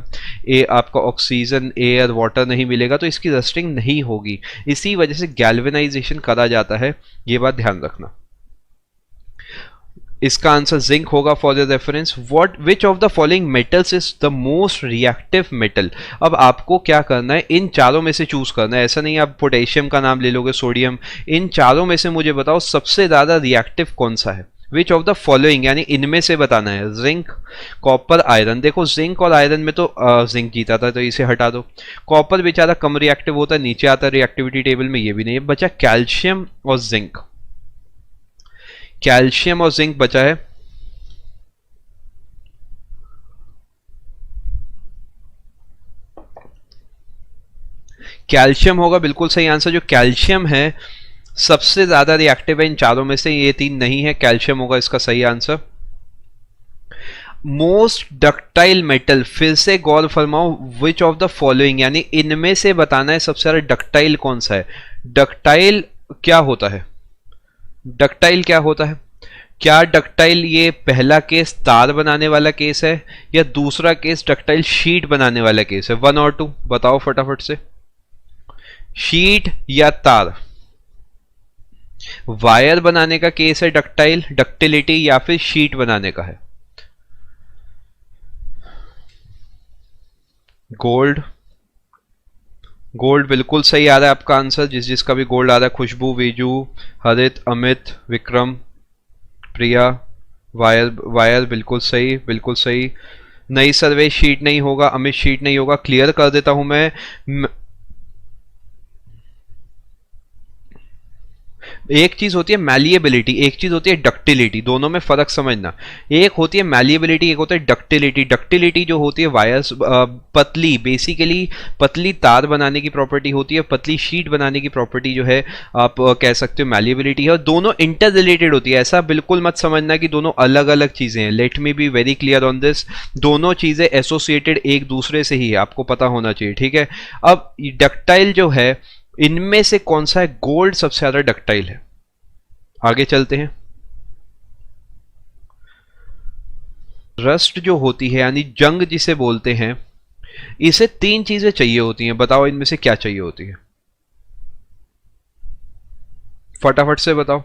आपका ऑक्सीजन एयर वाटर नहीं मिलेगा, तो इसकी रस्टिंग नहीं होगी। इसी वजह से गैल्वेनाइजेशन करा जाता है, ये बात ध्यान रखना। इसका आंसर जिंक होगा for the reference. What which of the following metals is the most reactive metal. अब आपको क्या करना है, इन चारों में से चूज करना है। ऐसा नहीं आप पोटेशियम का नाम ले लोगे, सोडियम, इन चारों में से मुझे बताओ सबसे ज्यादा रिएक्टिव कौन सा है। विच ऑफ द फॉलोइंग, यानी इनमें से बताना है। Zinc, copper, iron. देखो जिंक और आयरन में तो जिंक जीता था, तो इसे हटा दो। कॉपर बेचारा कम रिएक्टिव होता है, नीचे आता है रिएक्टिविटी टेबल में, ये भी नहीं है। बचा कैल्शियम और जिंक। कैल्शियम और जिंक बचा है। कैल्शियम होगा बिल्कुल सही आंसर। जो कैल्शियम है सबसे ज्यादा रिएक्टिव है इन चारों में से, ये 3 नहीं है, कैल्शियम होगा इसका सही आंसर। मोस्ट डक्टाइल मेटल, फिर से गौर फरमाओ, विच ऑफ द फॉलोइंग, यानी इनमें से बताना है सबसे ज्यादा डक्टाइल कौन सा है। डक्टाइल क्या होता है, डक्टाइल क्या होता है? क्या डक्टाइल ये पहला केस तार बनाने वाला केस है, या दूसरा केस डक्टाइल शीट बनाने वाला केस है? 1 और 2 बताओ फटाफट से। शीट या तार? वायर बनाने का केस है डक्टाइल, डक्टिलिटी, या फिर शीट बनाने का है? गोल्ड, गोल्ड बिल्कुल सही आ रहा है आपका आंसर। जिसका भी गोल्ड आ रहा है, खुशबू, वीजू, हरित, अमित, विक्रम, प्रिया, वायर, वायर बिल्कुल सही, बिल्कुल सही। नई सर्वे शीट नहीं होगा, अमित शीट नहीं होगा। क्लियर कर देता हूं मैं, एक चीज होती है मैलिएबिलिटी, एक चीज होती है डक्टिलिटी, दोनों में फर्क समझना। एक होती है मैलिएबिलिटी, एक होता है डक्टिलिटी। डक्टिलिटी जो होती है वायर्स, पतली, बेसिकली पतली तार बनाने की प्रॉपर्टी होती है। पतली शीट बनाने की प्रॉपर्टी जो है आप कह सकते हो मैलिएबिलिटी है, और दोनों इंटर रिलेटेड होती है। ऐसा बिल्कुल मत समझना कि दोनों अलग अलग चीजें हैं। Let me be very clear on this, दोनों चीजें एसोसिएटेड एक दूसरे से ही है, आपको पता होना चाहिए, ठीक है। अब डक्टाइल जो है, इनमें से कौन सा है? गोल्ड सबसे ज्यादा डक्टाइल है। आगे चलते हैं। रस्ट जो होती है, यानी जंग जिसे बोलते हैं, इसे 3 चीजें चाहिए होती हैं। बताओ इनमें से क्या चाहिए होती है, फटाफट से बताओ।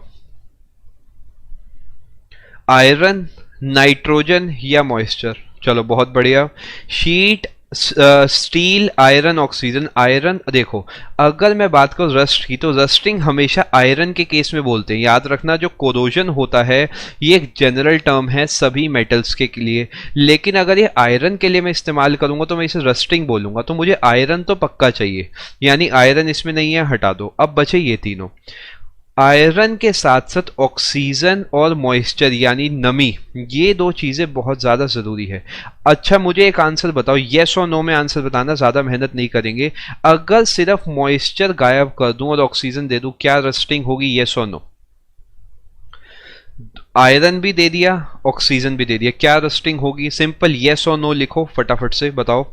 आयरन, नाइट्रोजन या मॉइस्चर? चलो बहुत बढ़िया। Sheet, steel, iron, oxygen. Iron, देखो अगर मैं बात करूं रस्ट की, तो रस्टिंग हमेशा आयरन के केस में बोलते हैं। याद रखना, जो कोरोजन होता है ये एक जनरल टर्म है सभी मेटल्स के लिए, लेकिन अगर ये आयरन के लिए मैं इस्तेमाल करूंगा तो मैं इसे रस्टिंग बोलूंगा। तो मुझे आयरन तो पक्का चाहिए, यानी आयरन इसमें नहीं है, हटा दो। अब बचे ये तीनों। आयरन के साथ साथ ऑक्सीजन और मॉइस्चर यानी नमी, ये 2 चीजें बहुत ज्यादा जरूरी है। अच्छा मुझे एक आंसर बताओ, येस और नो में आंसर बताना, ज्यादा मेहनत नहीं करेंगे। अगर सिर्फ मॉइस्चर गायब कर दूं और ऑक्सीजन दे दूं, क्या रस्टिंग होगी? येस और नो? आयरन भी दे दिया, ऑक्सीजन भी दे दिया, क्या रस्टिंग होगी? सिंपल येस और नो लिखो फटाफट से, बताओ।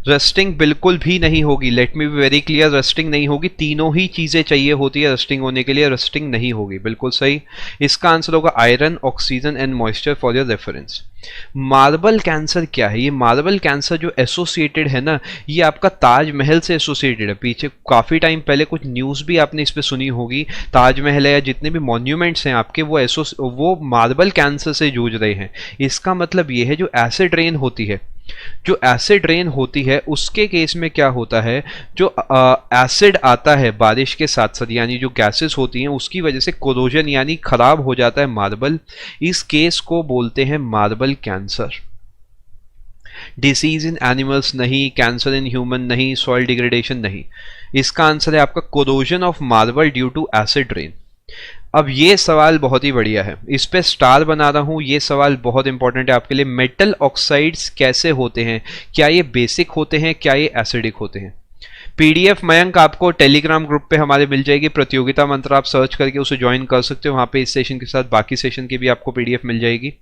रस्टिंग बिल्कुल भी नहीं होगी, let me be very clear, rusting नहीं होगी। तीनों ही चीजें चाहिए होती है रस्टिंग होने के लिए, रस्टिंग नहीं होगी, बिल्कुल सही। इसका आंसर होगा iron, oxygen and moisture for your reference. Marble cancer क्या है? ये मार्बल कैंसर जो एसोसिएटेड है ना, ये आपका ताजमहल से एसोसिएटेड है। पीछे काफी टाइम पहले कुछ न्यूज भी आपने इस पे सुनी होगी, ताजमहल है या जितने भी मॉन्यूमेंट्स हैं आपके, वो मार्बल कैंसर से जूझ रहे हैं। इसका मतलब ये है जो एसिड रेन होती है, जो एसिड रेन होती है उसके केस में क्या होता है, जो एसिड आता है बारिश के साथ साथ, यानी जो गैसेस होती हैं उसकी वजह से कोरोजन यानी खराब हो जाता है मार्बल। इस केस को बोलते हैं marble cancer. Disease in animals नहीं, कैंसर इन ह्यूमन नहीं, सॉइल डिग्रेडेशन नहीं। इसका आंसर है आपका corrosion of marble due to acid rain. अब ये सवाल बहुत ही बढ़िया है, इस पे स्टार बना रहा हूं, ये सवाल बहुत इंपॉर्टेंट है आपके लिए। मेटल ऑक्साइड्स कैसे होते हैं? क्या ये बेसिक होते हैं, क्या ये एसिडिक होते हैं? पीडीएफ मयंक आपको टेलीग्राम ग्रुप पे हमारे मिल जाएगी, प्रतियोगिता मंत्र आप सर्च करके उसे ज्वाइन कर सकते हो। वहां पे इस सेशन के साथ बाकी सेशन की भी आपको पीडीएफ मिल जाएगी।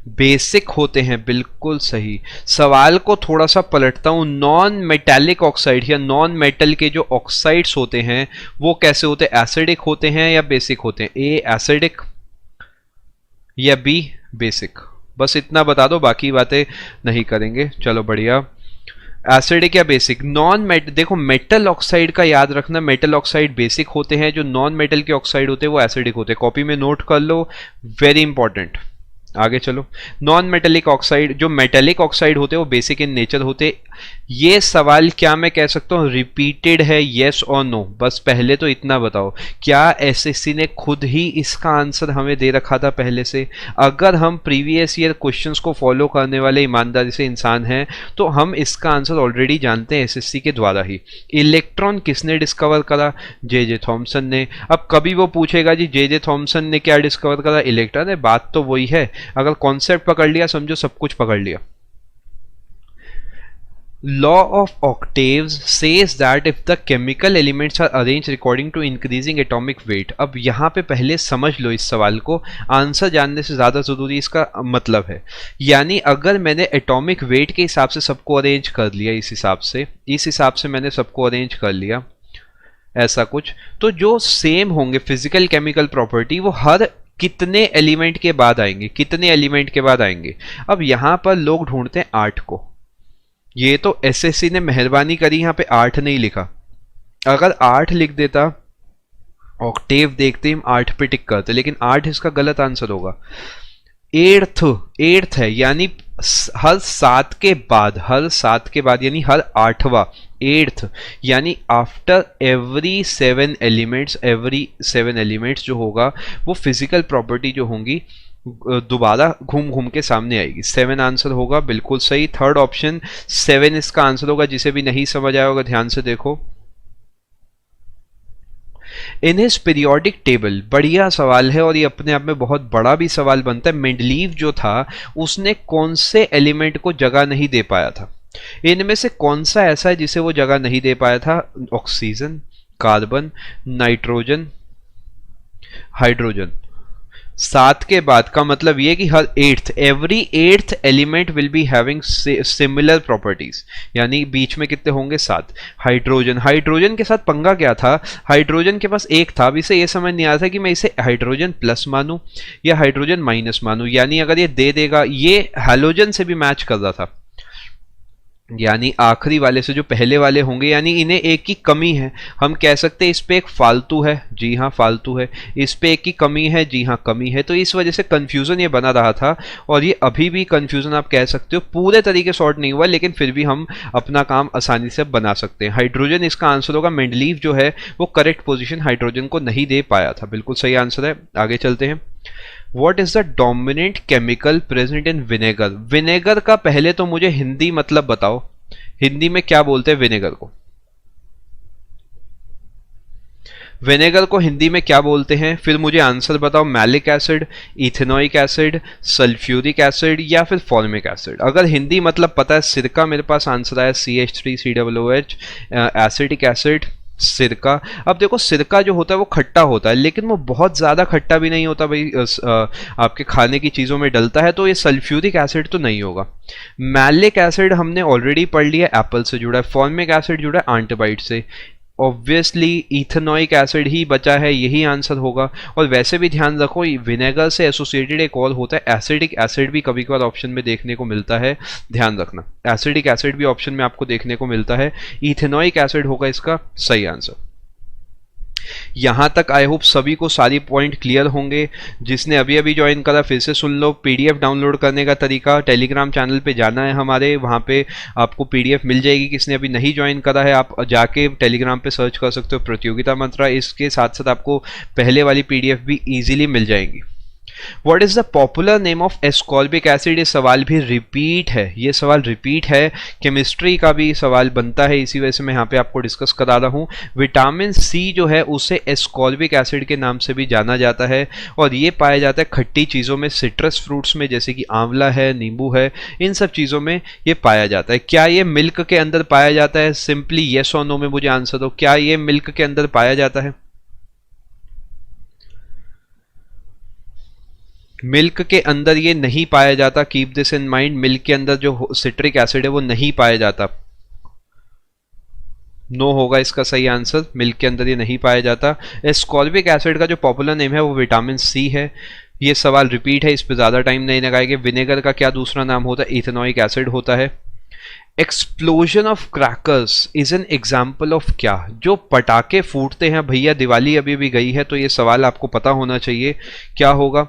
बेसिक होते हैं, बिल्कुल सही। सवाल को थोड़ा सा पलटता हूं, नॉन मेटालिक ऑक्साइड या नॉन मेटल के जो ऑक्साइड्स होते हैं वो कैसे होते हैं? एसिडिक होते हैं या बेसिक होते हैं? ए एसिडिक या बी बेसिक? बस इतना बता दो, बाकी बातें नहीं करेंगे। चलो बढ़िया, एसिडिक या बेसिक? नॉन मेटल, देखो मेटल ऑक्साइड का याद रखना, मेटल ऑक्साइड बेसिक होते हैं, जो नॉन मेटल के ऑक्साइड होते हैं वो एसिडिक होते हैं। कॉपी में नोट कर लो, वेरी इंपॉर्टेंट। आगे चलो, नॉन मेटेलिक ऑक्साइड, जो मेटेलिक ऑक्साइड होते हैं वो बेसिक इन नेचर होते। ये सवाल क्या मैं कह सकता हूँ रिपीटेड है, येस और नो? बस पहले तो इतना बताओ, क्या एसएससी ने खुद ही इसका आंसर हमें दे रखा था पहले से? अगर हम प्रीवियस ईयर क्वेश्चंस को फॉलो करने वाले ईमानदारी से इंसान हैं तो हम इसका आंसर ऑलरेडी जानते हैं एसएससी के द्वारा ही। इलेक्ट्रॉन किसने डिस्कवर करा? जे थॉमसन ने। अब कभी वो पूछेगा जी जे थॉमसन ने क्या डिस्कवर करा? इलेक्ट्रॉन। बात तो वही है, अगर कॉन्सेप्ट पकड़ लिया समझो सब कुछ पकड़ लिया। Law of octaves says that if the chemical elements are arranged according to increasing atomic weight। अब यहाँ पे पहले समझ लो इस सवाल को, आंसर जानने से ज़्यादा ज़रूरी इसका मतलब है। यानी अगर मैंने एटॉमिक वेट के हिसाब से सबको अरेंज कर लिया, इस हिसाब से मैंने सबको अरेंज कर लिया ऐसा कुछ, तो जो सेम होंगे फिजिकल केमिकल प्रॉपर्टी वो हर कितने एलिमेंट के बाद आएंगे, कितने एलिमेंट के बाद आएंगे? अब यहां पर लोग ढूंढते हैं 8 को। ये तो एसएससी ने मेहरबानी करी यहां पे 8 नहीं लिखा, अगर 8 लिख देता ऑक्टेव देखते हम 8 पे टिक करते, लेकिन 8 इसका गलत आंसर होगा। एट्थ है, यानी हर 7 के बाद यानी हर 8वां, एट्थ यानी आफ्टर एवरी 7 एलिमेंट्स जो होगा वो फिजिकल प्रॉपर्टी जो होंगी दोबारा घूम घूम के सामने आएगी। 7 आंसर होगा, बिल्कुल सही। थर्ड ऑप्शन 7 इसका आंसर होगा। जिसे भी नहीं समझ आया होगा ध्यान से देखो। इन हिज पीरियोडिक टेबल, बढ़िया सवाल है और ये अपने आप में बहुत बड़ा भी सवाल बनता है। मेंडलीव जो था उसने कौन से एलिमेंट को जगह नहीं दे पाया था? इनमें से कौन सा ऐसा है जिसे वो जगह नहीं दे पाया था? Oxygen, carbon, nitrogen, hydrogen. 7 के बाद का मतलब ये कि हर every eighth element will be having similar properties, यानी बीच में कितने होंगे? 7। हाइड्रोजन के साथ पंगा क्या था? हाइड्रोजन के पास 1 था। अब इसे ये समझ नहीं आ रहा था कि मैं इसे हाइड्रोजन प्लस मानूं या हाइड्रोजन माइनस मानूं, यानी अगर ये दे देगा, ये हैलोजन से भी मैच कर रहा था, यानी आखिरी वाले से जो पहले वाले होंगे, यानी इन्हें एक की कमी है। हम कह सकते हैं इस पे एक फालतू है, जी हाँ फालतू है। इस पे एक की कमी है, जी हाँ कमी है। तो इस वजह से कंफ्यूजन ये बना रहा था और ये अभी भी कंफ्यूजन आप कह सकते हो, पूरे तरीके सॉर्ट नहीं हुआ, लेकिन फिर भी हम अपना काम आसानी से बना सकते हैं। हाइड्रोजन इसका आंसर होगा। मेंडलीव जो है वो करेक्ट पोजिशन हाइड्रोजन को नहीं दे पाया था, बिल्कुल सही आंसर है। आगे चलते हैं। What is the dominant chemical present in vinegar? Vinegar का पहले तो मुझे हिंदी मतलब बताओ, हिंदी में क्या बोलते हैं विनेगर को? विनेगर को हिंदी में क्या बोलते हैं? फिर मुझे आंसर बताओ। Malic acid, ethanoic acid, sulphuric acid या फिर फॉर्मिक एसिड? अगर हिंदी मतलब पता है सिरका, मेरे पास आंसर आया CH3COOH, एसिटिक एसिड, सिरका। अब देखो सिरका जो होता है वो खट्टा होता है, लेकिन वो बहुत ज़्यादा खट्टा भी नहीं होता भाई, आपके खाने की चीज़ों में डलता है, तो ये सल्फ्यूरिक एसिड तो नहीं होगा। मैलिक एसिड हमने ऑलरेडी पढ़ लिया, एप्पल से जुड़ा है। फॉर्मिक एसिड जुड़ा है आंटीबाइट से। ऑब्वियसली इथेनोइक एसिड ही बचा है, यही आंसर होगा। और वैसे भी ध्यान रखो, विनेगर से एसोसिएटेड एक और होता है एसिडिक एसिड, भी कभी कभार ऑप्शन में देखने को मिलता है, ध्यान रखना। एसिडिक एसिड भी ऑप्शन में आपको देखने को मिलता है। इथेनोइक एसिड होगा इसका सही आंसर। यहां तक आई होप सभी को सारी पॉइंट क्लियर होंगे। जिसने अभी अभी ज्वाइन करा फिर से सुन लो। पीडीएफ डाउनलोड करने का तरीका, टेलीग्राम चैनल पे जाना है हमारे, वहां पे आपको पीडीएफ मिल जाएगी। किसने अभी नहीं ज्वाइन करा है आप जाके टेलीग्राम पे सर्च कर सकते हो प्रतियोगिता मंत्रा। इसके साथ साथ आपको पहले वाली पीडीएफ भी इजीली मिल जाएंगी। What is the popular name of ascorbic acid? ये सवाल भी रिपीट है, ये सवाल रिपीट है, केमिस्ट्री का भी सवाल बनता है, इसी वजह से मैं यहाँ पे आपको डिस्कस करा रहा हूँ। विटामिन सी जो है उसे एस्कॉर्बिक एसिड के नाम से भी जाना जाता है, और ये पाया जाता है खट्टी चीज़ों में, सिट्रस फ्रूट्स में, जैसे कि आंवला है, नींबू है, इन सब चीज़ों में ये पाया जाता है। क्या ये मिल्क के अंदर पाया जाता है? सिंपली येस और नो में मुझे आंसर दो। क्या ये मिल्क के अंदर पाया जाता है? मिल्क के अंदर ये नहीं पाया जाता, keep this in mind. Milk के अंदर जो सिट्रिक एसिड है वो नहीं पाया जाता। नो होगा इसका सही आंसर, मिल्क के अंदर ये नहीं पाया जाता। एस्कॉर्बिक एसिड का जो पॉपुलर नेम है वो विटामिन सी है। ये सवाल रिपीट है, इस पर ज्यादा टाइम नहीं लगाएंगे। विनेगर का क्या दूसरा नाम होता है? इथेनोइक एसिड होता है। Explosion of crackers is an example of क्या? जो पटाखे फूटते हैं भैया, दिवाली अभी अभी गई है तो ये सवाल आपको पता होना चाहिए, क्या होगा?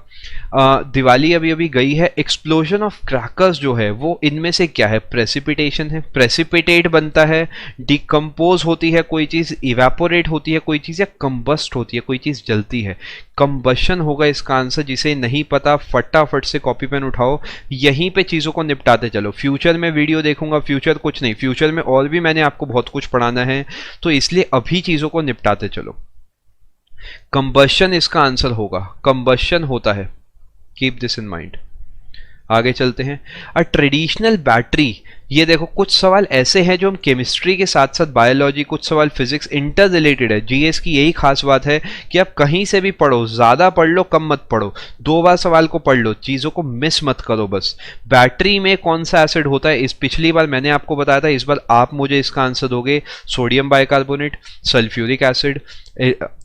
दिवाली अभी अभी गई है, एक्सप्लोजन ऑफ क्रैकर्स जो है वो इनमें से क्या है? प्रेसिपिटेशन है, प्रेसिपिटेट बनता है, डिकम्पोज होती है कोई चीज, इवेपोरेट होती है कोई चीज, या कंबस्ट होती है कोई चीज, जलती है। कंबशन होगा इसका आंसर। जिसे नहीं पता फटाफट से कॉपी पेन उठाओ, यहीं पे चीजों को निपटाते चलो। फ्यूचर में वीडियो देखूंगा, फ्यूचर कुछ नहीं, फ्यूचर में और भी मैंने आपको बहुत कुछ पढ़ाना है, तो इसलिए अभी चीजों को निपटाते चलो। कंबशन इसका आंसर होगा, कंबशन होता है, कीप दिस इन माइंड। आगे चलते हैं। अ ट्रेडिशनल बैटरी, ये देखो कुछ सवाल ऐसे हैं जो हम केमिस्ट्री के साथ साथ बायोलॉजी, कुछ सवाल फिजिक्स, इंटर रिलेटेड है। जीएस की यही खास बात है कि आप कहीं से भी पढ़ो, ज्यादा पढ़ लो कम मत पढ़ो, 2 बार सवाल को पढ़ लो, चीजों को मिस मत करो बस। बैटरी में कौन सा एसिड होता है? इस पिछली बार मैंने आपको बताया था, इस बार आप मुझे इसका आंसर दोगे। Sodium bicarbonate, sulphuric acid,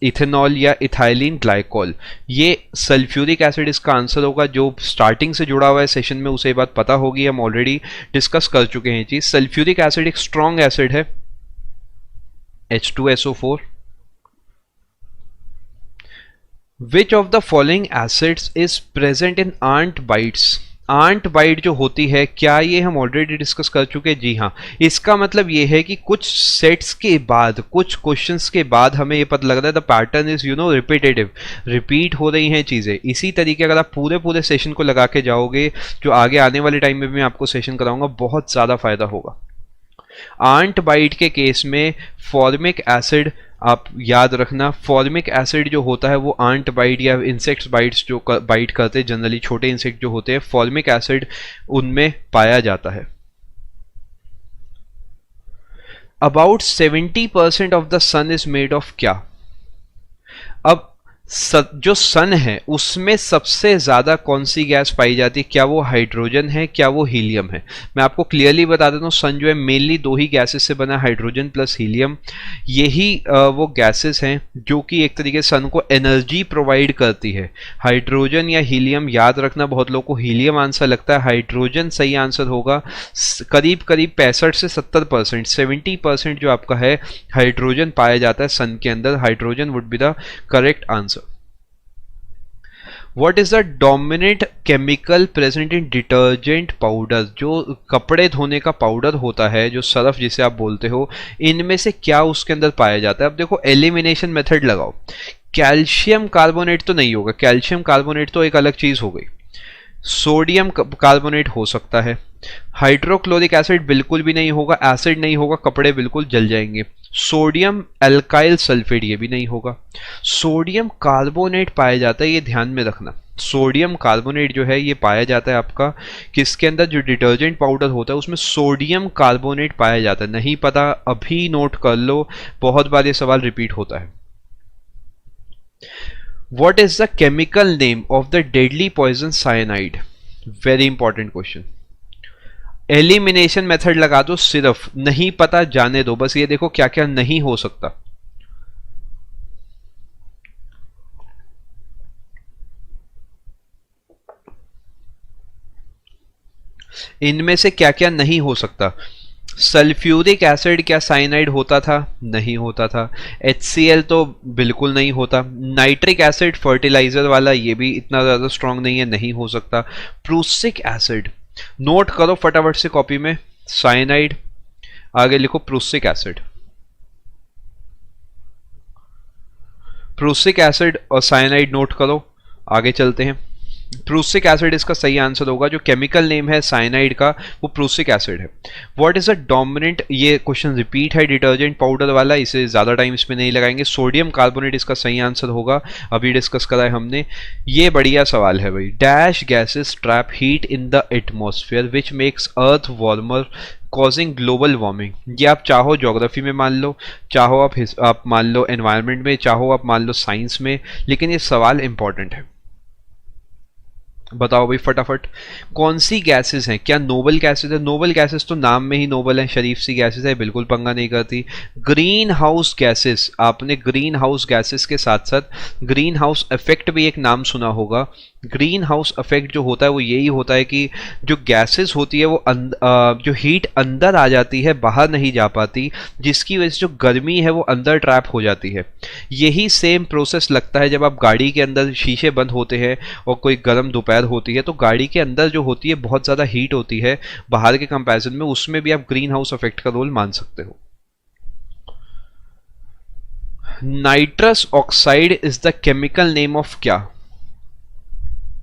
ethanol या इथाइलिन ग्लाइकोल। ये सल्फ्यूरिक एसिड इसका आंसर होगा। जो स्टार्टिंग से जुड़ा हुआ है सेशन में उसे बात पता होगी, हम ऑलरेडी डिस्कस कर चुके हैं चीज। सल्फ्यूरिक एसिड एक स्ट्रॉन्ग एसिड है, H2SO4। Which of the following acids is present in ant bites? Ant bite जो होती है, क्या ये हम ऑलरेडी डिस्कस कर चुके हैं? जी हाँ। इसका मतलब ये है कि कुछ सेट्स के बाद, कुछ क्वेश्चंस के बाद हमें ये पता लग रहा है the pattern is repetitive, repeat हो रही हैं चीजें। इसी तरीके अगर आप पूरे पूरे सेशन को लगा के जाओगे, जो आगे आने वाले टाइम में भी मैं आपको सेशन कराऊंगा, बहुत ज्यादा फायदा होगा। आंट बाइट के केस में फॉर्मिक एसिड, आप याद रखना, फॉर्मिक एसिड जो होता है वो आंट बाइट या इंसेक्ट्स बाइट्स जो बाइट करते हैं, जनरली छोटे इंसेक्ट जो होते हैं, फॉर्मिक एसिड उनमें पाया जाता है। About 70% of the sun is made of क्या? अब जो सन है उसमें सबसे ज्यादा कौन सी गैस पाई जाती है? क्या वो हाइड्रोजन है, क्या वो हीलियम है? मैं आपको क्लियरली बता देता हूँ, सन जो है मेनली 2 ही गैसेस से बना, हाइड्रोजन प्लस हीलियम। यही वो गैसेस हैं जो कि एक तरीके से सन को एनर्जी प्रोवाइड करती है। हाइड्रोजन या हीलियम, याद रखना, बहुत लोगों को हीलियम आंसर लगता है, हाइड्रोजन सही आंसर होगा। करीब करीब 65 से 70%, 70% जो आपका है हाइड्रोजन पाया जाता है सन के अंदर। Hydrogen would be the correct answer. What is the dominant chemical present in detergent powder? जो कपड़े धोने का पाउडर होता है, जो सरफ जिसे आप बोलते हो, इनमें से क्या उसके अंदर पाया जाता है? अब देखो एलिमिनेशन मेथड लगाओ। कैल्शियम कार्बोनेट तो नहीं होगा, कैल्शियम कार्बोनेट तो एक अलग चीज हो गई। सोडियम कार्बोनेट हो सकता है। हाइड्रोक्लोरिक एसिड बिल्कुल भी नहीं होगा, एसिड नहीं होगा, कपड़े बिल्कुल जल जाएंगे। सोडियम एल्काइल सल्फेट ये भी नहीं होगा। सोडियम कार्बोनेट पाया जाता है, ये ध्यान में रखना। सोडियम कार्बोनेट जो है ये पाया जाता है आपका किसके अंदर, जो डिटर्जेंट पाउडर होता है उसमें सोडियम कार्बोनेट पाया जाता है। नहीं पता अभी नोट कर लो, बहुत बार ये सवाल रिपीट होता है। What is the chemical name of the deadly poison cyanide? Very important question. Elimination method लगा दो, सिर्फ नहीं पता जाने दो, बस ये देखो क्या क्या नहीं हो सकता। इनमें से क्या क्या नहीं हो सकता। सल्फ्यूरिक एसिड क्या साइनाइड होता था? नहीं होता था। HCl तो बिल्कुल नहीं होता। नाइट्रिक एसिड फर्टिलाइजर वाला ये भी इतना ज़्यादा स्ट्रांग नहीं है, नहीं हो सकता। प्रूसिक एसिड, नोट करो फटाफट से कॉपी में, साइनाइड, आगे लिखो प्रूसिक एसिड। प्रूसिक एसिड और साइनाइड नोट करो, आगे चलते हैं। प्रूसिक एसिड इसका सही आंसर होगा। जो केमिकल नेम है साइनाइड का वो प्रूसिक एसिड है। व्हाट इज अ डोमिनेंट, ये क्वेश्चन रिपीट है डिटर्जेंट पाउडर वाला, इसे ज्यादा टाइम इसमें नहीं लगाएंगे। सोडियम कार्बोनेट इसका सही आंसर होगा, अभी डिस्कस करा है हमने। ये बढ़िया सवाल है भाई। Dash gases trap heat in the atmosphere which makes earth warmer causing global warming. ये आप चाहो ज्योग्राफी में मान लो, चाहो आप मान लो एनवायरनमेंट में, चाहो आप मान लो साइंस में, लेकिन ये सवाल इंपॉर्टेंट है। बताओ भाई फटाफट, कौन सी गैसेस हैं? क्या नोबल गैसेस है? नोबल गैसेस तो नाम में ही नोबल है, शरीफ सी गैसेस है, बिल्कुल पंगा नहीं करती। ग्रीन हाउस गैसेस, आपने ग्रीन हाउस गैसेस के साथ साथ ग्रीन हाउस इफेक्ट भी एक नाम सुना होगा। ग्रीन हाउस इफेक्ट जो होता है वो यही होता है कि जो गैसेस होती है वो जो हीट अंदर आ जाती है, बाहर नहीं जा पाती, जिसकी वजह से जो गर्मी है वो अंदर ट्रैप हो जाती है। यही सेम प्रोसेस लगता है जब आप गाड़ी के अंदर शीशे बंद होते हैं और कोई गर्म दोपहर होती है तो गाड़ी के अंदर जो होती है बहुत ज़्यादा हीट होती है बाहर के कंपैरिजन में, उसमें भी आप ग्रीन हाउस इफेक्ट का रोल मान सकते हो। Nitrous oxide is the chemical name of क्या?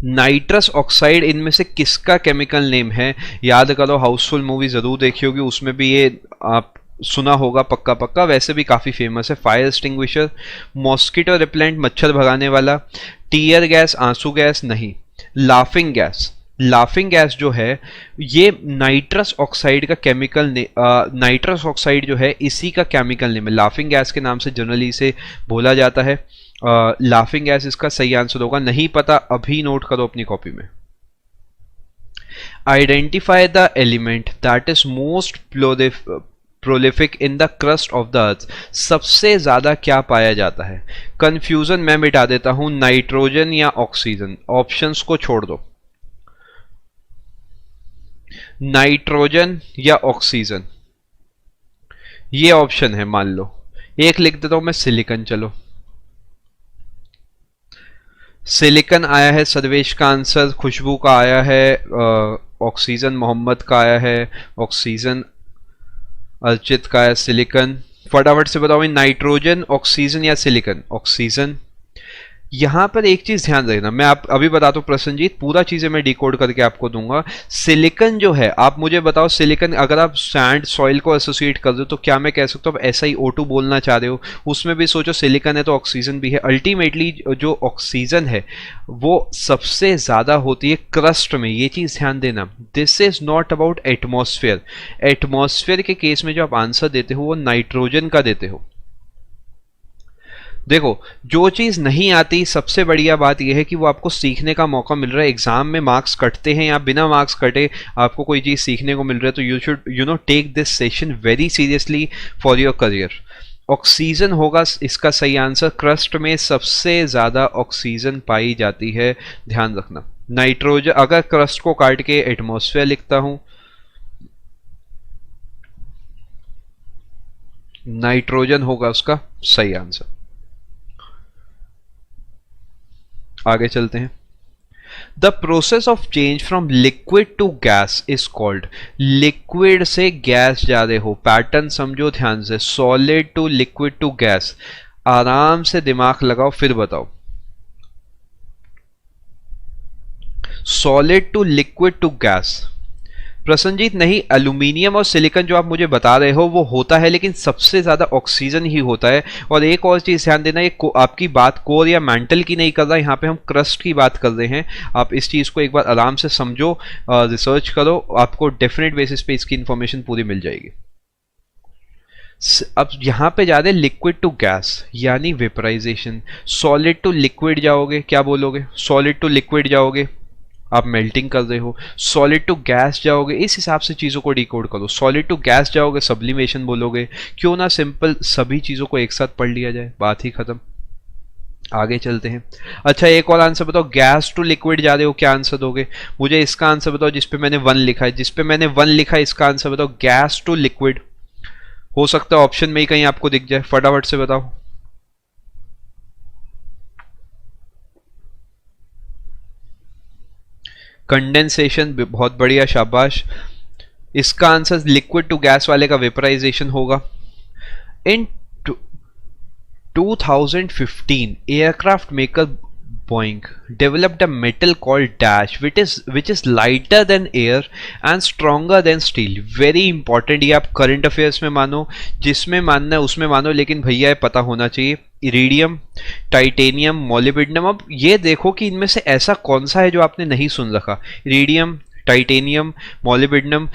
नाइट्रस ऑक्साइड इनमें से किसका केमिकल नेम है? याद करो, हाउसफुल मूवी जरूर देखी होगी, उसमें भी ये आप सुना होगा पक्का पक्का, वैसे भी काफी फेमस है। फायर एक्सटिंग्विशर, मॉस्किटो रिपेलेंट मच्छर भगाने वाला, टीयर गैस आंसू गैस नहीं, लाफिंग गैस। लाफिंग गैस जो है ये नाइट्रस ऑक्साइड का केमिकल नाइट्रस ऑक्साइड जो है इसी का केमिकल नेम है। लाफिंग गैस के नाम से जनरली इसे बोला जाता है। लाफिंग गैस इसका सही आंसर होगा। नहीं पता अभी नोट करो अपनी कॉपी में। Identify the element that is most prolific in the crust of the earth. सबसे ज्यादा क्या पाया जाता है? कंफ्यूजन मैं मिटा देता हूं, नाइट्रोजन या ऑक्सीजन, ऑप्शंस को छोड़ दो। नाइट्रोजन या ऑक्सीजन, ये ऑप्शन है, मान लो। एक लिख देता हूं मैं, सिलिकन। चलो, सिलिकन आया है सर्वेश का आंसर, खुशबू का आया है, ऑक्सीजन मोहम्मद का आया है, ऑक्सीजन अर्चित का है, सिलिकन। फटाफट से बताओ नाइट्रोजन, ऑक्सीजन या सिलिकन? ऑक्सीजन। यहां पर एक चीज ध्यान रखना, मैं आप अभी बताता हूं प्रसन्नजीत, पूरा चीजें मैं डिकोड करके आपको दूंगा। सिलिकन जो है, आप मुझे बताओ, सिलिकन अगर आप सैंड सॉइल को एसोसिएट कर दो तो क्या मैं कह सकता हूं SiO2 बोलना चाह रहे हो? उसमें भी सोचो सिलिकन है तो ऑक्सीजन भी है। अल्टीमेटली जो ऑक्सीजन है वो सबसे ज्यादा होती है क्रस्ट में, ये चीज ध्यान देना। This is not about atmosphere. Atmosphere के केस में जो आप आंसर देते हो वो नाइट्रोजन का देते हो। देखो, जो चीज नहीं आती, सबसे बढ़िया बात यह है कि वो आपको सीखने का मौका मिल रहा है। एग्जाम में मार्क्स कटते हैं या बिना मार्क्स कटे आपको कोई चीज सीखने को मिल रहा है, तो you should take this session very seriously for your career. Oxygen होगा इसका सही आंसर। क्रस्ट में सबसे ज्यादा ऑक्सीजन पाई जाती है, ध्यान रखना। नाइट्रोजन, अगर क्रस्ट को काट के एटमॉस्फेयर लिखता हूं, नाइट्रोजन होगा उसका सही आंसर। आगे चलते हैं। The process of change from liquid to gas is called. Liquid से गैस जा रहे हो, पैटर्न समझो ध्यान से, solid to liquid to gas. आराम से दिमाग लगाओ, फिर बताओ। Solid to liquid to gas, Prasanjit नहीं, एल्यूमिनियम और सिलिकॉन जो आप मुझे बता रहे हो वो होता है, लेकिन सबसे ज्यादा ऑक्सीजन ही होता है। और एक और चीज ध्यान देना, ये आपकी बात कोर या मेंटल की नहीं कर रहा, यहाँ पे हम क्रस्ट की बात कर रहे हैं। आप इस चीज को एक बार आराम से समझो, रिसर्च करो, आपको डेफिनेट बेसिस पे इसकी इंफॉर्मेशन पूरी मिल जाएगी। अब यहां पे जा रहे लिक्विड टू गैस यानी वेपराइजेशन। सॉलिड टू लिक्विड जाओगे, क्या बोलोगे? सॉलिड टू लिक्विड जाओगे, आप मेल्टिंग कर रहे हो। सॉलिड टू गैस जाओगे, इस हिसाब से चीज़ों को डिकोड करो। सॉलिड टू गैस जाओगे, सब्लिमेशन बोलोगे। क्यों ना सिंपल सभी चीज़ों को एक साथ पढ़ लिया जाए, बात ही खत्म। आगे चलते हैं। अच्छा, एक और आंसर बताओ, गैस टू लिक्विड जा रहे हो, क्या आंसर दोगे? मुझे इसका आंसर बताओ जिसपे मैंने 1 लिखा है, जिसपे मैंने 1 लिखा है इसका आंसर बताओ। गैस टू लिक्विड हो सकता है ऑप्शन में ही कहीं आपको दिख जाए, फटाफट से बताओ। कंडेंसेशन, बहुत बढ़िया, शाबाश। इसका आंसर लिक्विड टू गैस वाले का वेपराइजेशन होगा। इन 2015 aircraft maker Boeing developed a metal called dash which is lighter than air and stronger than steel. Very important, ये आप करंट अफेयर्स में मानो, जिसमें मानना है उसमें मानो, लेकिन भैया ये पता होना चाहिए। Iridium, titanium, molybdenum. अब ये देखो कि इनमें से ऐसा कौन सा है जो आपने नहीं सुन रखा। Iridium, titanium, molybdenum,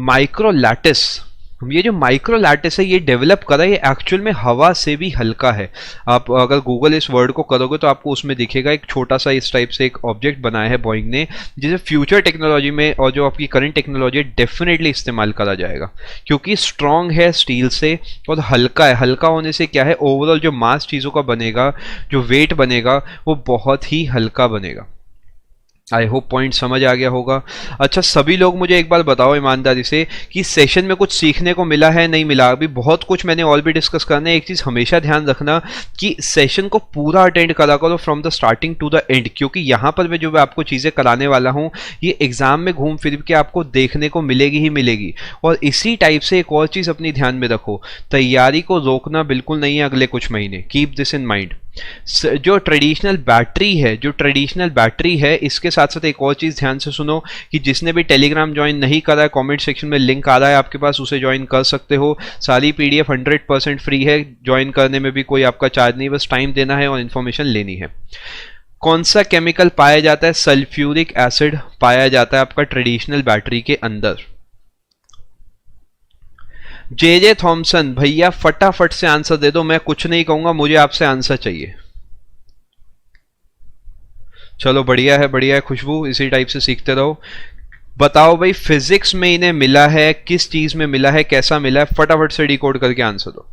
micro lattice. ये जो माइक्रो लैटिस है ये डेवलप करा, ये एक्चुअल में हवा से भी हल्का है। आप अगर गूगल इस वर्ड को करोगे तो आपको उसमें दिखेगा एक छोटा सा इस टाइप से एक ऑब्जेक्ट बनाया है बोइंग ने, जिसे फ्यूचर टेक्नोलॉजी में और जो आपकी करंट टेक्नोलॉजी है डेफिनेटली इस्तेमाल करा जाएगा, क्योंकि स्ट्रॉन्ग है स्टील से और हल्का है। हल्का होने से क्या है, ओवरऑल जो मास चीज़ों का बनेगा, जो वेट बनेगा वो बहुत ही हल्का बनेगा। आई होप पॉइंट समझ आ गया होगा। अच्छा, सभी लोग मुझे एक बार बताओ ईमानदारी से कि सेशन में कुछ सीखने को मिला है, नहीं मिला? अभी बहुत कुछ मैंने और भी डिस्कस करना है। एक चीज़ हमेशा ध्यान रखना कि सेशन को पूरा अटेंड करा करो from the starting to the end, क्योंकि यहाँ पर मैं जो मैं आपको चीज़ें कराने वाला हूँ ये एग्जाम में घूम फिर के आपको देखने को मिलेगी ही मिलेगी। और इसी टाइप से एक और चीज़ अपनी ध्यान में रखो, तैयारी को रोकना बिल्कुल नहीं है अगले कुछ महीने। Keep this in mind. जो ट्रेडिशनल बैटरी है इसके साथ साथ एक और चीज ध्यान से सुनो कि जिसने भी टेलीग्राम ज्वाइन नहीं करा है, कमेंट सेक्शन में लिंक आ रहा है आपके पास, उसे ज्वाइन कर सकते हो। सारी पीडीएफ 100% फ्री है, ज्वाइन करने में भी कोई आपका चार्ज नहीं, बस टाइम देना है और इन्फॉर्मेशन लेनी है। कौन सा केमिकल पाया जाता है? सल्फ्यूरिक एसिड पाया जाता है आपका ट्रेडिशनल बैटरी के अंदर। जे थॉमसन, भैया फटाफट से आंसर दे दो, मैं कुछ नहीं कहूंगा, मुझे आपसे आंसर चाहिए। चलो बढ़िया है खुशबू, इसी टाइप से सीखते रहो। बताओ भाई, फिजिक्स में इन्हें मिला है, किस चीज में मिला है, कैसा मिला है? फटाफट से डिकोड करके आंसर दो।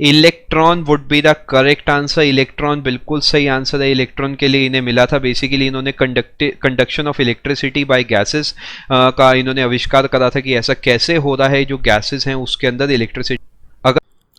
Electron would be the correct answer. Electron बिल्कुल सही आंसर है। इलेक्ट्रॉन के लिए इन्हें मिला था, बेसिकली इन्होंने conduction of electricity bye gases का इन्होंने आविष्कार करा था कि ऐसा कैसे हो रहा है, जो गैसेस हैं उसके अंदर इलेक्ट्रिसिटी।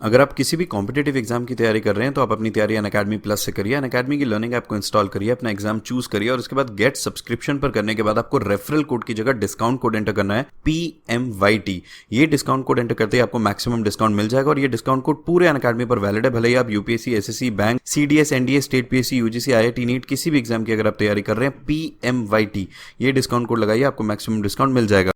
अगर आप किसी भी कॉम्पिटेटिव एग्जाम की तैयारी कर रहे हैं तो आप अपनी तैयारी अनअकैडमी प्लस से करिए। अनअकैडमी की लर्निंग ऐप को इंस्टॉल करिए, अपना एग्जाम चूज करिए और उसके बाद गेट सब्सक्रिप्शन पर करने के बाद आपको रेफरल कोड की जगह डिस्काउंट कोड एंटर करना है, PMYT। ये डिस्काउंट कोड एंटर करते ही आपको मैक्सिमम डिस्काउंट मिल जाएगा और ये डिस्काउंट कोड पूरे अनअकैडमी पर वैलिड है। भले ही आप UPSC, SSC, bank, CDS, NDA, state PSC, UGC, IIT, NEET किसी भी एग्जाम की अगर आप तैयारी कर रहे हैं, PMYT ये डिस्काउंट कोड लगाइए, आपको मैक्सिमम डिस्काउंट मिल जाएगा।